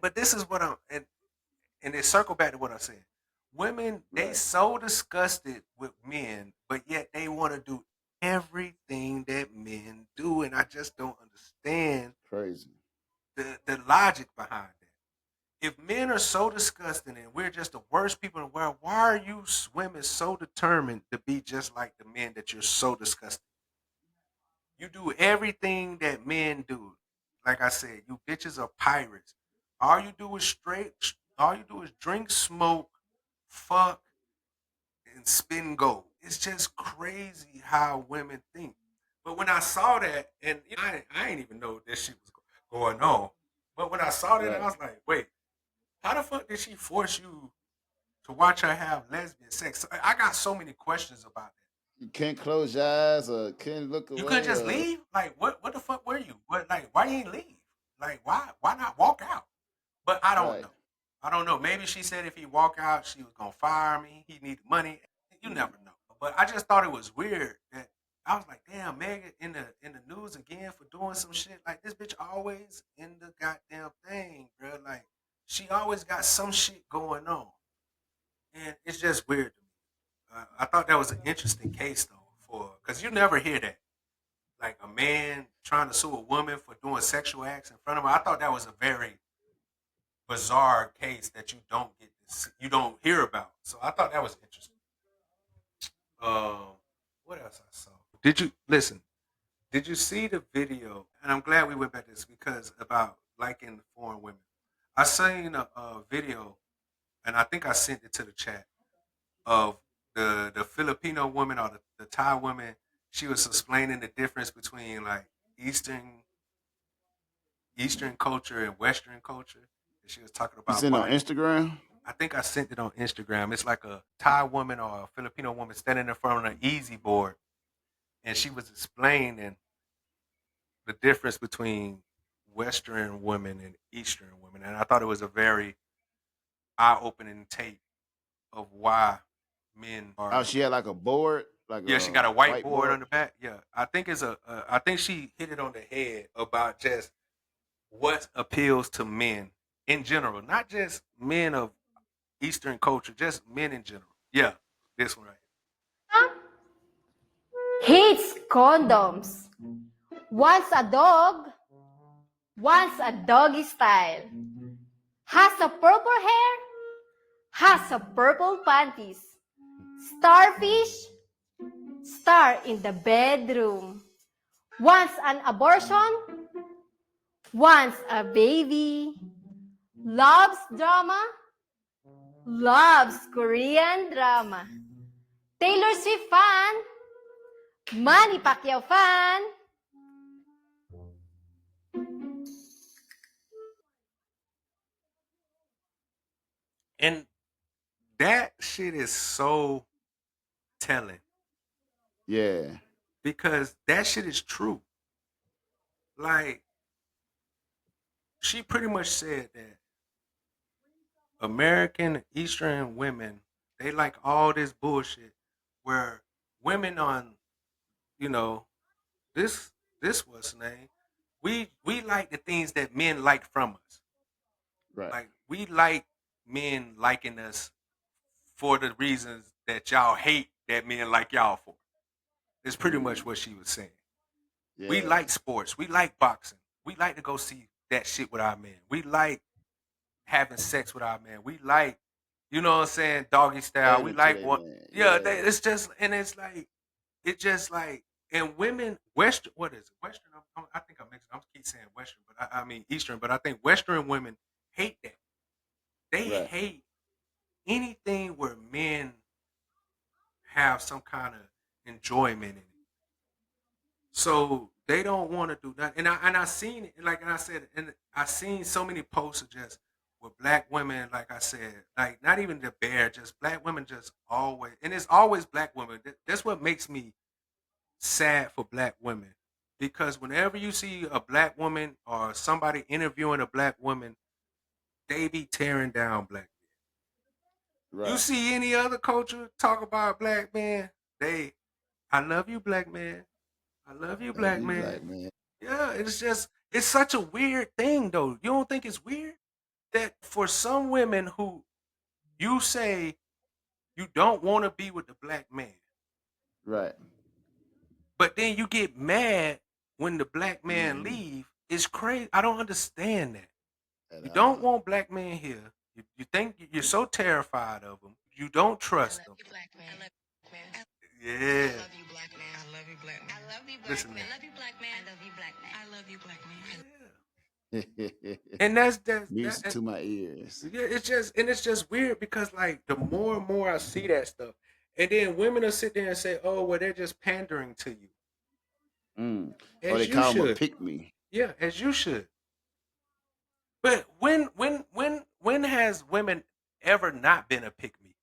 but this is what and they circle back to what I said. Women, they Right. so disgusted with men, but yet they want to do everything that men do, and I just don't understand Crazy. the logic behind that. If men are so disgusting and we're just the worst people in the world, why are you women so determined to be just like the men that you're so disgusting? You do everything that men do. Like I said, you bitches are pirates. All you do is drink, smoke, fuck, and spin gold. It's just crazy how women think. But when I saw that, and I ain't even know this shit was going on. But when I saw that, I was like, wait, how the fuck did she force you to watch her have lesbian sex? I got so many questions about that. You can't close your eyes or can't look away. You couldn't just leave? Like, what the fuck were you? Why you ain't leave? Like, why not walk out? But I don't Right. know. I don't know. Maybe she said if he walk out, she was gonna fire me. He needed money. You never know. But I just thought it was weird that I was like, damn, Megan in the news again for doing some shit. Like this bitch always in the goddamn thing, bro. Like she always got some shit going on, and it's just weird to me. I thought that was an interesting case though, because you never hear that. Like a man trying to sue a woman for doing sexual acts in front of her. I thought that was a very bizarre case that you don't hear about. So I thought that was interesting. What else I saw? Did you listen? Did you see the video? And I'm glad we went back to this because about liking foreign women. I seen a video, and I think I sent it to the chat of the Filipino woman or the Thai woman. She was explaining the difference between like Eastern culture and Western culture. And she was talking about. You seen it on Instagram? I think I sent it on Instagram. It's like a Thai woman or a Filipino woman standing in front of an easy board, and she was explaining the difference between Western women and Eastern women, and I thought it was a very eye-opening tape of why men are. Oh, she had like a board, like Yeah, she got a whiteboard on the back. Yeah, I think it's I think she hit it on the head about just what appeals to men in general, not just men of Eastern culture, just men in general. Yeah, this one right Hates condoms. Wants a dog. Wants a doggy style. Has a purple hair. Has a purple panties. Starfish. Star in the bedroom. Wants an abortion. Wants a baby. Loves drama. Loves Korean drama. Taylor Swift fan. Manny Pacquiao fan. And that shit is so telling. Yeah. Because that shit is true. Like, she pretty much said that American Eastern women, they like all this bullshit where women on, this what's the name? We like the things that men like from us. Right. Like, we like men liking us for the reasons that y'all hate that men like y'all for. It's pretty much what she was saying. Yeah. We like sports. We like boxing. We like to go see that shit with our men. We like having sex with our men. We like, you know what I'm saying, doggy style. We like what? Yeah, it's just, and it's like, and women, Western, what is it? Western, I think I'm mixing. I keep saying Western, but I mean Eastern, but I think Western women hate that. They hate anything where men have some kind of enjoyment in it. So they don't want to do that. And I seen it, like, and I said, and I seen so many posts of just with black women, like I said, like not even the bear, just black women just always, and it's always black women. That's what makes me sad for black women. Because whenever you see a black woman or somebody interviewing a black woman, they be tearing down black men. Right. You see any other culture talk about black men, I love you, black man. I love you, black man. Black man. Yeah, it's such a weird thing, though. You don't think it's weird that for some women who you say you don't want to be with the black man, right? But then you get mad when the black man leave. It's crazy. I don't understand that. You don't want black men here. You think you're so terrified of them. You don't trust them. Yeah. I love you, black man. I love you, black man. I love you, black man. I love you, black man. I love you, black man. I love you, black man. Yeah. And that's music to my ears. Yeah, it's just weird because like the more and more I see that stuff, and then women will sit there and say, "Oh, well, they're just pandering to you." Or they call them a pick me. Yeah, as you should. But when has women ever not been a pick me?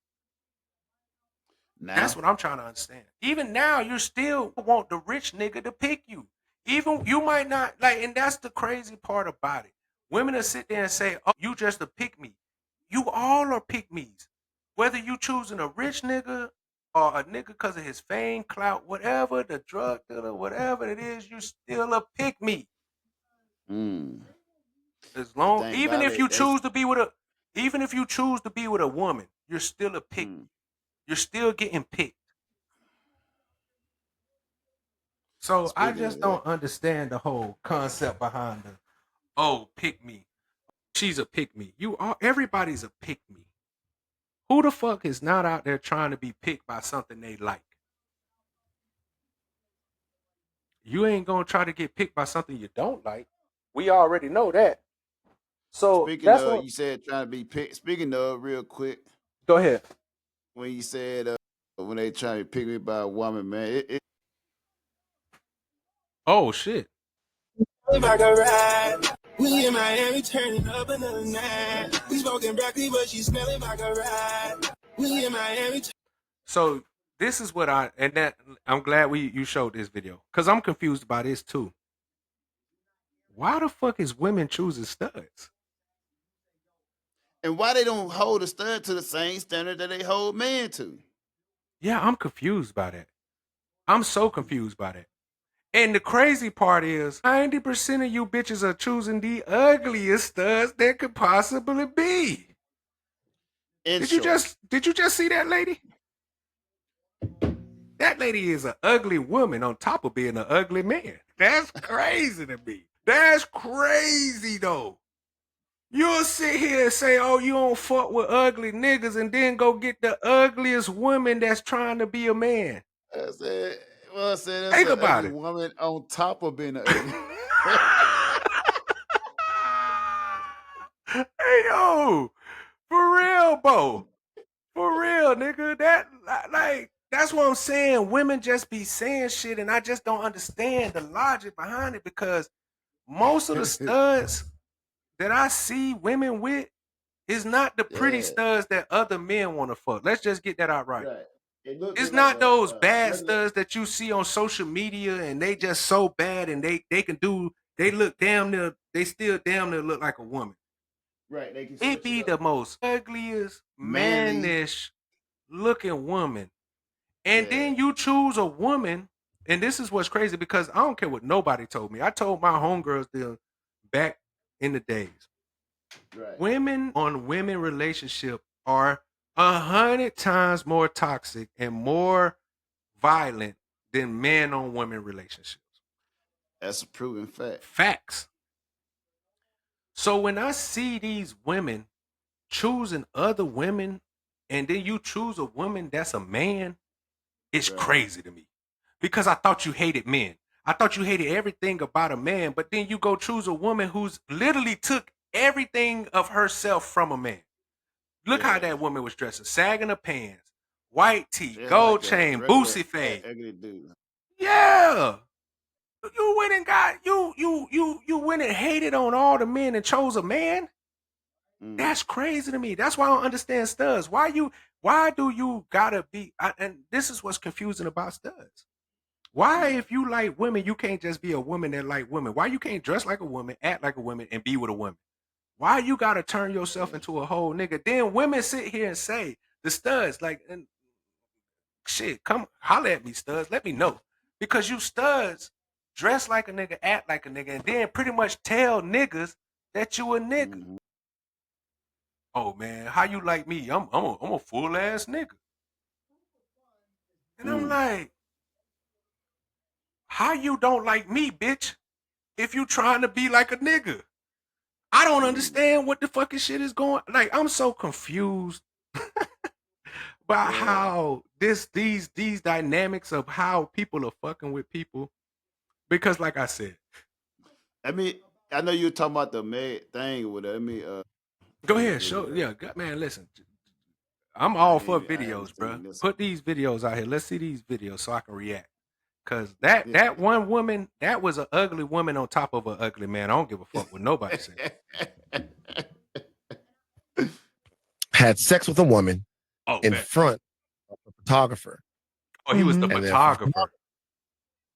Now. That's what I'm trying to understand. Even now, you still want the rich nigga to pick you. Even you might not like, and that's the crazy part about it. Women will sit there and say, "Oh, you just a pick me." You all are pick me's. Whether you choosing a rich nigga or a nigga because of his fame, clout, whatever, the drug dealer, whatever it is, you still a pick me. As long, even if you choose to be with a woman, you're still a pick me. You're still getting picked. So I just don't understand the whole concept behind pick me. She's a pick me. Everybody's a pick me. Who the fuck is not out there trying to be picked by something they like? You ain't gonna try to get picked by something you don't like. We already know that. So speaking of, you said trying to be picked. Speaking of, real quick. Go ahead. When you said when they trying to pick me by a woman, man, oh shit. We in Miami turning up another night. We smoking broccoli, but she smelling like a ride. We in Miami. So this is what I'm glad you showed this video because I'm confused by this too. Why the fuck is women choosing studs? And why they don't hold a stud to the same standard that they hold men to? Yeah, I'm confused by that. I'm so confused by that. And the crazy part is 90% of you bitches are choosing the ugliest studs there could possibly be. Did you just see that lady? That lady is an ugly woman on top of being an ugly man. That's crazy to me. That's crazy though. You'll sit here and say, oh, you don't fuck with ugly niggas and then go get the ugliest woman that's trying to be a man. I said, well, I said that's Think an about ugly it. woman on top of being an ugly. Hey, yo, for real, Bo. For real, nigga. That's what I'm saying. Women just be saying shit, and I just don't understand the logic behind it because most of the studs that I see women with is not the pretty studs that other men want to fuck. Let's just get that out right. It's not those bad studs that you see on social media and they just so bad and they look damn near, they still damn near look like a woman. Right. They can It be the most ugliest, mannish looking woman. And then you choose a woman, and this is what's crazy because I don't care what nobody told me. I told my homegirls them back in the days. Right. Women on women relationship are 100 times more toxic and more violent than men on women relationships. That's a proven fact. Facts. So when I see these women choosing other women and then you choose a woman that's a man, it's crazy to me. Because I thought you hated men. I thought you hated everything about a man, but then you go choose a woman who's literally took everything of herself from a man. Look how that woman was dressing. Sagging her pants, white tee, gold chain, boosie fade. Yeah. You went and got you went and hated on all the men and chose a man. That's crazy to me. That's why I don't understand studs. Why do you gotta be? And this is what's confusing about studs. Why, if you like women, you can't just be a woman that like women? Why you can't dress like a woman, act like a woman, and be with a woman? Why you gotta turn yourself into a whole nigga? Then women sit here and say the studs like, and shit, come holler at me, studs. Let me know because you studs dress like a nigga, act like a nigga, and then pretty much tell niggas that you a nigga. Oh man, how you like me? I'm a full ass nigga. And I'm like, how you don't like me, bitch? If you trying to be like a nigga. I don't understand what the fucking shit is going. Like, I'm so confused by how these dynamics of how people are fucking with people. Because like I said. I mean, I know you were talking about the Meg thing with it. Go ahead, show. Yeah, man, listen. I'm all for videos, bro. Put these videos out here. Let's see these videos so I can react. Cause that one woman, that was an ugly woman on top of an ugly man. I don't give a fuck what nobody said. Had sex with a woman in front of a photographer. Oh, he was the photographer.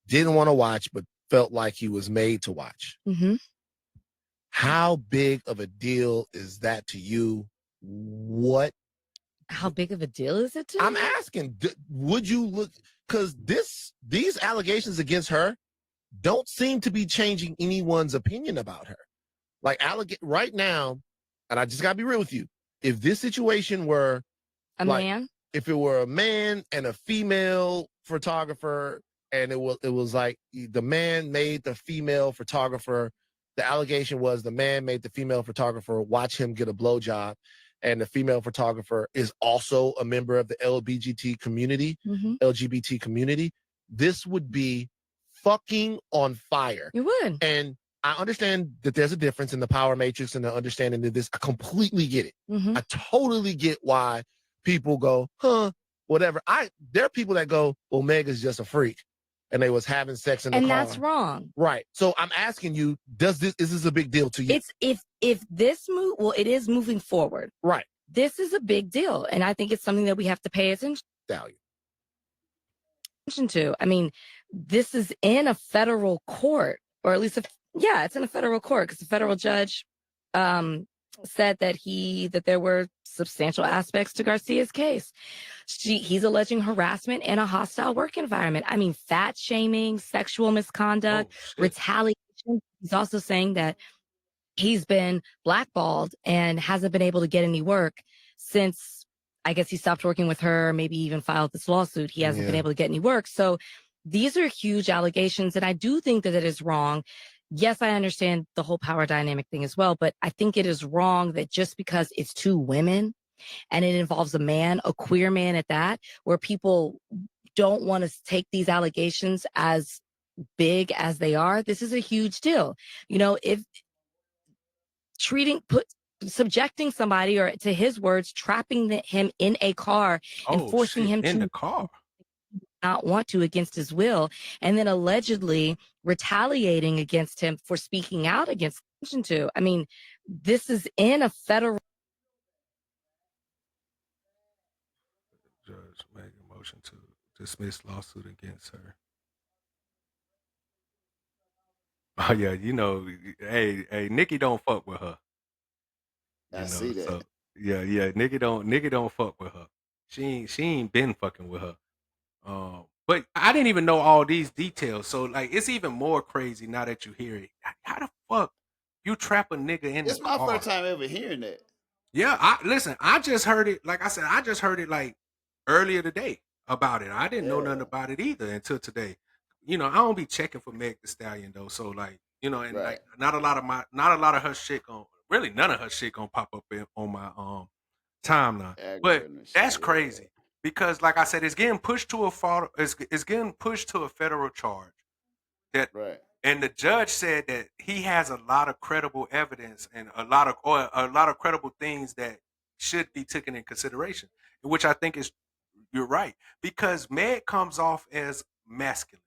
Didn't want to watch, but felt like he was made to watch. Mm-hmm. How big of a deal is that to you? How big of a deal is it to I'm you? asking, would you look, because these allegations against her don't seem to be changing anyone's opinion about her. Like, right now, and I just gotta be real with you, if this situation were a man, if it were a man and a female photographer, and it was like the man made the female photographer, the allegation was the man made the female photographer watch him get a blowjob, and the female photographer is also a member of the LGBT community, LGBT community, this would be fucking on fire. It would. And I understand that there's a difference in the power matrix and the understanding of this. I completely get it. I totally get why people go, whatever. There are people that go, well, Mega's just a freak, and they was having sex in the car. And that's wrong. Right. So I'm asking you, is this a big deal to you? It's if this move, well, it is moving forward. Right. This is a big deal, and I think it's something that we have to pay attention to. I mean, this is in a federal court, or at least it's in a federal court because the federal judge said that there were substantial aspects to Garcia's case. He's alleging harassment in a hostile work environment. I mean, fat shaming, sexual misconduct, retaliation. He's also saying that he's been blackballed and hasn't been able to get any work since, I guess, he stopped working with her, maybe even filed this lawsuit. He hasn't been able to get any work. So these are huge allegations. And I do think that it is wrong. Yes, I understand the whole power dynamic thing as well, but I think it is wrong that just because it's two women and it involves a man, a queer man at that, where people don't want to take these allegations as big as they are, this is a huge deal. You know, if subjecting somebody, or to his words, trapping him in a car and forcing him in to the car. not want to against his will, and then allegedly retaliating against him for speaking out against to. I mean, this is in a federal Judge made a motion to dismiss lawsuit against her. Oh yeah, you know, hey, Nikki don't fuck with her. I see that. So, yeah, Nikki don't fuck with her. She ain't been fucking with her. But I didn't even know all these details. So like, it's even more crazy now that you hear it. How the fuck you trap a nigga in It's the my car? first time ever hearing that. Yeah, I just heard it. Like I said, I just heard it like earlier today about it. I didn't know nothing about it either until today. You know, I don't be checking for Meg Thee Stallion though. So like, you know, and like not a lot of her shit really none of her shit gonna pop up on my timeline. But that's crazy because like I said, it's getting pushed to it's getting pushed to a federal charge. And the judge said that he has a lot of credible evidence and a lot of credible things that should be taken in consideration, which I think you're right, because Meg comes off as masculine,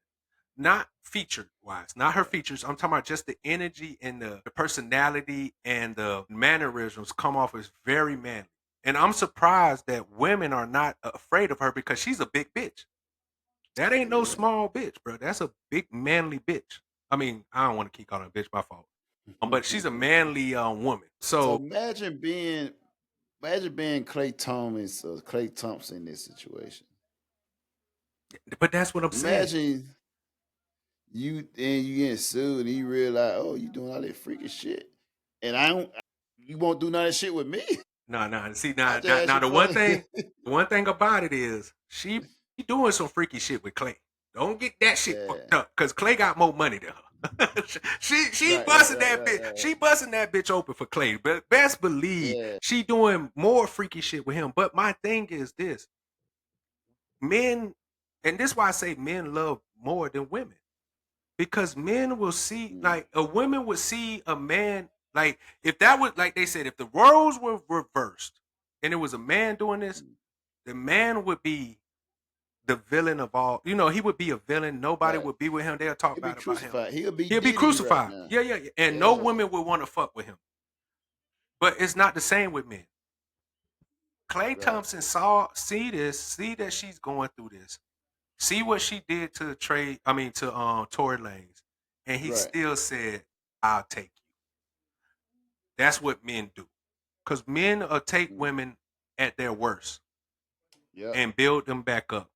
not featured wise, not her features. I'm talking about just the energy and the personality and the mannerisms come off as very manly. And I'm surprised that women are not afraid of her because she's a big bitch. That ain't no small bitch, bro. That's a big manly bitch. I mean, I don't want to keep calling her a bitch, my fault. But she's a manly woman. So imagine being Clay Thomas or Clay Thompson in this situation. But that's what I'm saying. Imagine you getting sued and you realize, oh, you doing all that freaking shit, and you won't do none of that shit with me. No. See, now the one thing about it is she doing some freaky shit with Clay. Don't get that shit fucked up, because Clay got more money than her. she busting that bitch. She busting that bitch open for Clay. But best believe she doing more freaky shit with him. But my thing is this: men, and this is why I say men love more than women, because men will see, like a woman would see a man, like if that was, like they said, if the roles were reversed and it was a man doing this, the man would be the villain of all. You know, he would be a villain. Nobody would be with him. They'll talk bad about him. He'll be crucified. Right, yeah. And no woman would want to fuck with him. But it's not the same with men. Clay Thompson see that she's going through this. See what she did to Tory Lanez, and he still said, "I'll take you." That's what men do, because men will take women at their worst and build them back up.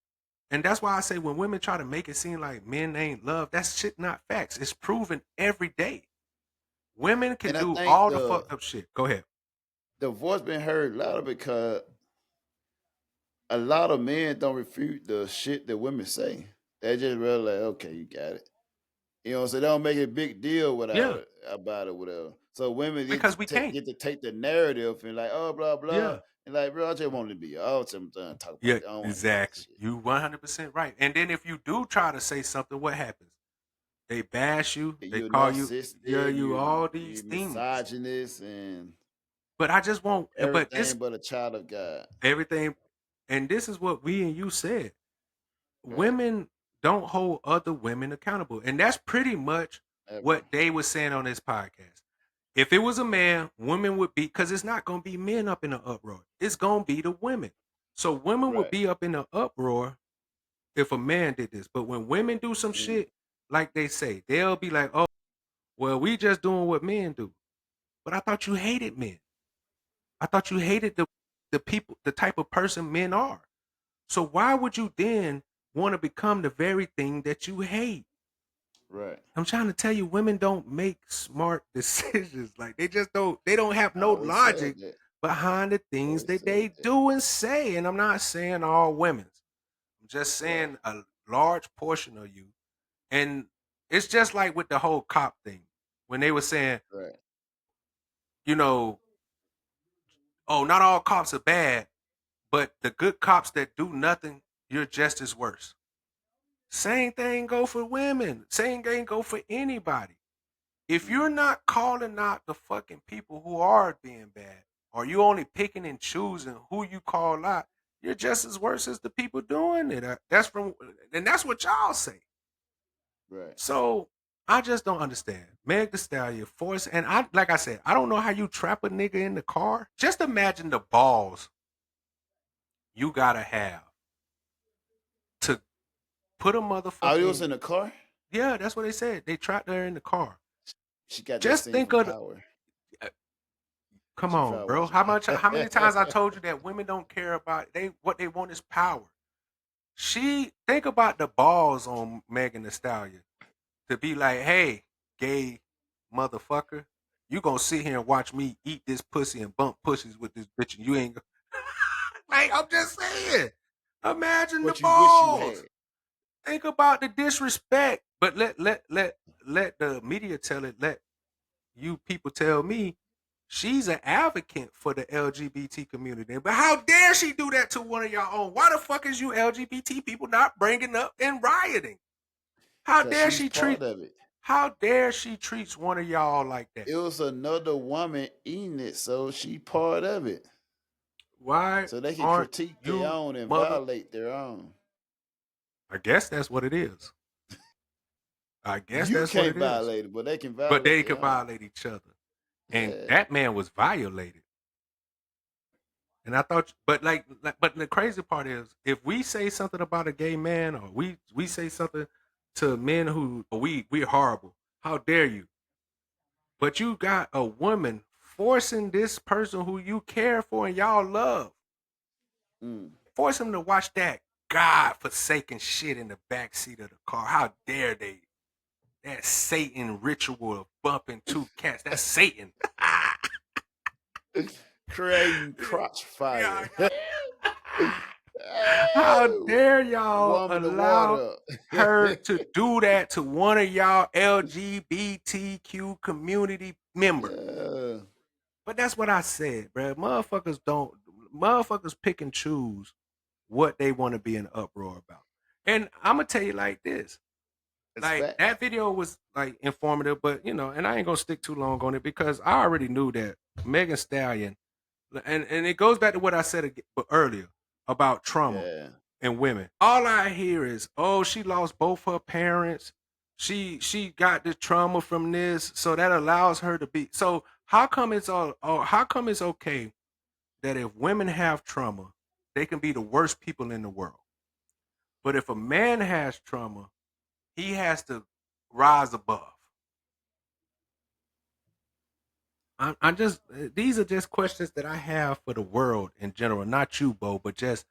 And that's why I say when women try to make it seem like men ain't love, that's shit not facts. It's proven every day. Women can do all the fucked up shit. Go ahead. The voice been heard louder because a lot of men don't refute the shit that women say. They just really like, okay, you got it. You know, so they don't make a big deal about it, whatever. So women get to take the narrative and like, oh, blah, blah. Yeah. And like, bro, I just want to be all talk about it. Exactly. You 100% right. And then if you do try to say something, what happens? They bash you. They call you. You all these things. Misogynist and. But I just want. Everything but a child of God. Everything. And this is what we and you said. Women don't hold other women accountable. And that's pretty much what they were saying on this podcast. If it was a man, women would be, because it's not going to be men up in the uproar. It's going to be the women. So women would be up in the uproar if a man did this. But when women do some shit, like they say, they'll be like, oh, well, we just doing what men do. But I thought you hated men. I thought you hated the people, the type of person men are. So why would you then want to become the very thing that you hate? Right. I'm trying to tell you, women don't make smart decisions. Like they just don't. They don't have I no always logic said that. behind the I things always that said they that. do and say. And I'm not saying all women. I'm just saying a large portion of you. And it's just like with the whole cop thing when they were saying, Right. you know, oh, not all cops are bad, but the good cops that do nothing, you're just as worse. Same thing go for women. Same thing go for anybody. If you're not calling out the fucking people who are being bad, or you only picking and choosing who you call out, you're just as worse as the people doing it. That's what y'all say. Right. So I just don't understand. Meg Thee Stallion force, and like I said, I don't know how you trap a nigga in the car. Just imagine the balls you gotta have to put a motherfucker. Oh, it was in the car? Yeah, that's what they said. They trapped her in the car. She got Just that think thing of from Power. Come She on, probably bro. watched it. How many times I told you that women don't care about what they want is power. Think about the balls on Megan Thee Stallion to be like, hey, gay motherfucker, you gonna sit here and watch me eat this pussy and bump pussies with this bitch and you ain't like, I'm just saying. Imagine What the you wish you balls. had. Think about the disrespect. But let the media tell it, let you people tell me she's an advocate for the LGBT community. But how dare she do that to one of y'all own? Why the fuck is you LGBT people not bringing up and rioting? How dare she treat of it? How dare she treats one of y'all like that? It was another woman eating it, so she part of it. Why So they can aren't critique you their own and mother? violate their own. I guess that's what it is. I guess You that's what can't it is. violate it, but they can violate But they their can own. violate each other. And Yeah. that man was violated. And I thought, but the crazy part is, if we say something about a gay man, or we say something to men who we're horrible, how dare you? But you got a woman forcing this person who you care for and y'all love, force him to watch that God-forsaken shit in the backseat of the car. How dare they? That Satan ritual of bumping two cats. That's Satan. Creating crotch fire. How dare y'all Warming the allow water up. her to do that to one of y'all LGBTQ community members? Yeah. But that's what I said, bro. Motherfuckers pick and choose what they want to be in uproar about. And I'm gonna tell you like this. Like that video was like informative, but and I ain't gonna stick too long on it because I already knew that Megan Thee Stallion, and it goes back to what I said earlier about trauma and women. All I hear is, oh, she lost both her parents. She got the trauma from this, so that allows her to be. So how come it's okay that if women have trauma, they can be the worst people in the world, but if a man has trauma, he has to rise above. I just these are just questions that I have for the world in general, not you, Bo, but just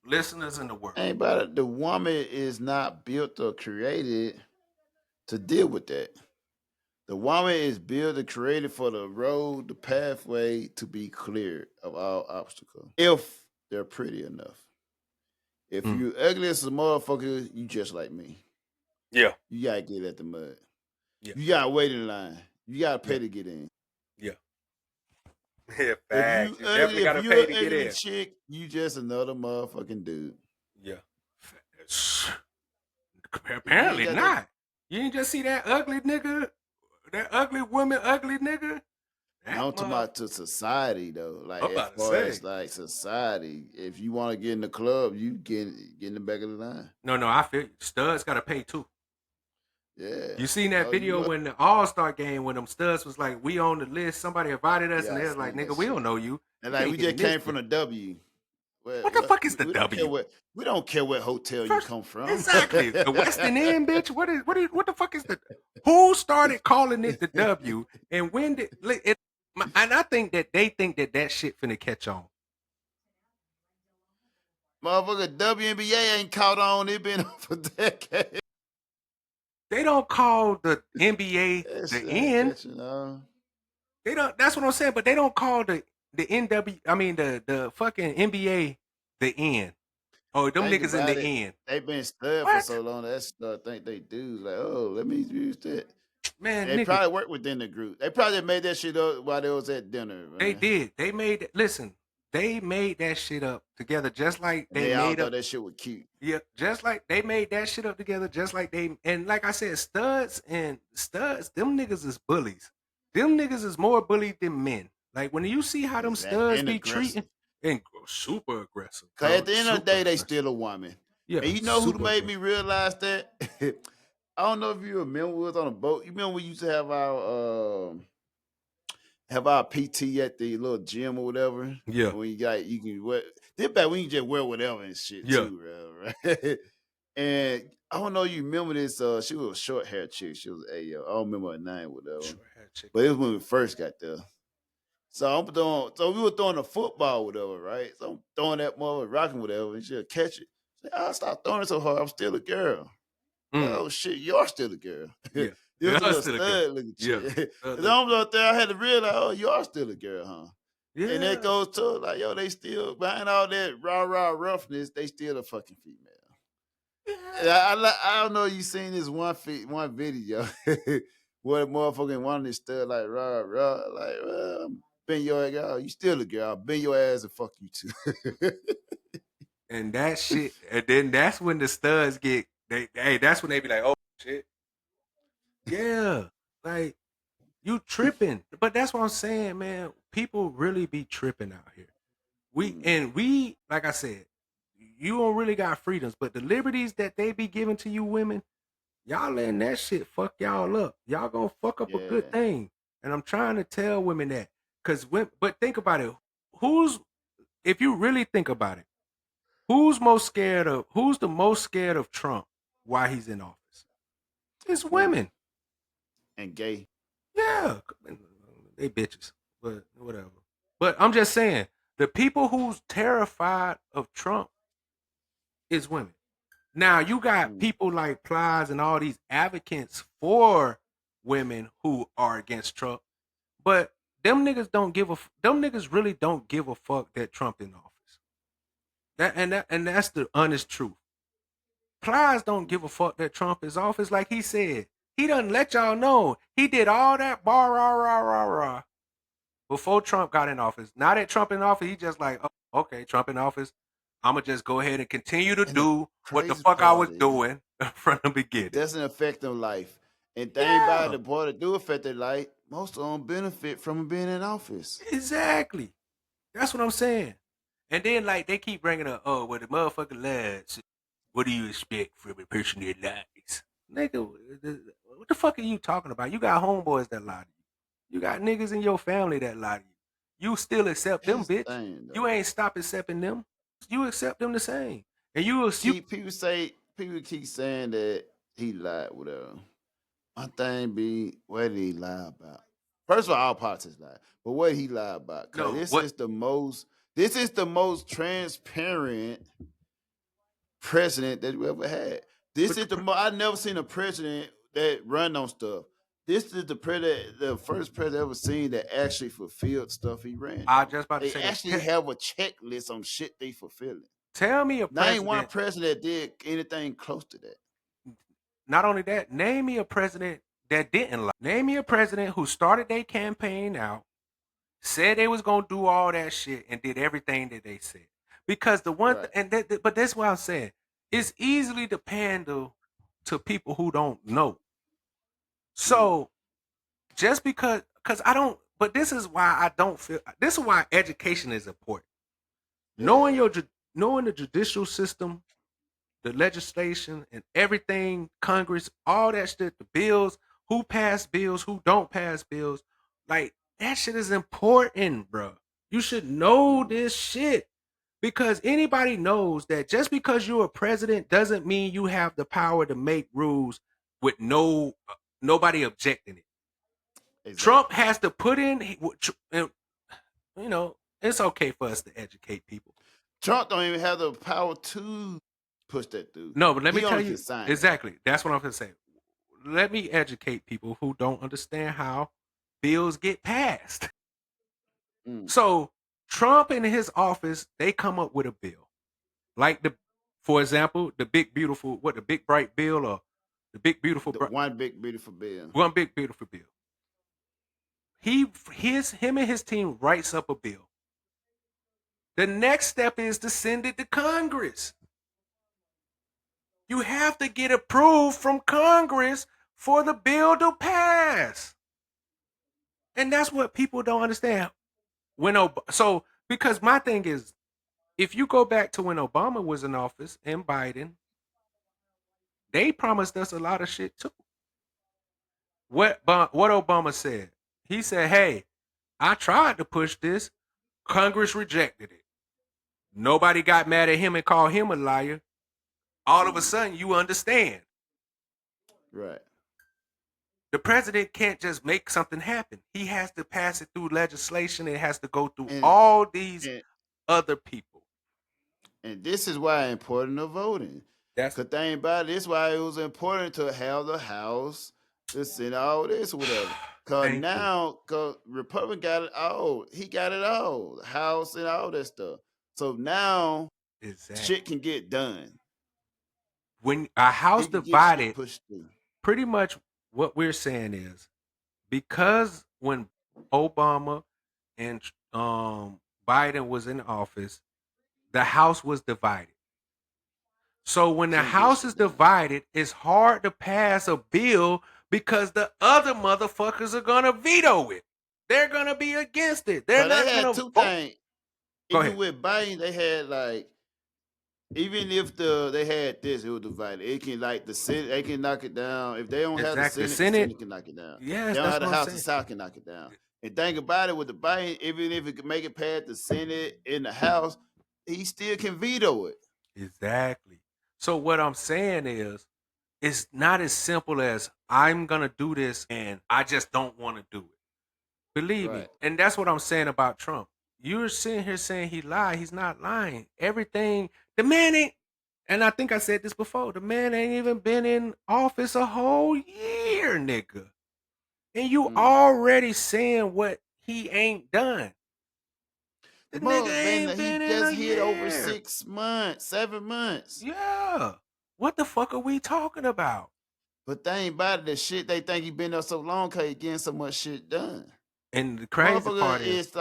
listeners in the world. Ain't about it. The woman is not built or created to deal with that. The woman is built and created for the road, the pathway to be cleared of all obstacles. If they're pretty enough. If you ugly as a motherfucker, you just like me. Yeah. You gotta get at the mud. Yeah. You gotta wait in line. You gotta pay to get in. Yeah. Yeah, If facts. You definitely gotta pay to get in. Chick, you just another motherfucking dude. Yeah. Apparently not. You didn't just see that ugly nigga, that ugly woman, ugly nigga. I'm talking about to society though. Like as far as like society, if you want to get in the club, you get in the back of the line. No, I feel studs gotta pay too. Yeah. You seen that video when the All-Star game when them studs was like, we on the list, somebody invited us, and they was like, nigga, we don't know you. And like we just came from the W. What the fuck is the W? We don't care what hotel you come from. Exactly. The Westin Inn, bitch. What the fuck is the who started calling it the W? And when did And I think that they think that shit finna catch on. Motherfucker, WNBA ain't caught on. It been on for decades. They don't call the NBA the end. They don't. That's what I'm saying. But they don't call the the fucking NBA the end. Oh, them niggas in the end. They been stud for so long. That's the thing they do. Like, oh, let me use that. Man, they probably work within the group. They probably made that shit up while they was at dinner. Man. They did. They made. Listen, they made that shit up together, just like they made up. That shit was cute. Yeah, just like they made that shit up together, just like and like I said, studs, them niggas is bullies. Them niggas is more bullied than men. Like when you see how them studs be treating, and super aggressive. Cause at the end of the day, they still a woman. Yeah, and you know who made me realize that? I don't know if you remember we was on a boat. You remember we used to have our PT at the little gym or whatever? Yeah. When you can wear this back when you just wear whatever and shit too, right? And I don't know you remember this, she was a short hair chick. She was I don't remember her name, whatever. Short hair chick. But it was when we first got there. So we were throwing a football, whatever, right? So I'm throwing that mother, rocking whatever, and she'll catch it. I'll stop throwing it so hard. I'm still a girl. Oh shit, you're still a girl. Yeah. This was a stud looking chick. I'm up there, I had to realize, oh, you are still a girl, huh? Yeah. And that goes to like, yo, they still behind all that rah roughness, they still a fucking female. Yeah. I don't know if you seen this one video where the motherfucking one of this stud like rah like, well, bend your ass out. You still a girl. I'll bend your ass and fuck you too. And that shit, and then that's when the studs get that's when they be like, oh shit. Yeah. Like you tripping. But that's what I'm saying, man. People really be tripping out here. We like I said, you don't really got freedoms, but the liberties that they be giving to you women, y'all letting that shit fuck y'all up. Y'all gonna fuck up a good thing. And I'm trying to tell women that. But think about it. If you really think about it, who's the most scared of Trump while he's in office? It's women. And gay. Yeah. They bitches. But whatever. But I'm just saying, the people who's terrified of Trump is women. Now you got people like Plies and all these advocates for women who are against Trump, but them niggas really don't give a fuck that Trump in office. And that's the honest truth. Plies don't give a fuck that Trump is office. Like he said, he doesn't let y'all know he did all that rah before Trump got in office. Now that Trump in office, he just like, oh, okay, Trump in office. I'm gonna just go ahead and continue to do what the fuck I was doing from the beginning. It doesn't affect their life. And thing about the boy that do affect their life, most of them benefit from being in office. Exactly. That's what I'm saying. And then like they keep bringing up, oh, well the motherfucking lads, what do you expect from a person that lies? Nigga, what the fuck are you talking about? You got homeboys that lie to you. You got niggas in your family that lie to you. You still accept them, bitch. You ain't stop accepting them. You accept them the same. And people keep saying that he lied, whatever. My thing be, what did he lie about? First of all politics lie. But what did he lie about? Because this is the most transparent president that we ever had. I've never seen a president that run on stuff. This is the first president I've ever seen that actually fulfilled stuff he ran. They actually have a checklist on shit they fulfilling. Tell me a president. Name one president that did anything close to that. Not only that, name me a president that didn't lie. Name me a president who started their campaign out, said they was gonna do all that shit, and did everything that they said. Because but that's what I'm saying. It's easily to pander to people who don't know. So just because I don't, but this is why I don't feel. This is why education is important. Knowing the judicial system, the legislation, and everything, Congress, all that shit, the bills, who passed bills, who don't pass bills, like that shit is important, bro. You should know this shit because anybody knows that just because you're a president doesn't mean you have the power to make rules with nobody objecting it. Trump has to put in, you know, it's okay for us to educate people. Trump don't even have the power to push that through. No, but let me He tell only you can sign it. exactly. That's what I'm going to say. Let me educate people who don't understand how bills get passed. So Trump in his office, they come up with a bill, like for example, the big beautiful, the big bright bill, or the big beautiful, one big beautiful bill. One big beautiful bill. Him and his team writes up a bill. The next step is to send it to Congress. You have to get approved from Congress for the bill to pass. And that's what people don't understand. Because my thing is, if you go back to when Obama was in office and Biden, they promised us a lot of shit too. What Obama said? He said, "Hey, I tried to push this. Congress rejected it. Nobody got mad at him and called him a liar. All of a sudden, you understand." Right. The president can't just make something happen. He has to pass it through legislation. It has to go through all these other people. And this is why it's important to voting. That's the thing about it. This is why it was important to have the House, the Senate, all this, whatever. Because now, Republican got it all. He got it all. The House and all that stuff. So now, shit can get done. When a house divided, pretty much what we're saying is, because when Obama and Biden was in office, the House was divided. So when the House is divided, it's hard to pass a bill because the other motherfuckers are gonna veto it. They're gonna be against it. They're not gonna vote. Even with Biden, they had even if they had this, it was divided. It can the Senate, they can knock it down. If they don't have the Senate can knock it down. Yes, they don't have the House, the South can knock it down. And think about it with the Biden, even if it could make it past the Senate and the House, he still can veto it. Exactly. So what I'm saying is, it's not as simple as I'm gonna do this and I just don't want to do it. Believe me, and that's what I'm saying about Trump. You're sitting here saying he lied. He's not lying. Everything, the man ain't, and I think I said this before, the man ain't even been in office a whole year, nigga. And you already saying what he ain't done. The nigga ain't been he just hit over 6 months, 7 months. Yeah. What the fuck are we talking about? But they ain't about it. The shit they think he been there so long because he getting so much shit done. And the crazy part is,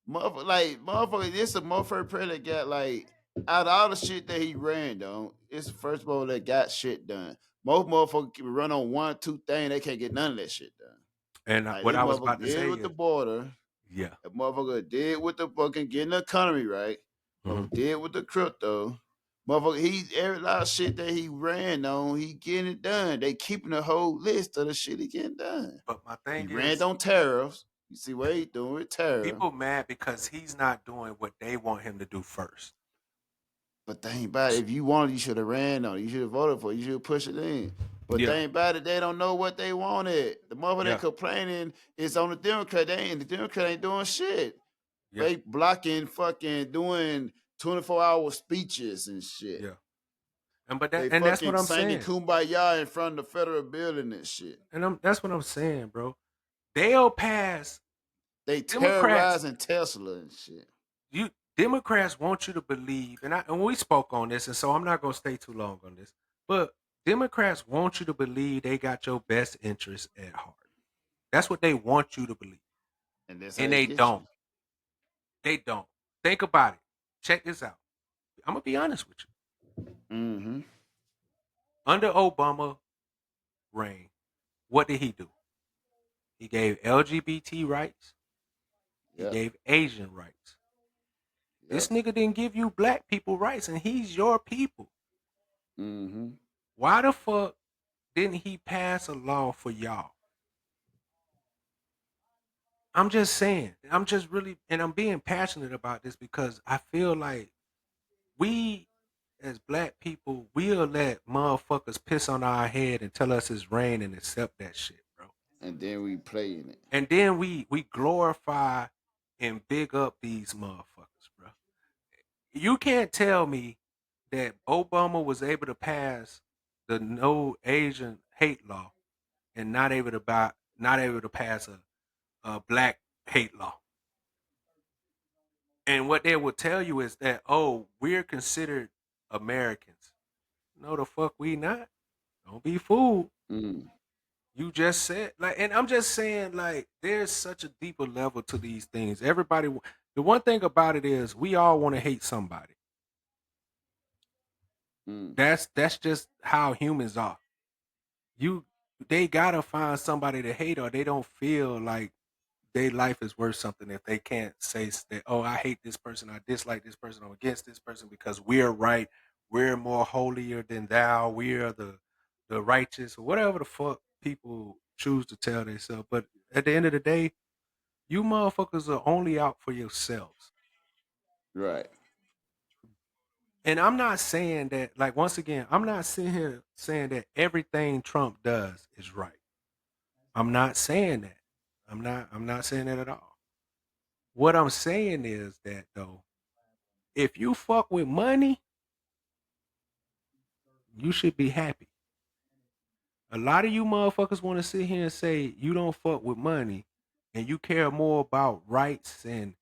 motherfucker, this a motherfucker president got out of all the shit that he ran though, it's the first of all that got shit done. Most motherfuckers can run on 1, 2 things, they can't get none of that shit done. And what I was about to say with the border. Yeah. The motherfucker did with the fucking getting the economy right. Did with the crypto. Motherfucker, every lot of shit that he ran on, he getting it done. They keeping a whole list of the shit he getting done. But my thing he ran on tariffs. You see what he doing with tariffs. People mad because he's not doing what they want him to do first. But they ain't about it. If you wanted, you should have ran on it. You should have voted for it. You should have pushed it in. But they ain't about it. They don't know what they wanted. The motherfucker they complaining is on the Democrat. The Democrat ain't doing shit. They blocking fucking doing 24-hour speeches and shit. Yeah. And that's what I'm singing saying. Kumbaya in front of the federal building and shit. And that's what I'm saying, bro. They'll pass. They terrorizing Tesla and shit. Democrats want you to believe, and we spoke on this, and so I'm not gonna stay too long on this. But Democrats want you to believe they got your best interest at heart. That's what they want you to believe. And they don't. They don't. Think about it. Check this out. I'm gonna be honest with you. Under Obama reign, what did he do? He gave LGBT rights. He gave Asian rights. This nigga didn't give you black people rights, and he's your people. Why the fuck didn't he pass a law for y'all? I'm just saying. I'm just really, and I'm being passionate about this because I feel like we, as black people, we'll let motherfuckers piss on our head and tell us it's rain and accept that shit, bro. And then we playing it. And then we glorify and big up these motherfuckers, bro. You can't tell me that Obama was able to pass the no Asian hate law and not able to pass a black hate law. And what they will tell you is that, oh, we're considered Americans. No, the fuck we not. Don't be fooled. You just said, like, and I'm just saying, like, there's such a deeper level to these things. Everybody, the one thing about it is we all want to hate somebody. That's just how humans are. They gotta find somebody to hate, or they don't feel like their life is worth something if they can't say that, oh, I hate this person, I dislike this person, I'm against this person because we're right, we're more holier than thou, we are the righteous, or whatever the fuck people choose to tell themselves. But at the end of the day, you motherfuckers are only out for yourselves. Right. And I'm not saying that, like, once again, I'm not sitting here saying that everything Trump does is right. I'm not saying that. I'm not saying that at all. What I'm saying is that, though, if you fuck with money, you should be happy. A lot of you motherfuckers want to sit here and say you don't fuck with money and you care more about rights and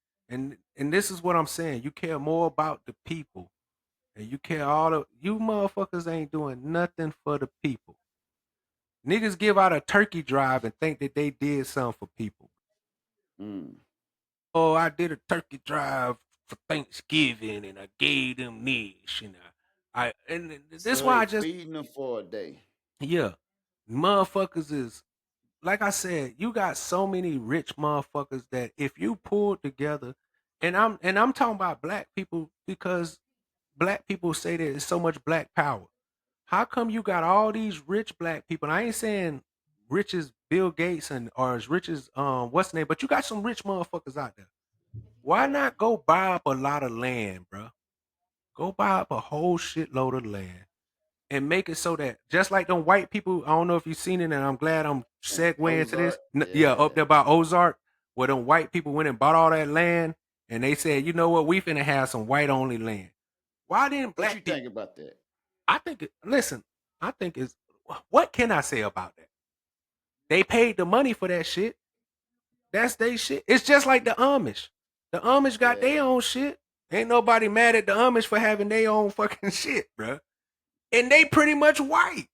this is what I'm saying. You care more about the people. And you care you motherfuckers ain't doing nothing for the people. Niggas give out a turkey drive and think that they did something for people. Oh, I did a turkey drive for Thanksgiving and I gave them this, and this is why I just feeding them for a day. Yeah, motherfuckers is, like I said, you got so many rich motherfuckers that if you pull together, and I'm talking about black people because black people say that there's so much black power. How come you got all these rich black people? And I ain't saying rich as Bill Gates or as rich as what's the name, but you got some rich motherfuckers out there. Why not go buy up a lot of land, bro? Go buy up a whole shitload of land and make it so that just like them white people, I don't know if you've seen it, and I'm glad I'm segueing to this. Yeah, up there by Ozark, where them white people went and bought all that land, and they said, you know what, we finna have some white only land. Why didn't black people think about that? I think it's, what can I say about that? They paid the money for that shit. That's their shit. It's just like the Amish. The Amish got their own shit. Ain't nobody mad at the Amish for having their own fucking shit, bruh. And they pretty much white.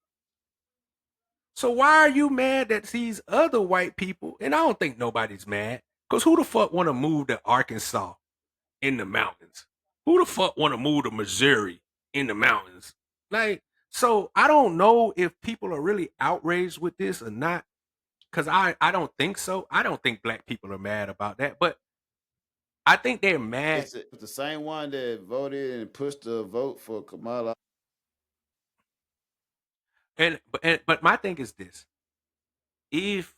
So why are you mad that these other white people, and I don't think nobody's mad, because who the fuck want to move to Arkansas in the mountains? Who the fuck want to move to Missouri in the mountains? Like, so I don't know if people are really outraged with this or not, because I don't think so. I don't think black people are mad about that, but I think they're mad. It's the same one that voted and pushed the vote for Kamala. But my thing is this: if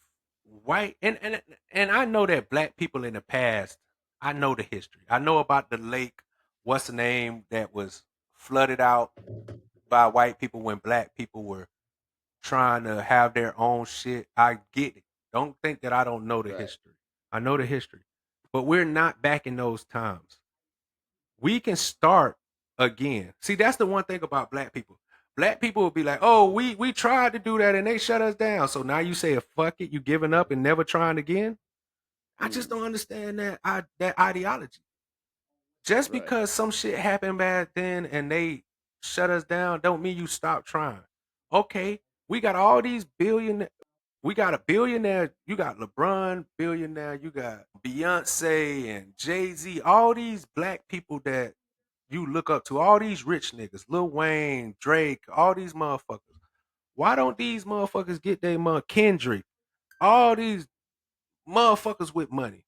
white and I know that black people in the past, I know the history. I know about the lake, what's the name, that was flooded out by white people when black people were trying to have their own shit. I get it. Don't think that I don't know the history. I know the history. But we're not back in those times. We can start again. See, that's the one thing about black people. Black people will be like, oh, we tried to do that and they shut us down. So now you say, fuck it, you giving up and never trying again? I just don't understand that ideology. Just because some shit happened back then and they shut us down don't mean you stop trying. Okay, we got all these we got a billionaire, you got LeBron, billionaire, you got Beyonce and Jay-Z, all these black people that you look up to, all these rich niggas, Lil Wayne, Drake, all these motherfuckers. Why don't these motherfuckers get their Kendrick, all these motherfuckers with money?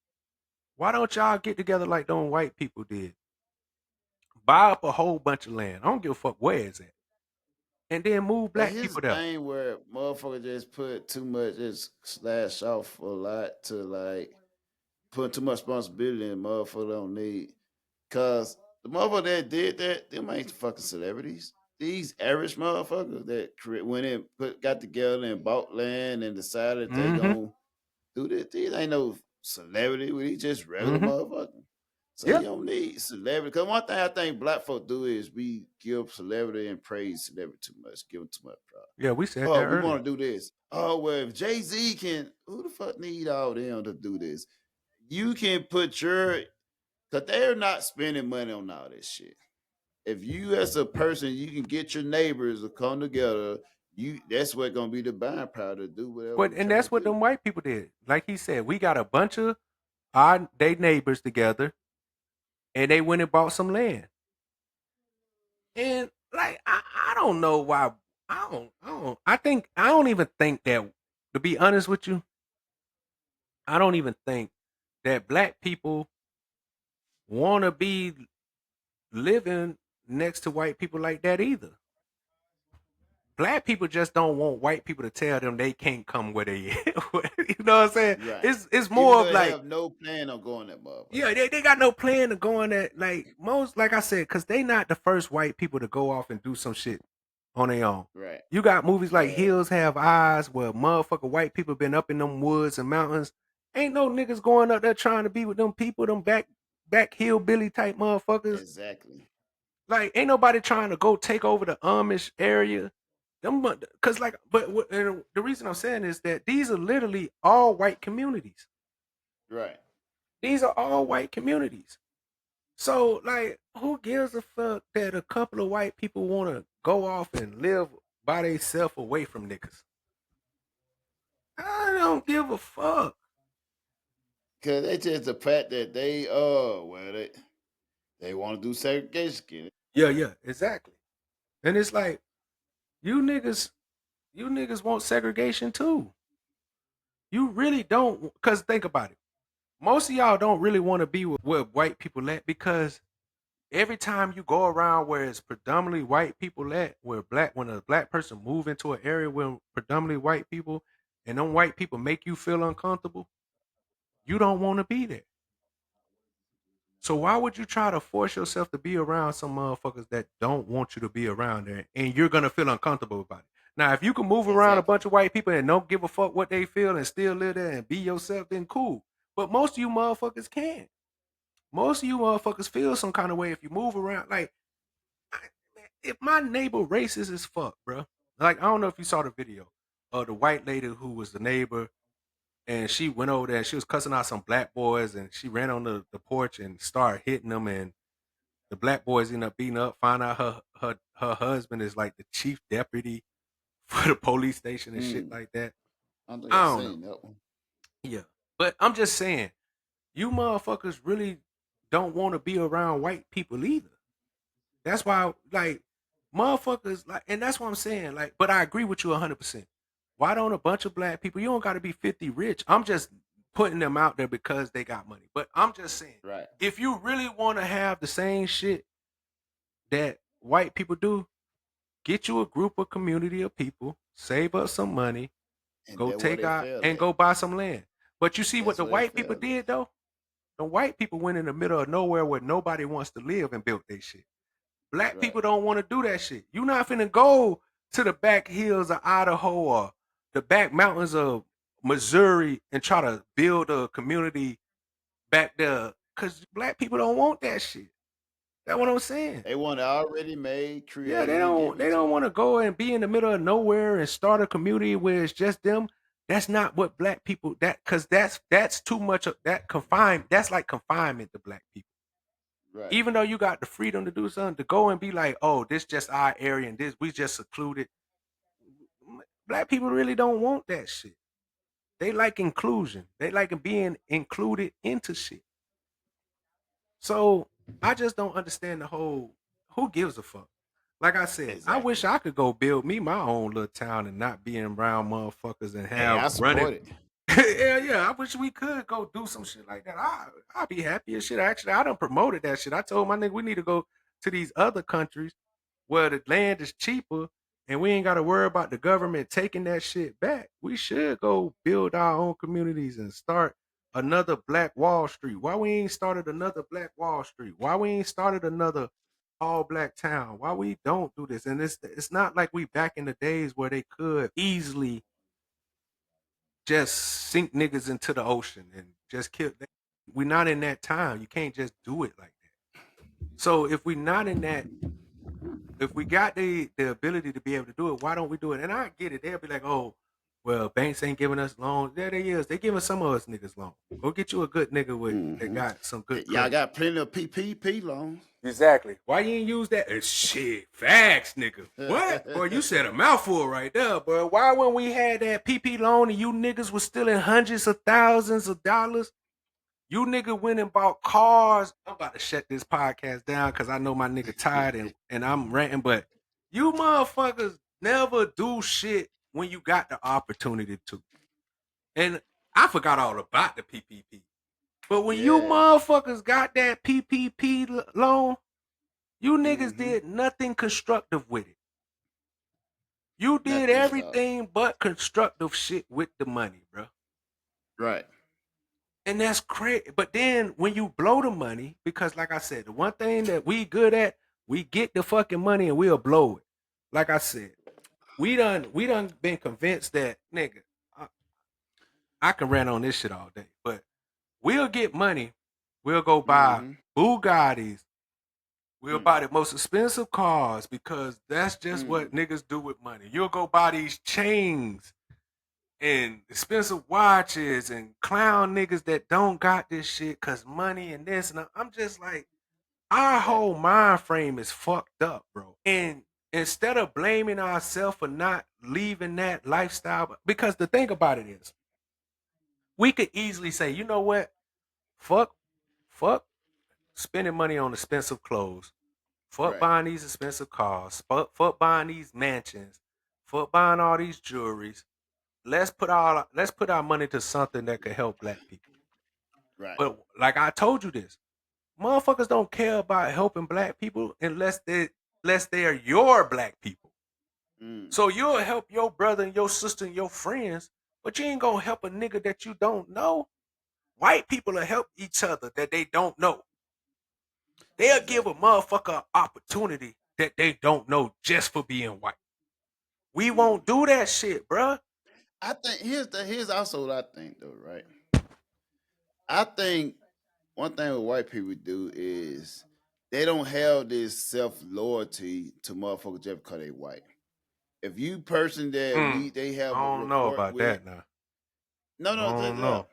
Why don't y'all get together like them white people did? Buy up a whole bunch of land. I don't give a fuck where it's at. And then move black people there. Thing where motherfuckers just put too much, just slash off a lot to like put too much responsibility in motherfucker don't need. Cause the motherfucker that did that, them ain't fucking celebrities. these average motherfuckers that went in, got together and bought land and decided they gonna do this. These ain't no celebrity. We just regular motherfucker. So you don't need celebrity. Because one thing I think black folk do is we give celebrity and praise celebrity too much. Give them too much pride. Yeah, we said Oh, that we earlier. want to do this. Oh, well, if Jay-Z can, who the fuck need all them to do this? You can put your, because they're not spending money on all this shit. If you as a person, you can get your neighbors to come together, that's what gonna be the buying power to do whatever. But and that's what them white people did. Like he said, we got a bunch of they neighbors together, and they went and bought some land. And like I don't know why I don't even think that, to be honest with you, I don't even think that black people want to be living next to white people like that either. Black people just don't want white people to tell them they can't come where they at. You know what I'm saying? Right. It's more of they like have no plan on going that motherfucker. Yeah, they got no plan of going that, like most, like I said, because they not the first white people to go off and do some shit on their own. Right. You got movies like Hills Have Eyes, where motherfucker white people been up in them woods and mountains. Ain't no niggas going up there trying to be with them people, them back hillbilly type motherfuckers. Exactly. Like ain't nobody trying to go take over the Amish area. Because like, but the reason I'm saying is that these are literally all white communities. Right. These are all white communities. So, like, who gives a fuck that a couple of white people want to go off and live by themselves away from niggas? I don't give a fuck. Because they just the fact that they want to do segregation. Yeah, exactly. And it's like, you niggas want segregation too. You really don't, because think about it. Most of y'all don't really want to be where white people at, because every time you go around where it's predominantly white people at, when a black person move into an area where predominantly white people, and them white people make you feel uncomfortable, you don't want to be there. So why would you try to force yourself to be around some motherfuckers that don't want you to be around there, and you're gonna feel uncomfortable about it? Now, if you can move around a bunch of white people and don't give a fuck what they feel and still live there and be yourself, then cool. But most of you motherfuckers can't. Most of you motherfuckers feel some kind of way if you move around. Like, if my neighbor racist as fuck, bro. Like, I don't know if you saw the video of the white lady who was the neighbor, and she went over there and she was cussing out some black boys, and she ran on the porch and started hitting them, and the black boys end up beating up, find out her husband is like the chief deputy for the police station and shit like that. I don't seen that one. Yeah. But I'm just saying, you motherfuckers really don't want to be around white people either. That's why, like, motherfuckers, like, and that's what I'm saying, like, but I agree with you 100%. Why don't a bunch of black people, you don't got to be 50 rich. I'm just putting them out there because they got money. But I'm just saying, right, if you really want to have the same shit that white people do, get you a group of community of people, save up some money, and go take out and go buy some land. But you see what the white people did though? The white people went in the middle of nowhere where nobody wants to live and built their shit. Black people don't want to do that shit. You're not finna go to the back hills of Idaho or the back mountains of Missouri and try to build a community back there, because black people don't want that shit. That's what I'm saying. They want it already made, created. Yeah, they don't want to go and be in the middle of nowhere and start a community where it's just them. That's not what black people, because that's too much of that confined. That's like confinement to black people. Right. Even though you got the freedom to do something, to go and be like, oh, this just our area and this we just secluded. Black people really don't want that shit. They like inclusion. They like being included into shit. So I just don't understand the whole, who gives a fuck? Like I said, I wish I could go build me my own little town and not be around motherfuckers and have running. Yeah, I wish we could go do some shit like that. I'd be happy as shit. Actually, I done promoted that shit. I told my nigga we need to go to these other countries where the land is cheaper and we ain't got to worry about the government taking that shit back. We should go build our own communities and start another Black Wall Street. Why we ain't started another Black Wall Street? Why we ain't started another all black town. Why we don't do this? And it's not like we back in the days where they could easily just sink niggas into the ocean and just kill. We're not in that time. You can't just do it like that. So if we're not in that, if we got the ability to be able to do it, why don't we do it? And I get it. They'll be like, oh, well, banks ain't giving us loans. There they is. They giving some of us niggas loans. Go get you a good nigga with that got some good Y'all credit. got plenty of PPP loans. Exactly. Why you ain't use that? Shit, facts, nigga. What? Boy, you said a mouthful right there, bro. Why when we had that PP loan and you niggas was still in hundreds of thousands of dollars, you nigga went and bought cars. I'm about to shut this podcast down because I know my nigga tired and I'm ranting, but you motherfuckers never do shit when you got the opportunity to. And I forgot all about the PPP. But when you motherfuckers got that PPP loan, you niggas did nothing constructive with it. You did everything but constructive shit with the money, bro. Right. And that's crazy. But then when you blow the money, because like I said, the one thing that we good at, we get the fucking money and we'll blow it. Like I said, we done been convinced that, nigga, I can rant on this shit all day, but we'll get money. We'll go buy Bugattis. We'll buy the most expensive cars because that's just what niggas do with money. You'll go buy these chains and expensive watches and clown niggas that don't got this shit because money and this. And I'm just like, our whole mind frame is fucked up, bro. And instead of blaming ourselves for not leaving that lifestyle, because the thing about it is, we could easily say, you know what? Fuck spending money on expensive clothes. Fuck buying these expensive cars. Fuck buying these mansions. Fuck buying all these jewelries. Let's put our money to something that could help black people. Right. But like I told you this, motherfuckers don't care about helping black people unless they are your black people. So you'll help your brother and your sister and your friends, but you ain't gonna help a nigga that you don't know. White people will help each other that they don't know. They'll give a motherfucker an opportunity that they don't know just for being white. We won't do that shit, bruh. I think here's also what I think though, right? I think one thing what white people do is they don't have this self-loyalty to motherfuckers just because they white. If you person that they have I don't know about that now. No.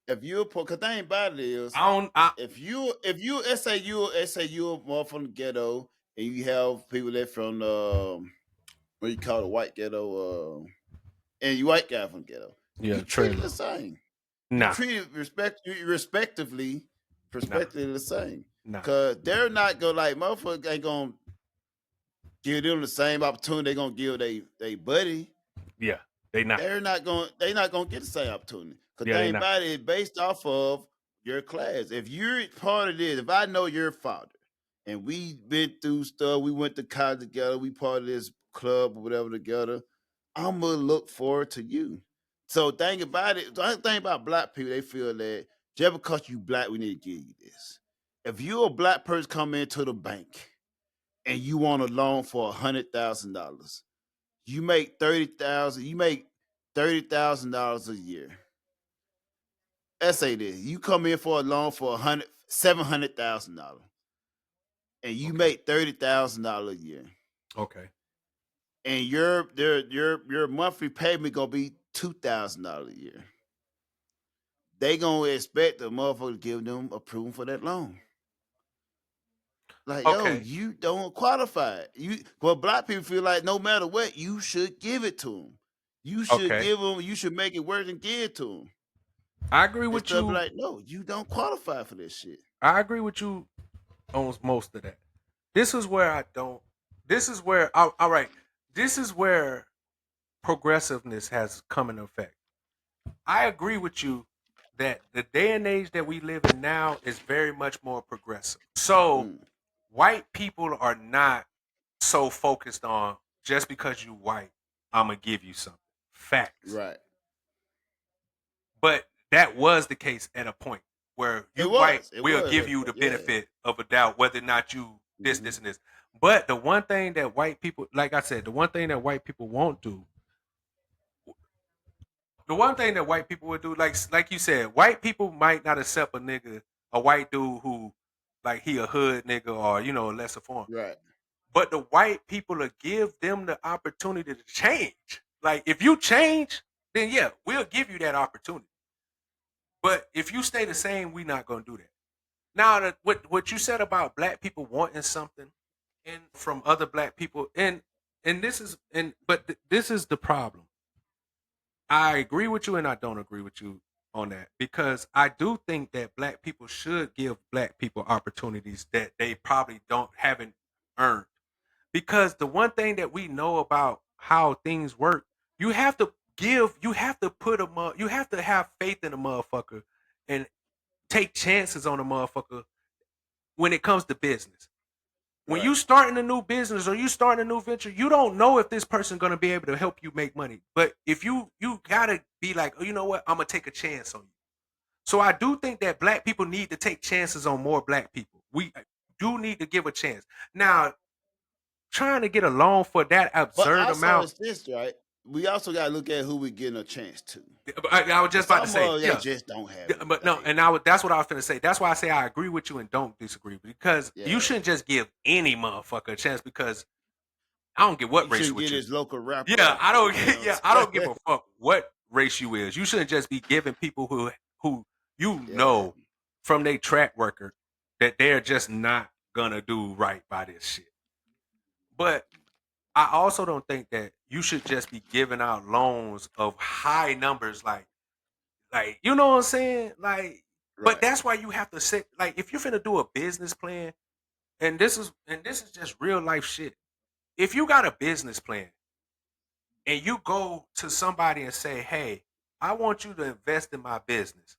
If you cause the thing about it is if you let's say you a motherfucking ghetto and you have people that from what you call it, white ghetto, and you white guy from ghetto. Yeah, you treat it the same. Nah. You treat it respectively the same. Nah. Cause they're not gonna like motherfuckers ain't gonna give them the same opportunity they gonna give they buddy. Yeah, they not. They're not gonna get the same opportunity. Cause Yeah, thing about it is based off of your class. If you're part of this, if I know your father and we been through stuff, we went to college together, we part of this club or whatever together, I'm gonna look forward to you. So think about it. The only thing about black people, they feel that just because you black, we need to give you this. If you're a black person come into the bank and you want a loan for $100,000, you make $30,000 a year. Let's say this: you come in for a loan for $700,000, and you make $30,000 a year. Okay. And your monthly payment gonna be $2,000 a year. They gonna expect the motherfucker to give them approval for that loan. Like, yo, you don't qualify. Well, black people feel like no matter what, you should give it to them. You should give them. You should make it work and give it to them. I agree with you. Like, no, you don't qualify for this shit. I agree with you on most of that. This is where I don't. This is where all right. This is where progressiveness has come into effect. I agree with you that the day and age that we live in now is very much more progressive. So white people are not so focused on just because you white, I'm gonna give you something. Facts. Right. But that was the case at a point where you white will give you the benefit of a doubt whether or not you this, this, and this. But the one thing that white people, like I said, the one thing that white people won't do, the one thing that white people would do, like you said, white people might not accept a white dude who, like, he a hood nigga or, you know, lesser form. Right. But the white people will give them the opportunity to change. Like, if you change, then yeah, we'll give you that opportunity. But if you stay the same, we're not going to do that. Now, what you said about black people wanting something and from other black people, this is the problem. I agree with you and I don't agree with you on that, because I do think that black people should give black people opportunities that they probably haven't earned. Because the one thing that we know about how things work, you have to have faith in a motherfucker and take chances on a motherfucker when it comes to business. When you starting a new business or you starting a new venture, you don't know if this person's going to be able to help you make money. But if you got to be like, oh, you know what, I'm going to take a chance on you. So I do think that black people need to take chances on more black people. We do need to give a chance. Now, trying to get a loan for that absurd amount. It's this, right? We also got to look at who we're getting a chance to. I was just about to say, they just don't have it. But no, and that's what I was going to say. That's why I say I agree with you and don't disagree, because you shouldn't just give any motherfucker a chance, because I don't get what race you is. His local rapper. Yeah, I don't give a fuck what race you is. You shouldn't just be giving people who you know from their track record that they're just not gonna do right by this shit. But I also don't think that you should just be giving out loans of high numbers, like you know what I'm saying? Like, but that's why you have to set, like, if you're finna do a business plan, and this is just real life shit. If you got a business plan and you go to somebody and say, hey, I want you to invest in my business,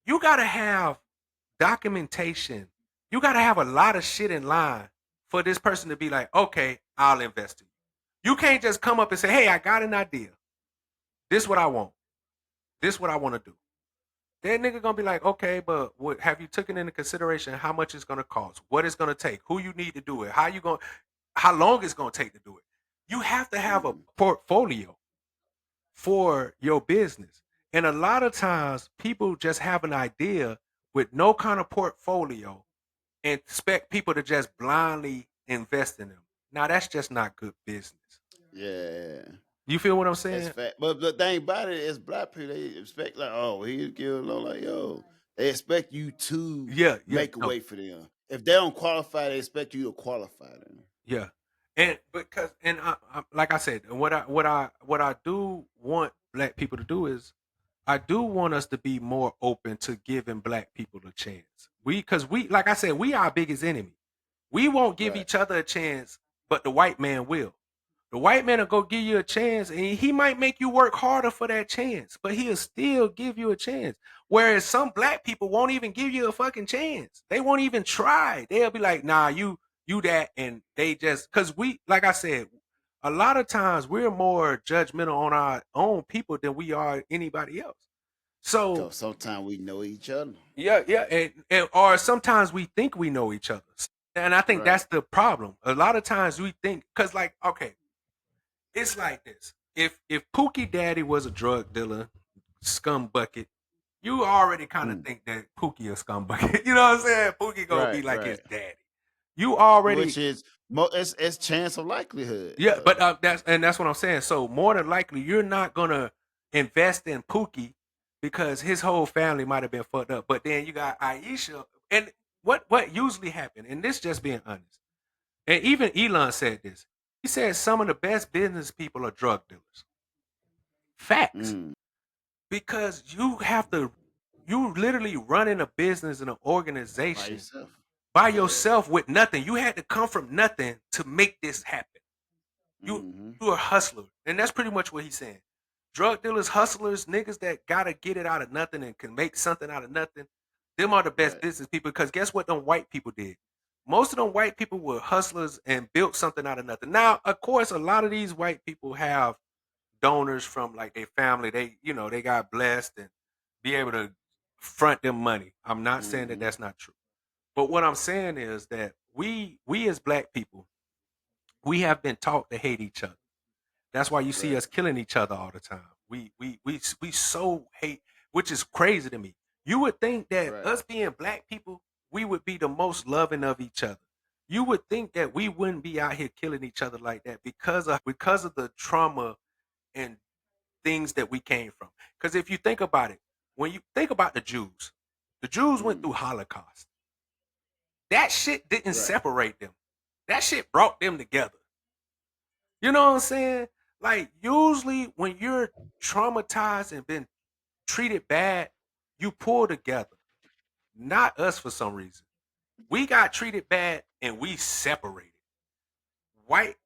you gotta have documentation. You gotta have a lot of shit in line for this person to be like, okay, I'll invest in you. You can't just come up and say, hey, I got an idea. This is what I want. This is what I want to do. That nigga gonna be like, okay, but what have you taken into consideration how much it's gonna cost, what it's gonna take, who you need to do it, how long it's gonna take to do it. You have to have a portfolio for your business. And a lot of times people just have an idea with no kind of portfolio and expect people to just blindly invest in them. Now that's just not good business. Yeah. You feel what I'm saying? That's fact. But the thing about it is, black people, they expect, like, oh, he'll give a loan, like, yo. They expect you to make a way for them. If they don't qualify, they expect you to qualify them. Yeah. And because I like I said, what I do want black people to do is, I do want us to be more open to giving black people a chance. Because we, like I said, we are our biggest enemy. We won't give each other a chance, but the white man will. The white man will go give you a chance, and he might make you work harder for that chance, but he'll still give you a chance. Whereas some black people won't even give you a fucking chance. They won't even try. They'll be like, nah, you that, and they just, because we, like I said, a lot of times we're more judgmental on our own people than we are anybody else. So sometimes we know each other. Yeah, and or sometimes we think we know each other. And I think that's the problem. A lot of times we think, because, like, okay, it's like this. If Pookie Daddy was a drug dealer, scum bucket, you already kind of think that Pookie a scum bucket. You know what I'm saying? Pookie gonna be like his daddy. You already, which is it's chance of likelihood. Yeah, but that's what I'm saying. So more than likely, you're not gonna invest in Pookie because his whole family might have been fucked up. But then you got Aisha, and what usually happens, and this just being honest, and even Elon said this. He said some of the best business people are drug dealers. Facts. Because you literally running a business and an organization by yourself with nothing. You had to come from nothing to make this happen. You're a hustler. And that's pretty much what he's saying. Drug dealers, hustlers, niggas that gotta get it out of nothing and can make something out of nothing. Them are the best business people, because guess what them white people did? Most of them white people were hustlers and built something out of nothing. Now, of course, a lot of these white people have donors from, like, their family. They got blessed and be able to front them money. I'm not saying that that's not true. But what I'm saying is that we as black people, we have been taught to hate each other. That's why you see us killing each other all the time. We so hate, which is crazy to me. You would think that us being black people, we would be the most loving of each other. You would think that we wouldn't be out here killing each other like that because of the trauma and things that we came from. Because if you think about it, when you think about the Jews went through Holocaust. That shit didn't separate them. That shit brought them together. You know what I'm saying? Like, usually when you're traumatized and been treated bad, you pull together. Not us for some reason. We got treated bad and we separated.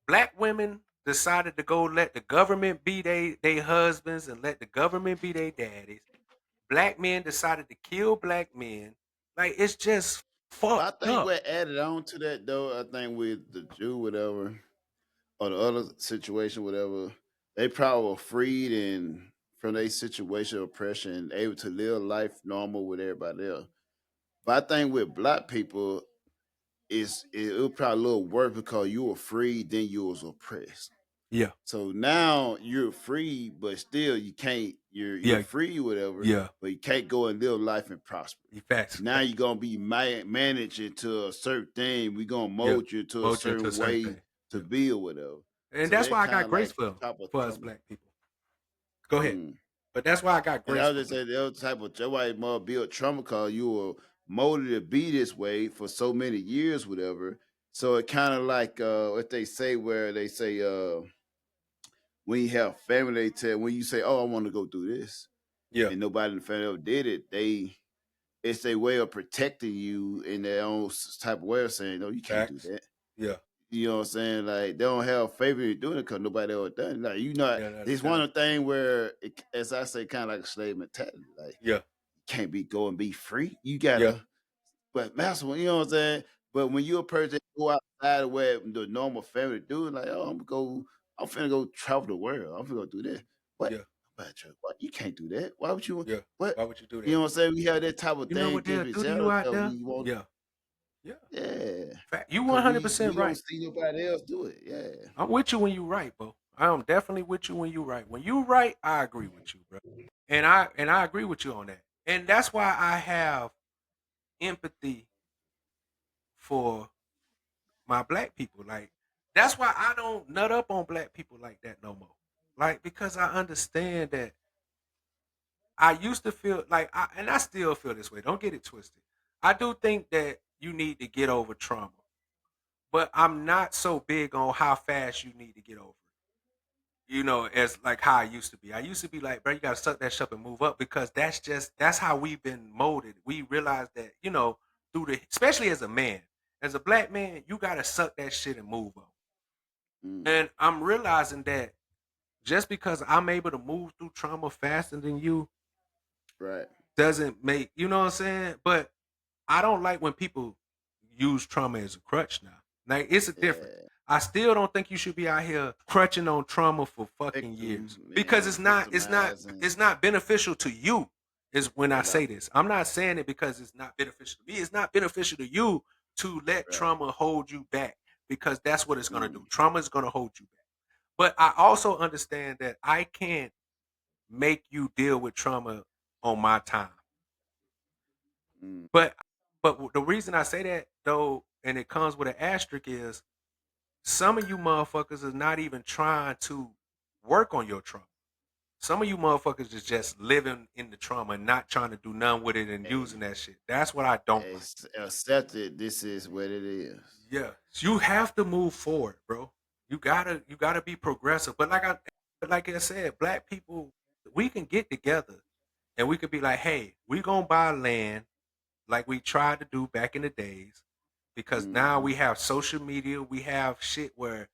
Black women decided to go let the government be they husbands and let the government be their daddies. Black men decided to kill black men. Like, it's just fucked I think up. what added on to that though, I think with the Jew, whatever, or the other situation, whatever, they probably were freed and from their situation of oppression and able to live life normal with everybody else. But I think with black people, it was probably a little worse because you were free, then you was oppressed. Yeah. So now you're free, but still you can't. You're free, whatever. Yeah. But you can't go and live life and prosper. Facts. Now you're gonna be managed into a certain thing. We're gonna mold you to a certain way to be or whatever. And So that's that why I got kinda grace like for us black people. Go ahead. But that's why I got And grace. I was just saying the other type of why more built trauma cause you were molded to be this way for so many years, whatever. So it kind of like what they say, where they say when you have family, they tell when you say, "Oh, I want to go do this," and nobody in the family ever did it. It's a way of protecting you in their own type of way of saying, "No, you can't do that." Yeah. You know what I'm saying? Like they don't have favor in doing it because nobody ever done it. Like it's one of the things where, as I say, kind of like a slave mentality. Like you can't go and be free. You gotta, but master, you know what I'm saying? But when you're a person that go outside of where the normal family do, like, oh, I'm finna go travel the world. I'm finna go do this. What? What? You can't do that. Why would you? What? Why would you do that? You know what I'm saying? We have that type of You thing. know what they'll do to you out there? Yeah. You 100% right. Don't see nobody else do it. Yeah. I'm with you when you right, bro. I am definitely with you when you right. When you right, I agree with you, bro. And I agree with you on that. And that's why I have empathy for my black people. Like, that's why I don't nut up on black people like that no more. Like, because I understand that I used to feel like and I still feel this way. Don't get it twisted. I do think that you need to get over trauma. But I'm not so big on how fast you need to get over it. You know, as like how I used to be. I used to be like, bro, you gotta suck that shit up and move up because that's how we've been molded. We realize that, you know, especially as a man, as a black man, you gotta suck that shit and move up. And I'm realizing that just because I'm able to move through trauma faster than you, doesn't make, you know what I'm saying? But I don't like when people use trauma as a crutch now. Like, it's a difference. I still don't think you should be out here crutching on trauma for fucking years because it's not beneficial to you. Is when I say this. I'm not saying it because it's not beneficial to me. It's not beneficial to you to let trauma hold you back because that's what it's gonna do. Trauma is gonna hold you back. But I also understand that I can't make you deal with trauma on my time. But the reason I say that though, and it comes with an asterisk, is some of you motherfuckers is not even trying to work on your trauma. Some of you motherfuckers is just living in the trauma and not trying to do nothing with it and using that shit. That's what I don't like. Accept it. This is what it is. Yeah. You have to move forward, bro. You gotta be progressive. But like I said, black people, we can get together and we could be like, hey, we gonna buy land like we tried to do back in the days. Because now we have social media, we have shit where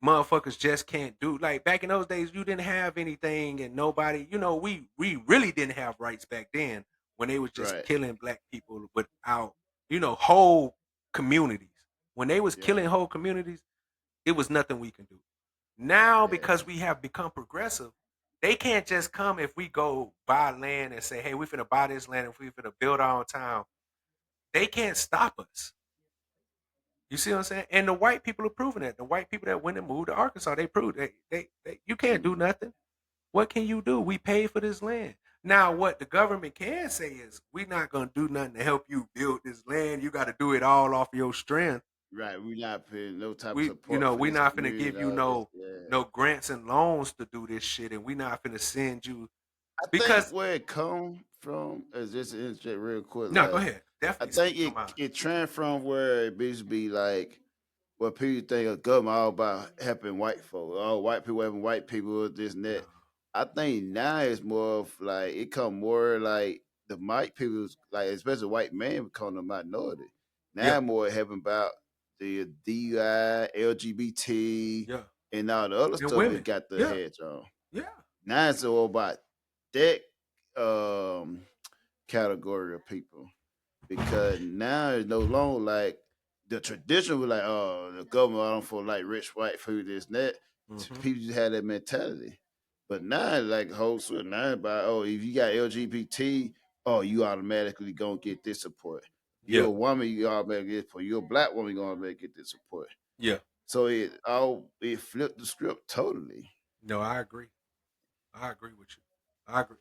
motherfuckers just can't do. Like back in those days, you didn't have anything and nobody, you know, we really didn't have rights back then when they was just killing black people without, you know, whole communities. When they was killing whole communities, it was nothing we can do. Now, because we have become progressive, they can't just come if we go buy land and say, hey, we finna buy this land, if we finna build our own town. They can't stop us. You see what I'm saying? And the white people are proving that. The white people that went and moved to Arkansas, they proved they you can't do nothing. What can you do? We paid for this land. Now, what the government can say is, we're not gonna do nothing to help you build this land. You got to do it all off of your strength. Right. We're not putting no type of We, support for we're this not finna community give and you all this. no grants and loans to do this shit, and we're not finna send you I think because where it come from is just to interject real quick. no, go Like, ahead. I Definitely think speak your mind. it trend from where it used to be like what people think of government all about helping white folk. Oh, white people helping white people, this and that. I think now it's more of like it come more like the white people's like especially white men become a minority. Now Yeah, more helping about the DUI, LGBT, yeah, and all the other and stuff it women. got the Yeah, hedge on. yeah, Now it's all about that category of people because now it's no longer like the tradition was like, oh, the government I don't for like rich white food, this and that. hmm People just had that mentality. But now it's like whole switch now about oh, if you got LGBT, oh, you automatically gonna get this support. You're yeah, a woman, you automatically get support. You're a black woman, you gonna automatically get this support. yeah. So it flipped the script totally. No, I agree. I agree with you. I agree,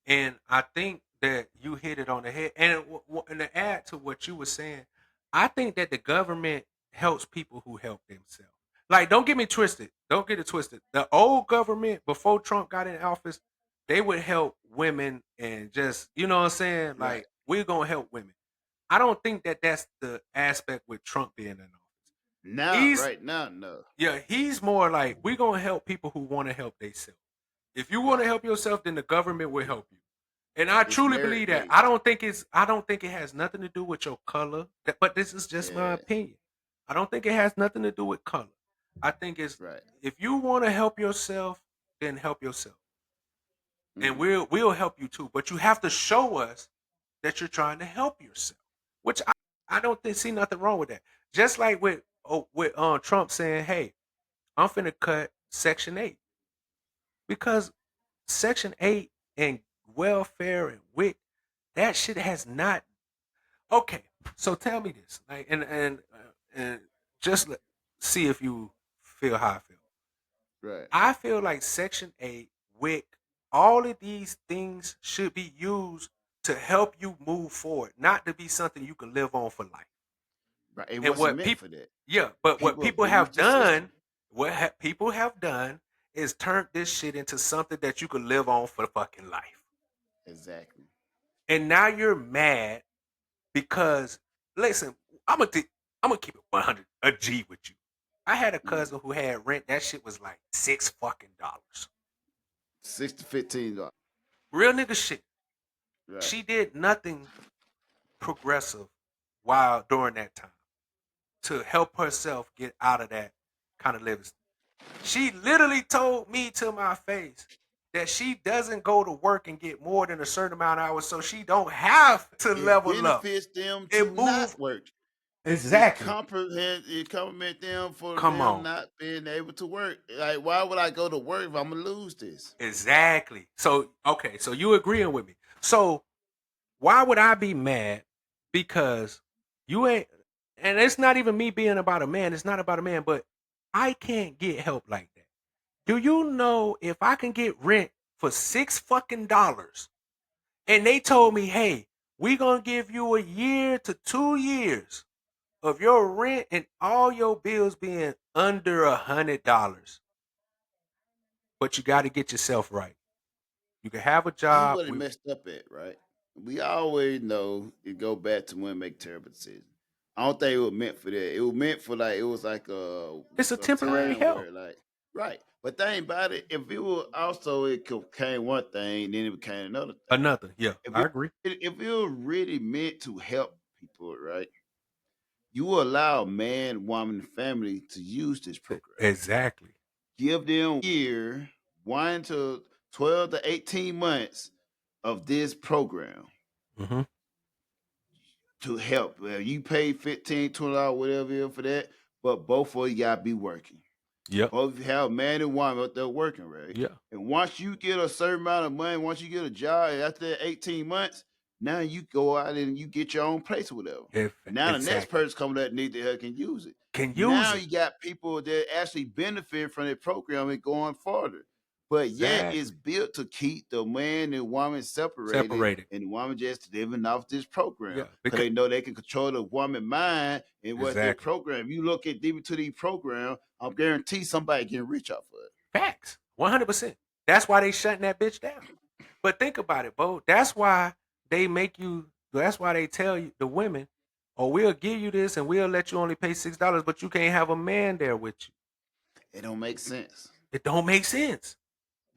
and I think that you hit it on the head. And and to add to what you were saying, I think that the government helps people who help themselves. Like, don't get me twisted. Don't get it twisted. The old government before Trump got in office, they would help women and just you know what I'm saying. Right. Like, we're gonna help women. I don't think that that's the aspect with Trump being in office. Now, He's right now, no. yeah, he's more like we're gonna help people who want to help themselves. If you want to help yourself, then the government will help you. And I It's truly merit believe that. based. I don't think it has nothing to do with your color. But this is just my Yeah, opinion. I don't think it has nothing to do with color. I think it's right. if you want to help yourself, then help yourself. And Mhm. we'll help you too. But you have to show us that you're trying to help yourself. Which I don't see nothing wrong with that. Just like with Trump saying, hey, I'm finna cut Section 8. Because Section 8 and welfare and WIC, that shit has not. Okay, so tell me this, like, and just see if you feel how I feel. Right. I feel like Section 8, WIC, all of these things should be used to help you move forward, not to be something you can live on for life. Right. It And wasn't what meant people, for that. yeah, but what People people have abuse the system. done, people have done is turned this shit into something that you could live on for fucking life. Exactly. And now you're mad because listen, I'm gonna keep it 100 a G with you. I had a cousin who had rent. That shit was like $6 fucking. $6 to $15. Real nigga shit. Right. She did nothing progressive while during that time to help herself get out of that kind of living. She literally told me to my face that she doesn't go to work and get more than a certain amount of hours, so she don't have to It level up. benefits them It to move not work. exactly. It compliment them for Come them on. not being able to work. Like, why would I go to work if I'm gonna lose this? Exactly. So okay, so you agreeing with me. So why would I be mad? Because you ain't, and it's not even me being about a man, it's not about a man, but I can't get help like that. Do you know if I can get rent for $6 fucking, and they told me, hey, we gonna give you a year to 2 years of your rent and all your bills being under $100, but you got to get yourself right. You can have a This is job. what it messed up at, right? We always know it go back to women make terrible decisions. I don't think it was meant for that. It was meant for like it was like It's a temporary time help. where like right. But think about it. If it was also it became one thing, then it became another thing. Another, yeah, I agree. If it was really meant to help people, right? You will allow man, woman, and family to use this program. Exactly. Give them a year, 1 to 12 to 18 months of this program Mm-hmm. to help. Well, you pay $15, $20, whatever it is for that, but both of you gotta be working. Yep. Both of you have man and woman out there working, right? Yeah. And once you get a certain amount of money, once you get a job after that 18 months, Now you go out and you get your own place or whatever. Now the next person coming that need the help can use it. Now you got people that actually benefit from the program and going farther. But yet it's built to keep the man and woman separated. And the woman just living off this program. Because they know they can control the woman mind and what their program. If you look at deep into these program, I'm guarantee somebody getting rich off of it. Facts. 100%. That's why they shutting that bitch down. But think about it, Bo. That's why they make you, that's why they tell you, the women, oh, we'll give you this and we'll let you only pay $6, but you can't have a man there with you. It don't make sense. It don't make sense.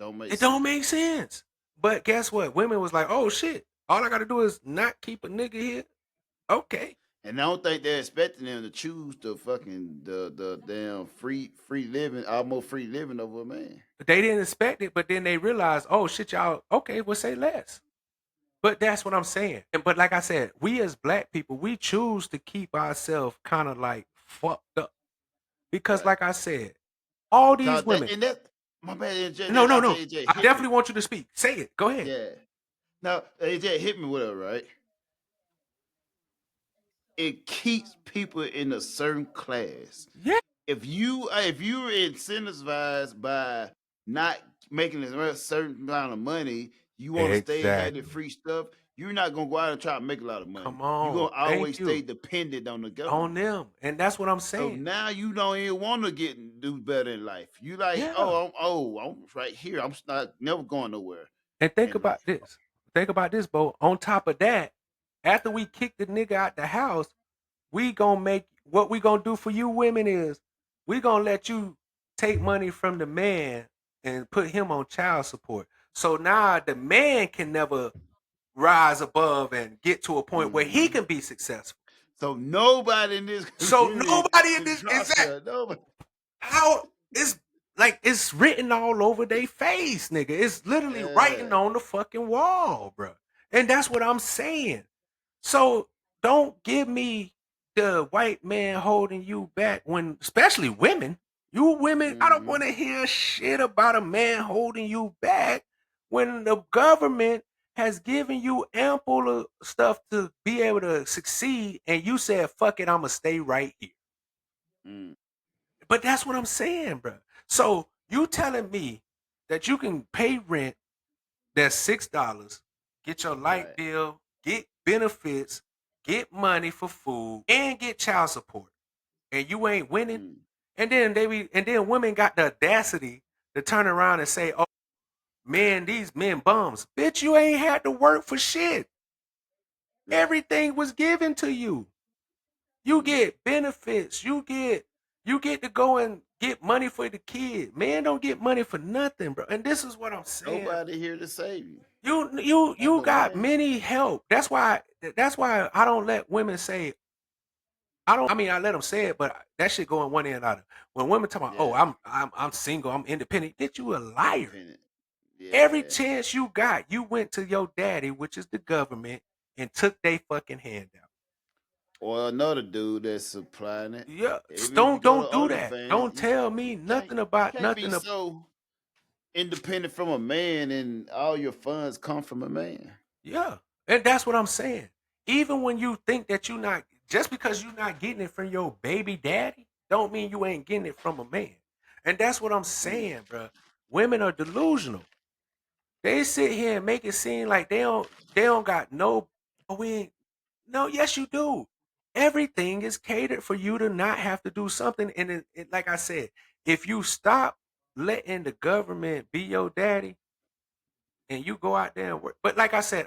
It don't make sense. But guess what? Women was like, oh shit, all I gotta do is not keep a nigga here. Okay. And I don't think they're expecting them to choose the fucking the damn free living, almost free living over a man. They didn't expect it, but then they realized, oh shit, y'all, okay, we'll say less. But that's what I'm saying. But like I said, we as black people, we choose to keep ourselves kind of like fucked up. Because like I said, all these women. My bad, AJ. No. I definitely want you to speak. Say it. Go ahead. Yeah. Now, AJ, hit me with it, right? It keeps people in a certain class. Yeah. If you're incentivized by not making a certain amount of money, you want to stay ahead of free stuff. You're not gonna go out and try to make a lot of money. Come on. You're gonna always stay dependent on the government. On them. And that's what I'm saying. So now you don't even want to do better in life. You like, I'm right here. I'm not never going nowhere. And think about this. Think about this, Bo. On top of that, after we kick the nigga out the house, we gonna make what we gonna do for you women is we gonna let you take money from the man and put him on child support. So now the man can never rise above and get to a point where he can be successful. So nobody in this. How it's like it's written all over their face, nigga. It's literally writing on the fucking wall, bro. And that's what I'm saying. So don't give me the white man holding you back when, especially women. You women, I don't want to hear shit about a man holding you back when the government has given you ample stuff to be able to succeed, and you said, fuck it, I'm going to stay right here. But that's what I'm saying, bro. So you telling me that you can pay rent that's $6, get your light bill, get benefits, get money for food, and get child support, and you ain't winning? And then women got the audacity to turn around and say, oh, man, these men bums. Bitch, you ain't had to work for shit. Everything was given to you. You get benefits. You get to go and get money for the kid. Man don't get money for nothing, bro. And this is what I'm saying. Nobody here to save you. You got many help. That's why I don't let women say. I let them say it, but that shit going one end out of. When women talk about, oh, I'm single, I'm independent. Bitch, you a liar. Every chance you got, you went to your daddy, which is the government, and took their fucking hand out. Or another dude that's supplying it. Yeah, don't do that. Don't tell me nothing about nothing. So independent from a man, and all your funds come from a man. Yeah, and that's what I'm saying. Even when you think that you're not, just because you're not getting it from your baby daddy, don't mean you ain't getting it from a man. And that's what I'm saying, bro. Women are delusional. They sit here and make it seem like they don't got no. No, yes you do. Everything is catered for you to not have to do something. And like I said, if you stop letting the government be your daddy, and you go out there and work, but like I said,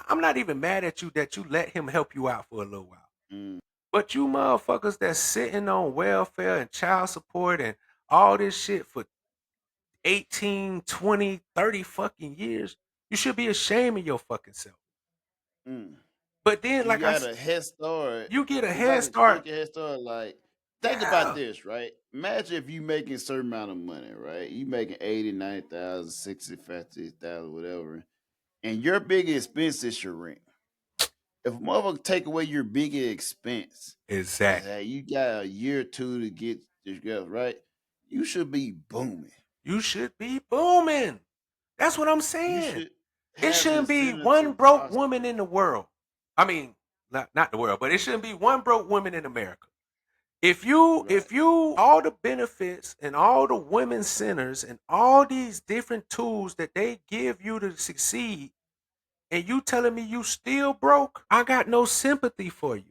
I'm not even mad at you that you let him help you out for a little while. But you motherfuckers that's sitting on welfare and child support and all this shit for 18, 20, 30 fucking years, you should be ashamed of your fucking self. But then, like I said, a head start. You get a head start. Like, think about this, right? Imagine if you making a certain amount of money, right? You making 80, 90,000, 60, 50,000, whatever, and your biggest expense is your rent. If a motherfucker take away your biggest expense, exactly, you got a year or two to get this girl right. You should be booming. You should be booming. That's what I'm saying. It shouldn't be incentive one to broke prosper. woman in the world. I mean, not the world, but it shouldn't be one broke woman in America. If you all the benefits and all the women centers and all these different tools that they give you to succeed, and you telling me you still broke, I got no sympathy for you.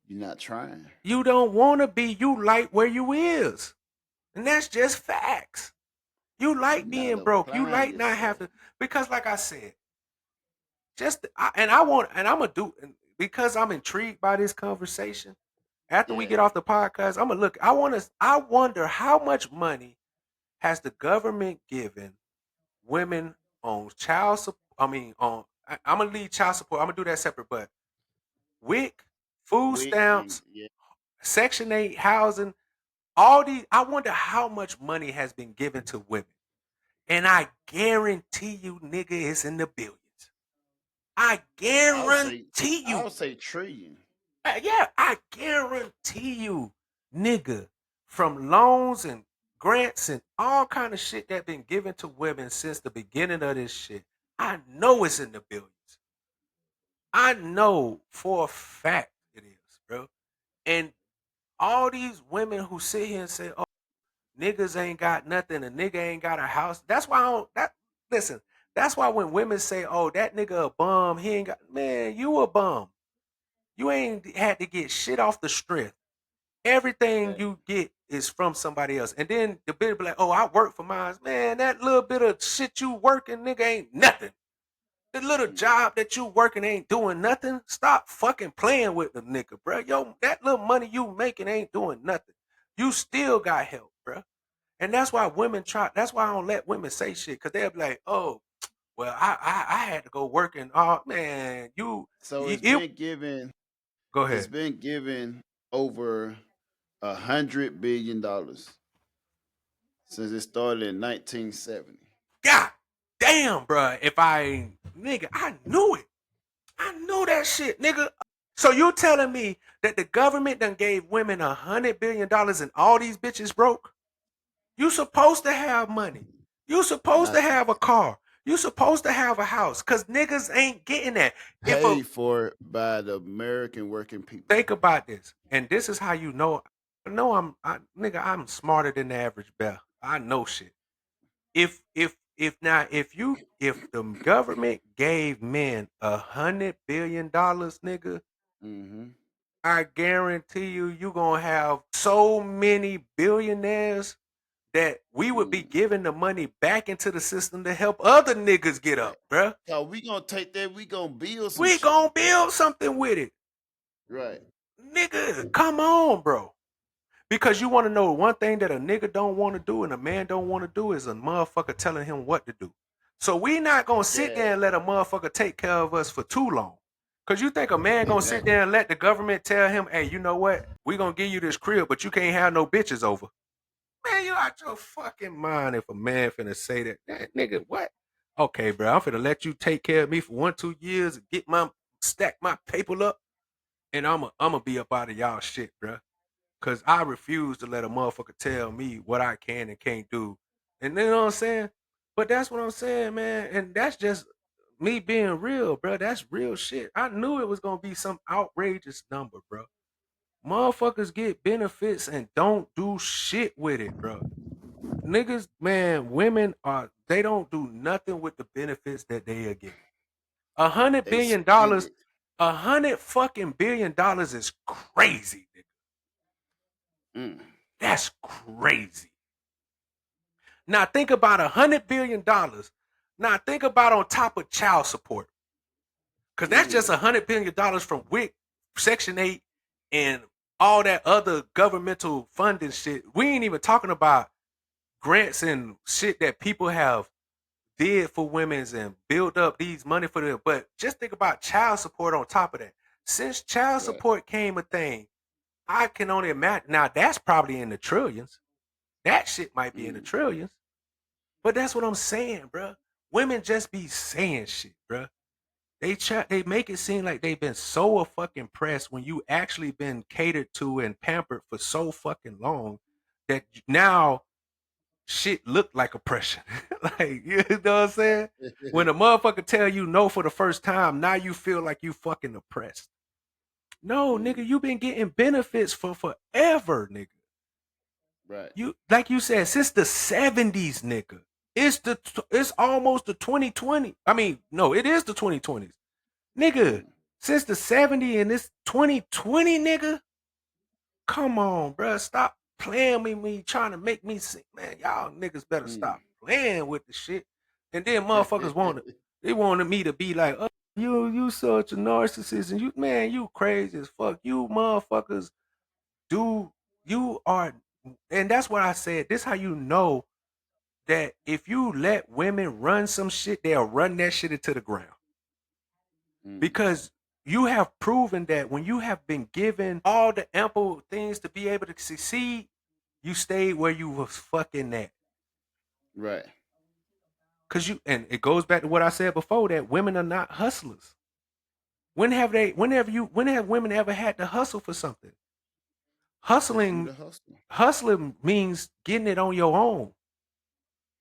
You're not trying. You don't want to be. You like where you is, and that's just facts. You like You're being not broke. You applying like not yourself. having, because like I said, I'm gonna do, because I'm intrigued by this conversation. After we Yeah. get off the podcast, I'm gonna look. I wonder how much money has the government given women on child support. I mean, I'm gonna leave child support. I'm gonna do that separate, but WIC, food WIC stamps, and- yeah. Section 8 housing, all these. I wonder how much money has been given to women, and I guarantee you, nigga, it's in the billions. I guarantee you. I would say trillion. Yeah, I guarantee you, nigga, from loans and grants and all kind of shit that been given to women since the beginning of this shit. I know it's in the billions. I know for a fact it is, bro. And all these women who sit here and say, "Oh, niggas ain't got nothing, a nigga ain't got a house." That's why I don't. Listen. That's why when women say, "Oh, that nigga a bum, he ain't got," man, you a bum. You ain't had to get shit off the strength. Everything you get is from somebody else. And then the bitch be like, "Oh, I work for mine." Man, that little bit of shit you working, nigga, ain't nothing. The little job that you working ain't doing nothing. Stop fucking playing with the nigga, bro. Yo, that little money you making ain't doing nothing. You still got help, bro. And that's why women try. That's why I don't let women say shit, because they'll be like, "Oh, well, I had to go work, and oh man, So it's been given. Go ahead. It's been given over $100 billion since it started in 1970. God damn, bro. If nigga, I knew it. I knew that shit, nigga. So you telling me that the government done gave women $100 billion and all these bitches broke? You supposed to have money. You supposed to have a car. You supposed to have a house, because niggas ain't getting that. Paid for by the American working people. Think about this, and this is how you know. I know nigga, I'm smarter than the average bear. I know shit. If the government gave men $100 billion, nigga, I guarantee you gonna have so many billionaires that we would be giving the money back into the system to help other niggas get up, bruh. So we gonna take that. We gonna build some. We shit. gonna build something with it, Right, nigga. Come on, bro. Because you want to know one thing that a nigga don't want to do and a man don't want to do is a motherfucker telling him what to do. So we not gonna sit there and let a motherfucker take care of us for too long. Cause you think a man gonna sit there and let the government tell him, "Hey, you know what? We gonna give you this crib, but you can't have no bitches over." Man, you out your fucking mind if a man finna say that. Nigga, what? Okay, bro, I'm finna let you take care of me for 1-2 years and stack my paper up, and I'ma be up out of y'all shit, bro. Cause I refuse to let a motherfucker tell me what I can and can't do. And you know what I'm saying? But that's what I'm saying, man. And that's just me being real, bro. That's real shit. I knew it was gonna be some outrageous number, bro. Motherfuckers get benefits and don't do shit with it, bro. Niggas, man, women they don't do nothing with the benefits that they are getting. $100 billion, $100 billion is crazy, nigga. That's crazy. Now think about $100 billion. Now think about on top of child support. Cause that's just $100 billion from WIC, Section 8, and all that other governmental funding shit. We ain't even talking about grants and shit that people have did for women's and build up these money for them. But just think about child support on top of that. Since child support came a thing, I can only imagine. Now that's probably in the trillions. That shit might be in the trillions. But that's what I'm saying, bro. Women just be saying shit, bro. They make it seem like they've been so fucking pressed when you actually been catered to and pampered for so fucking long that now shit look like oppression. Like, you know what I'm saying? When a motherfucker tell you no for the first time, now you feel like you fucking oppressed. No, nigga, you been getting benefits for forever, nigga. Right. You like you said, since the 70s, nigga. It's almost the 2020. I mean, no, it is the 2020s. Nigga, since the 70s and it's 2020, nigga. Come on, bruh. Stop playing with me, trying to make me sick. Man, y'all niggas better stop playing with the shit. And then motherfuckers wanted me to be like, oh, you such a narcissist. And you crazy as fuck. You motherfuckers you are, and that's what I said. This how you know that if you let women run some shit, they'll run that shit into the ground. Because you have proven that when you have been given all the ample things to be able to succeed, you stayed where you was fucking at. Right. And it goes back to what I said before, that women are not hustlers. When have women ever had to hustle for something? Hustling means getting it on your own.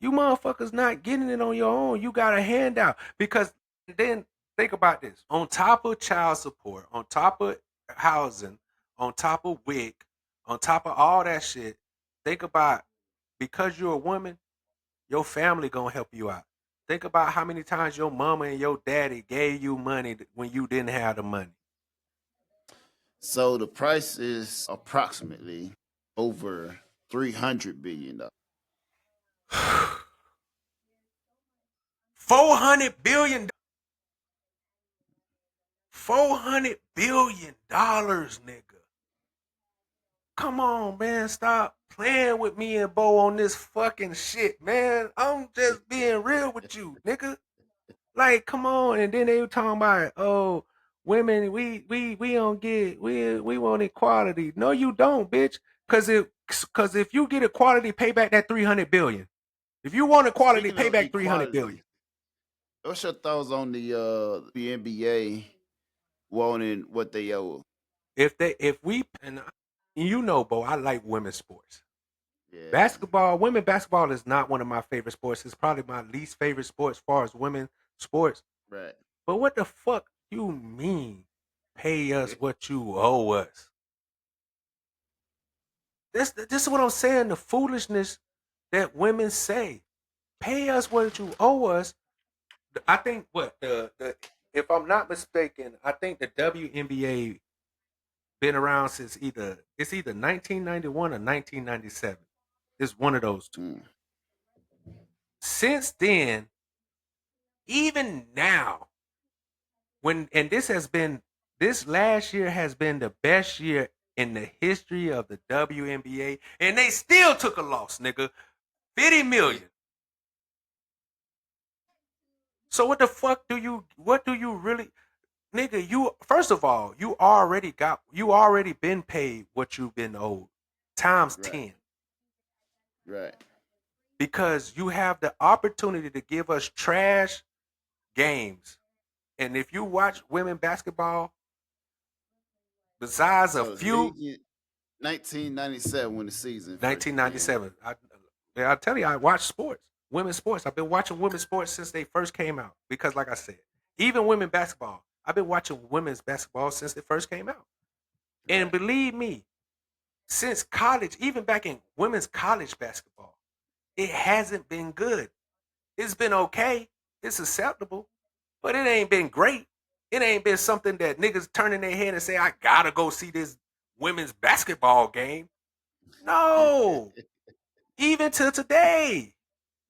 You motherfuckers not getting it on your own. You got a handout. Because then think about this. On top of child support, on top of housing, on top of WIC, on top of all that shit, think about, because you're a woman, your family gonna help you out. Think about how many times your mama and your daddy gave you money when you didn't have the money. So the price is approximately over $300 billion. $400 billion. $400 billion, nigga. Come on, man. Stop playing with me and Bo on this fucking shit, man. I'm just being real with you, nigga. Like, come on. And then they were talking about, oh, women, we don't get, we want equality. No, you don't, bitch. Cause if you get equality, pay back that $300 billion. If you want equality, pay back $300 billion. What's your thoughts on the NBA wanting what they owe? And you know, Bo, I like women's sports. Yeah. Women basketball is not one of my favorite sports. It's probably my least favorite sport as far as women sports. Right. But what the fuck you mean pay us what you owe us? This is what I'm saying, the foolishness that women say. Pay us what you owe us. I think if I'm not mistaken, I think the WNBA been around since either 1991 or 1997. It's one of those two. Since then, even now, this last year has been the best year in the history of the WNBA, and they still took a loss, nigga. $50 million. So what the fuck do you really, nigga, first of all, you already been paid what you've been owed times 10. Right. Because you have the opportunity to give us trash games. And if you watch women basketball, besides a few, 1997 when the season. 1997. I tell you, I watch sports, women's sports. I've been watching women's sports since they first came out. Because, like I said, even women basketball, I've been watching women's basketball since they first came out. And believe me, since college, even back in women's college basketball, it hasn't been good. It's been okay. It's acceptable. But it ain't been great. It ain't been something that niggas turn in their head and say, I gotta go see this women's basketball game. No. Even to today.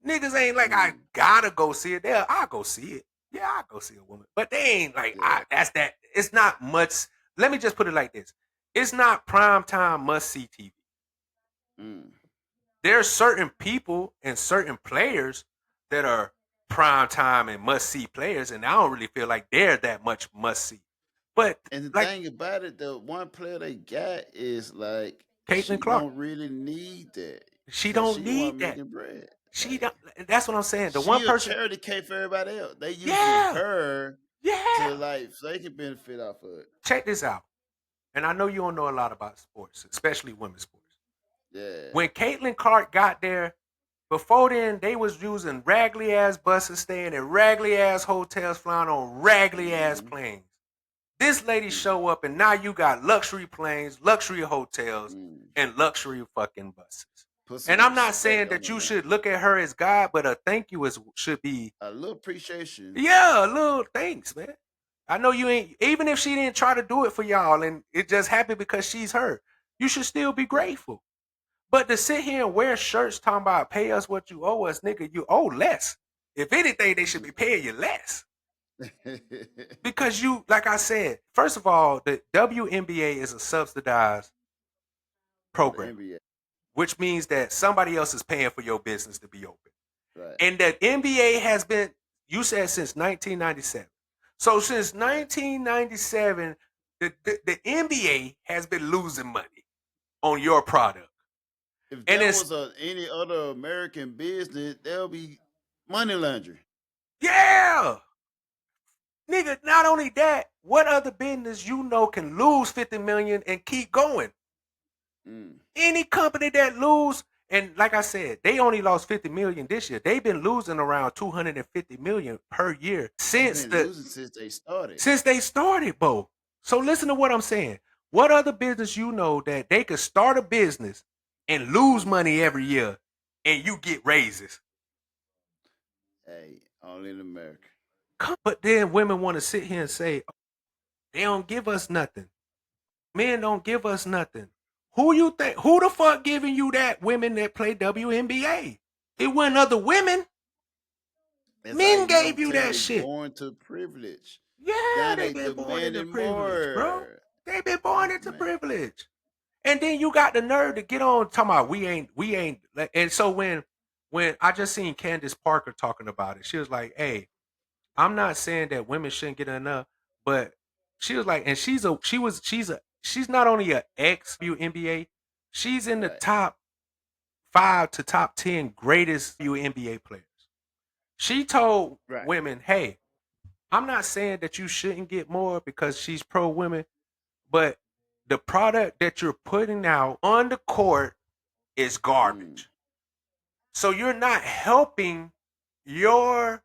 Niggas ain't like, I gotta go see it. I'll go see it. Yeah, I'll go see a woman. But they ain't like, that's that. It's not much. Let me just put it like this. It's not primetime must-see TV. There are certain people and certain players that are primetime and must-see players, and I don't really feel like they're that much must-see. But and the thing about it, the one player they got is like Caitlin Clark. Don't really need that. She don't need that. Bread. She don't. That's what I'm saying. The she one person charity cake for everybody else. They use her to like so they can benefit off of it. Check this out. And I know you don't know a lot about sports, especially women's sports. Yeah. When Caitlin Clark got there, Before then, they was using raggedy ass buses, staying in raggedy ass hotels, flying on raggedy ass planes. This lady show up, and now you got luxury planes, luxury hotels, and luxury fucking buses. And I'm not saying that you should look at her as God, but a thank you should be a little appreciation. Yeah, a little thanks, man. I know you ain't, even if she didn't try to do it for y'all and it just happened because she's her, you should still be grateful. But to sit here and wear shirts talking about pay us what you owe us, nigga, you owe less. If anything, they should be paying you less. Because you, like I said, first of all, the WNBA is a subsidized program, which means that somebody else is paying for your business to be open. Right. And that NBA has been, you said since 1997. So since 1997, the NBA has been losing money on your product. If there was any other American business, there'll be money laundering. Yeah. Nigga, not only that, what other business you know can lose 50 million and keep going? Any company that lose, and like I said, they only lost 50 million this year. They've been losing around 250 million per year since they started. Since they started, Bo. So listen to what I'm saying. What other business you know that they could start a business and lose money every year and you get raises? Hey, only in America. But then women want to sit here and say, they don't give us nothing. Men don't give us nothing. Who you think? Who the fuck giving you that? Women that play WNBA. It wasn't other women. Men gave you that shit. Born to privilege. Yeah, they been born into privilege, bro. They been born into privilege. And then you got the nerve to get on talking about we ain't. And so when I just seen Candace Parker talking about it, she was like, "Hey, I'm not saying that women shouldn't get enough, but she was like, and she's not only an ex-WNBA, she's in the top 5 to top 10 greatest WNBA players. She told women, hey, I'm not saying that you shouldn't get more because she's pro-women, but the product that you're putting out on the court is garbage. So you're not helping your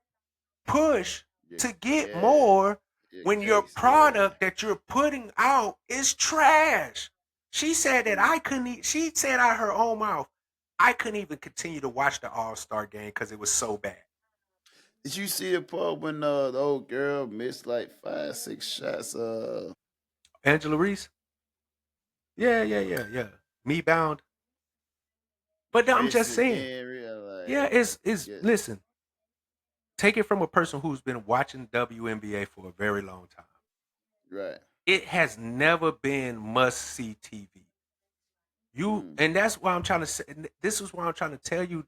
push to get more when your product that you're putting out is trash." She said that I couldn't. She said out her own mouth, I couldn't even continue to watch the All-Star game because it was so bad. Did you see the part when the old girl missed like 5-6 shots? Angela Reese. Yeah. Me bound. But I'm just saying. Listen. Take it from a person who's been watching WNBA for a very long time. Right. It has never been must-see TV. And that's why I'm trying to say, this is why I'm trying to tell you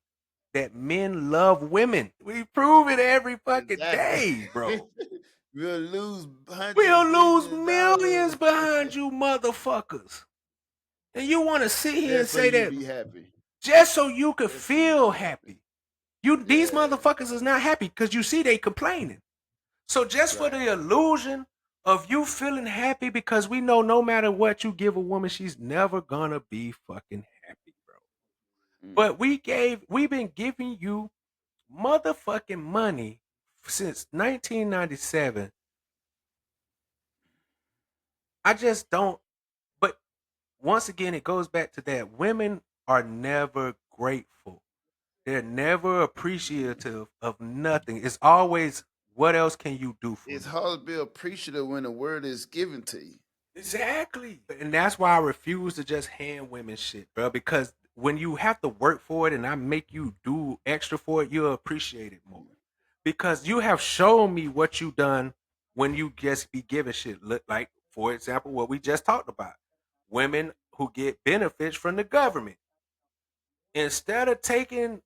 that men love women. We prove it every fucking day, bro. We'll lose millions behind you motherfuckers. And you want to sit here and say that be happy. Just so you could feel happy. These motherfuckers is not happy because you see they complaining. So just for the illusion of you feeling happy, because we know no matter what you give a woman, she's never gonna be fucking happy, bro. But we've been giving you motherfucking money since 1997. I just don't. But once again, it goes back to that. Women are never grateful. They're never appreciative of nothing. It's always, what else can you do for me? It's hard to be appreciative when the word is given to you. Exactly. And that's why I refuse to just hand women shit, bro. Because when you have to work for it and I make you do extra for it, you'll appreciate it more. Because you have shown me what you done when you just be giving shit. Like, for example, what we just talked about. Women who get benefits from the government. Instead of taking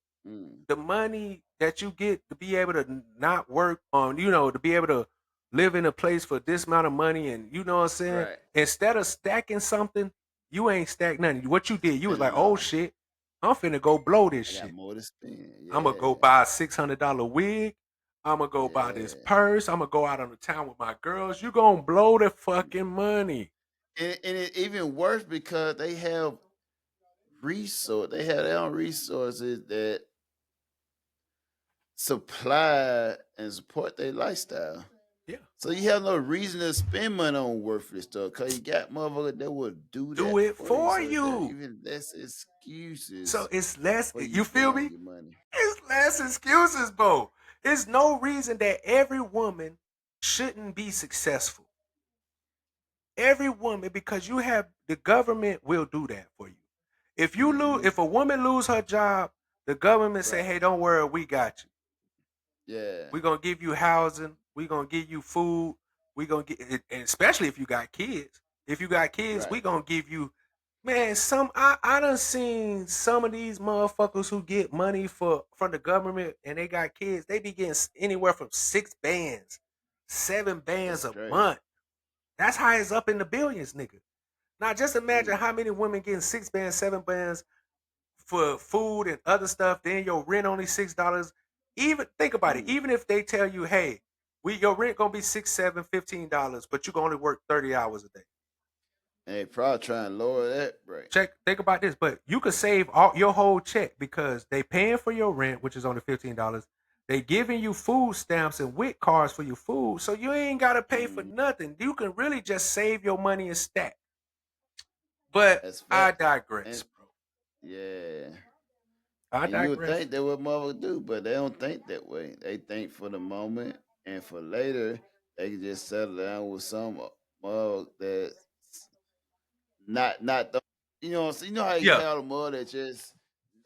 the money that you get to be able to not work on, to be able to live in a place for this amount of money, and you know what I'm saying? Right. Instead of stacking something, you ain't stacked nothing. What you did, you was like, oh shit, I'm finna go blow this shit. More to spend. Yeah. I'm gonna go buy a $600 wig. I'm gonna go buy this purse. I'm gonna go out on the town with my girls. You gonna blow the fucking money. And it's even worse because they have they have their own resources that supply and support their lifestyle. Yeah. So you have no reason to spend money on worthless stuff because you got motherfuckers that will do it for So you. even less excuses. So it's less. for You feel me? blowing your money. It's less excuses, bro. There's no reason that every woman shouldn't be successful. Every woman, because you have the government will do that for you. If you lose, if a woman lose her job, the government say, "Hey, don't worry, we got you. Yeah. We're gonna give you housing. We're gonna give you food. We're gonna get, and especially if you got kids. If you got kids, we gonna give you, man. I done seen some of these motherfuckers who get money from the government and they got kids. They be getting anywhere from 6 bands, 7 bands a month. That's how it's up in the billions, nigga. Now just imagine how many women getting 6 bands, 7 bands for food and other stuff. Then your rent only $6. Even think about it. Even if they tell you, hey, your rent gonna be $6, $7, $15, but you can only work 30 hours a day. They probably trying to lower that, right? Think about this, but you could save all your whole check because they paying for your rent, which is only $15. They giving you food stamps and WIC cards for your food, so you ain't gotta pay for nothing. You can really just save your money and stack. But I digress, bro. Yeah. I And you would digress. think that what motherfuckers do, but they don't think that way. They think for the moment, and for later, they can just settle down with some mug that's not the, you know how you have a mug that just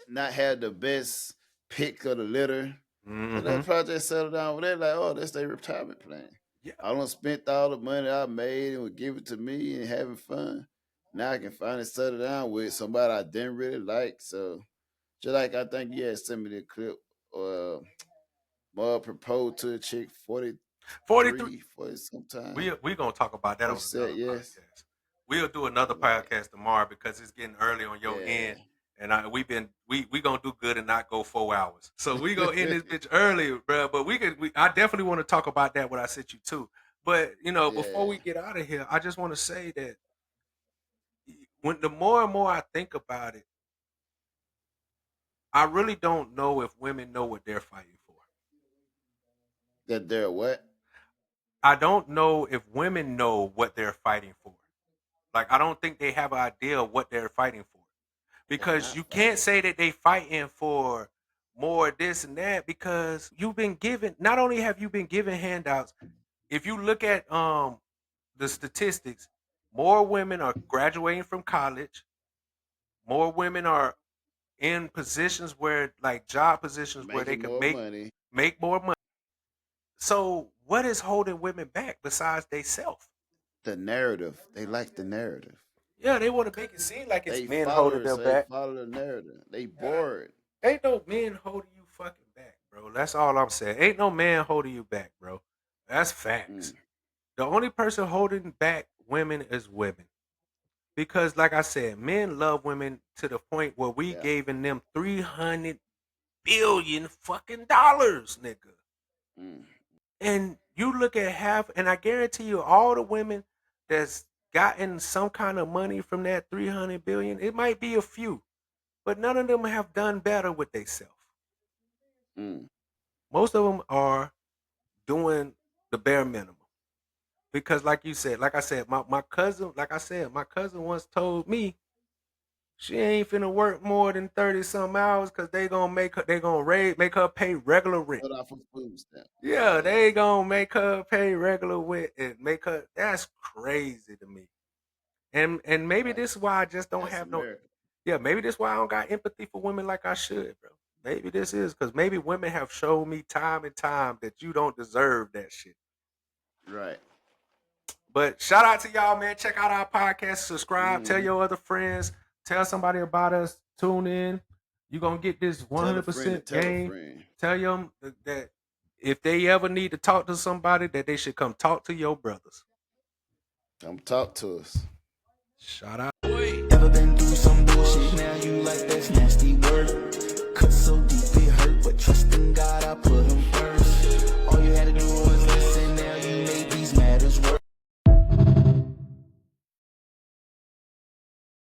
not have the best pick of the litter. So they probably just settle down with that, like, oh, that's their retirement plan. Yeah. I done spent all the money I made and would give it to me and having fun. Now I can finally settle down with somebody I didn't really like. So just like I think you had sent me the clip, Mud proposed to a chick 43 sometime. We gonna talk about that on another podcast. We'll do another podcast tomorrow because it's getting early on your end, and we gonna do good and not go 4 hours. So we gonna end this bitch early, bro. But I definitely want to talk about that when I sent you too. But before we get out of here, I just want to say that when the more and more I think about it, I really don't know if women know what they're fighting for. That they're what? I don't know if women know what they're fighting for. Like, I don't think they have an idea of what they're fighting for. Because you can't say that they fighting for more this and that because you've been given, not only have you been given handouts, if you look at the statistics, more women are graduating from college, more women are in positions where, like job positions where they can make more money. So what is holding women back besides they self? The narrative. They like the narrative. Yeah, they want to make it seem like it's men follow holding them so back. They follow the narrative. They bored. Ain't no men holding you fucking back, bro. That's all I'm saying. Ain't no man holding you back, bro. That's facts. The only person holding back women is women. Because like I said, men love women to the point where we giving them $300 billion fucking dollars, nigga. And you look at half, and I guarantee you all the women that's gotten some kind of money from that $300 billion, it might be a few, but none of them have done better with themselves. Most of them are doing the bare minimum. Because like you said, like I said, my cousin once told me she ain't finna work more than 30-some hours because they gonna make her pay regular rent. Yeah, they gonna make her pay regular rent and make her. That's crazy to me. And maybe this is why I just don't have no. Yeah, maybe this is why I don't got empathy for women like I should, bro. Maybe this is because maybe women have shown me time and time that you don't deserve that shit. Right. But shout out to y'all, man. Check out our podcast. Subscribe. Tell your other friends. Tell somebody about us. Tune in. You're going to get this 100% game. Tell them that if they ever need to talk to somebody, that they should come talk to your brothers. Come talk to us. Shout out.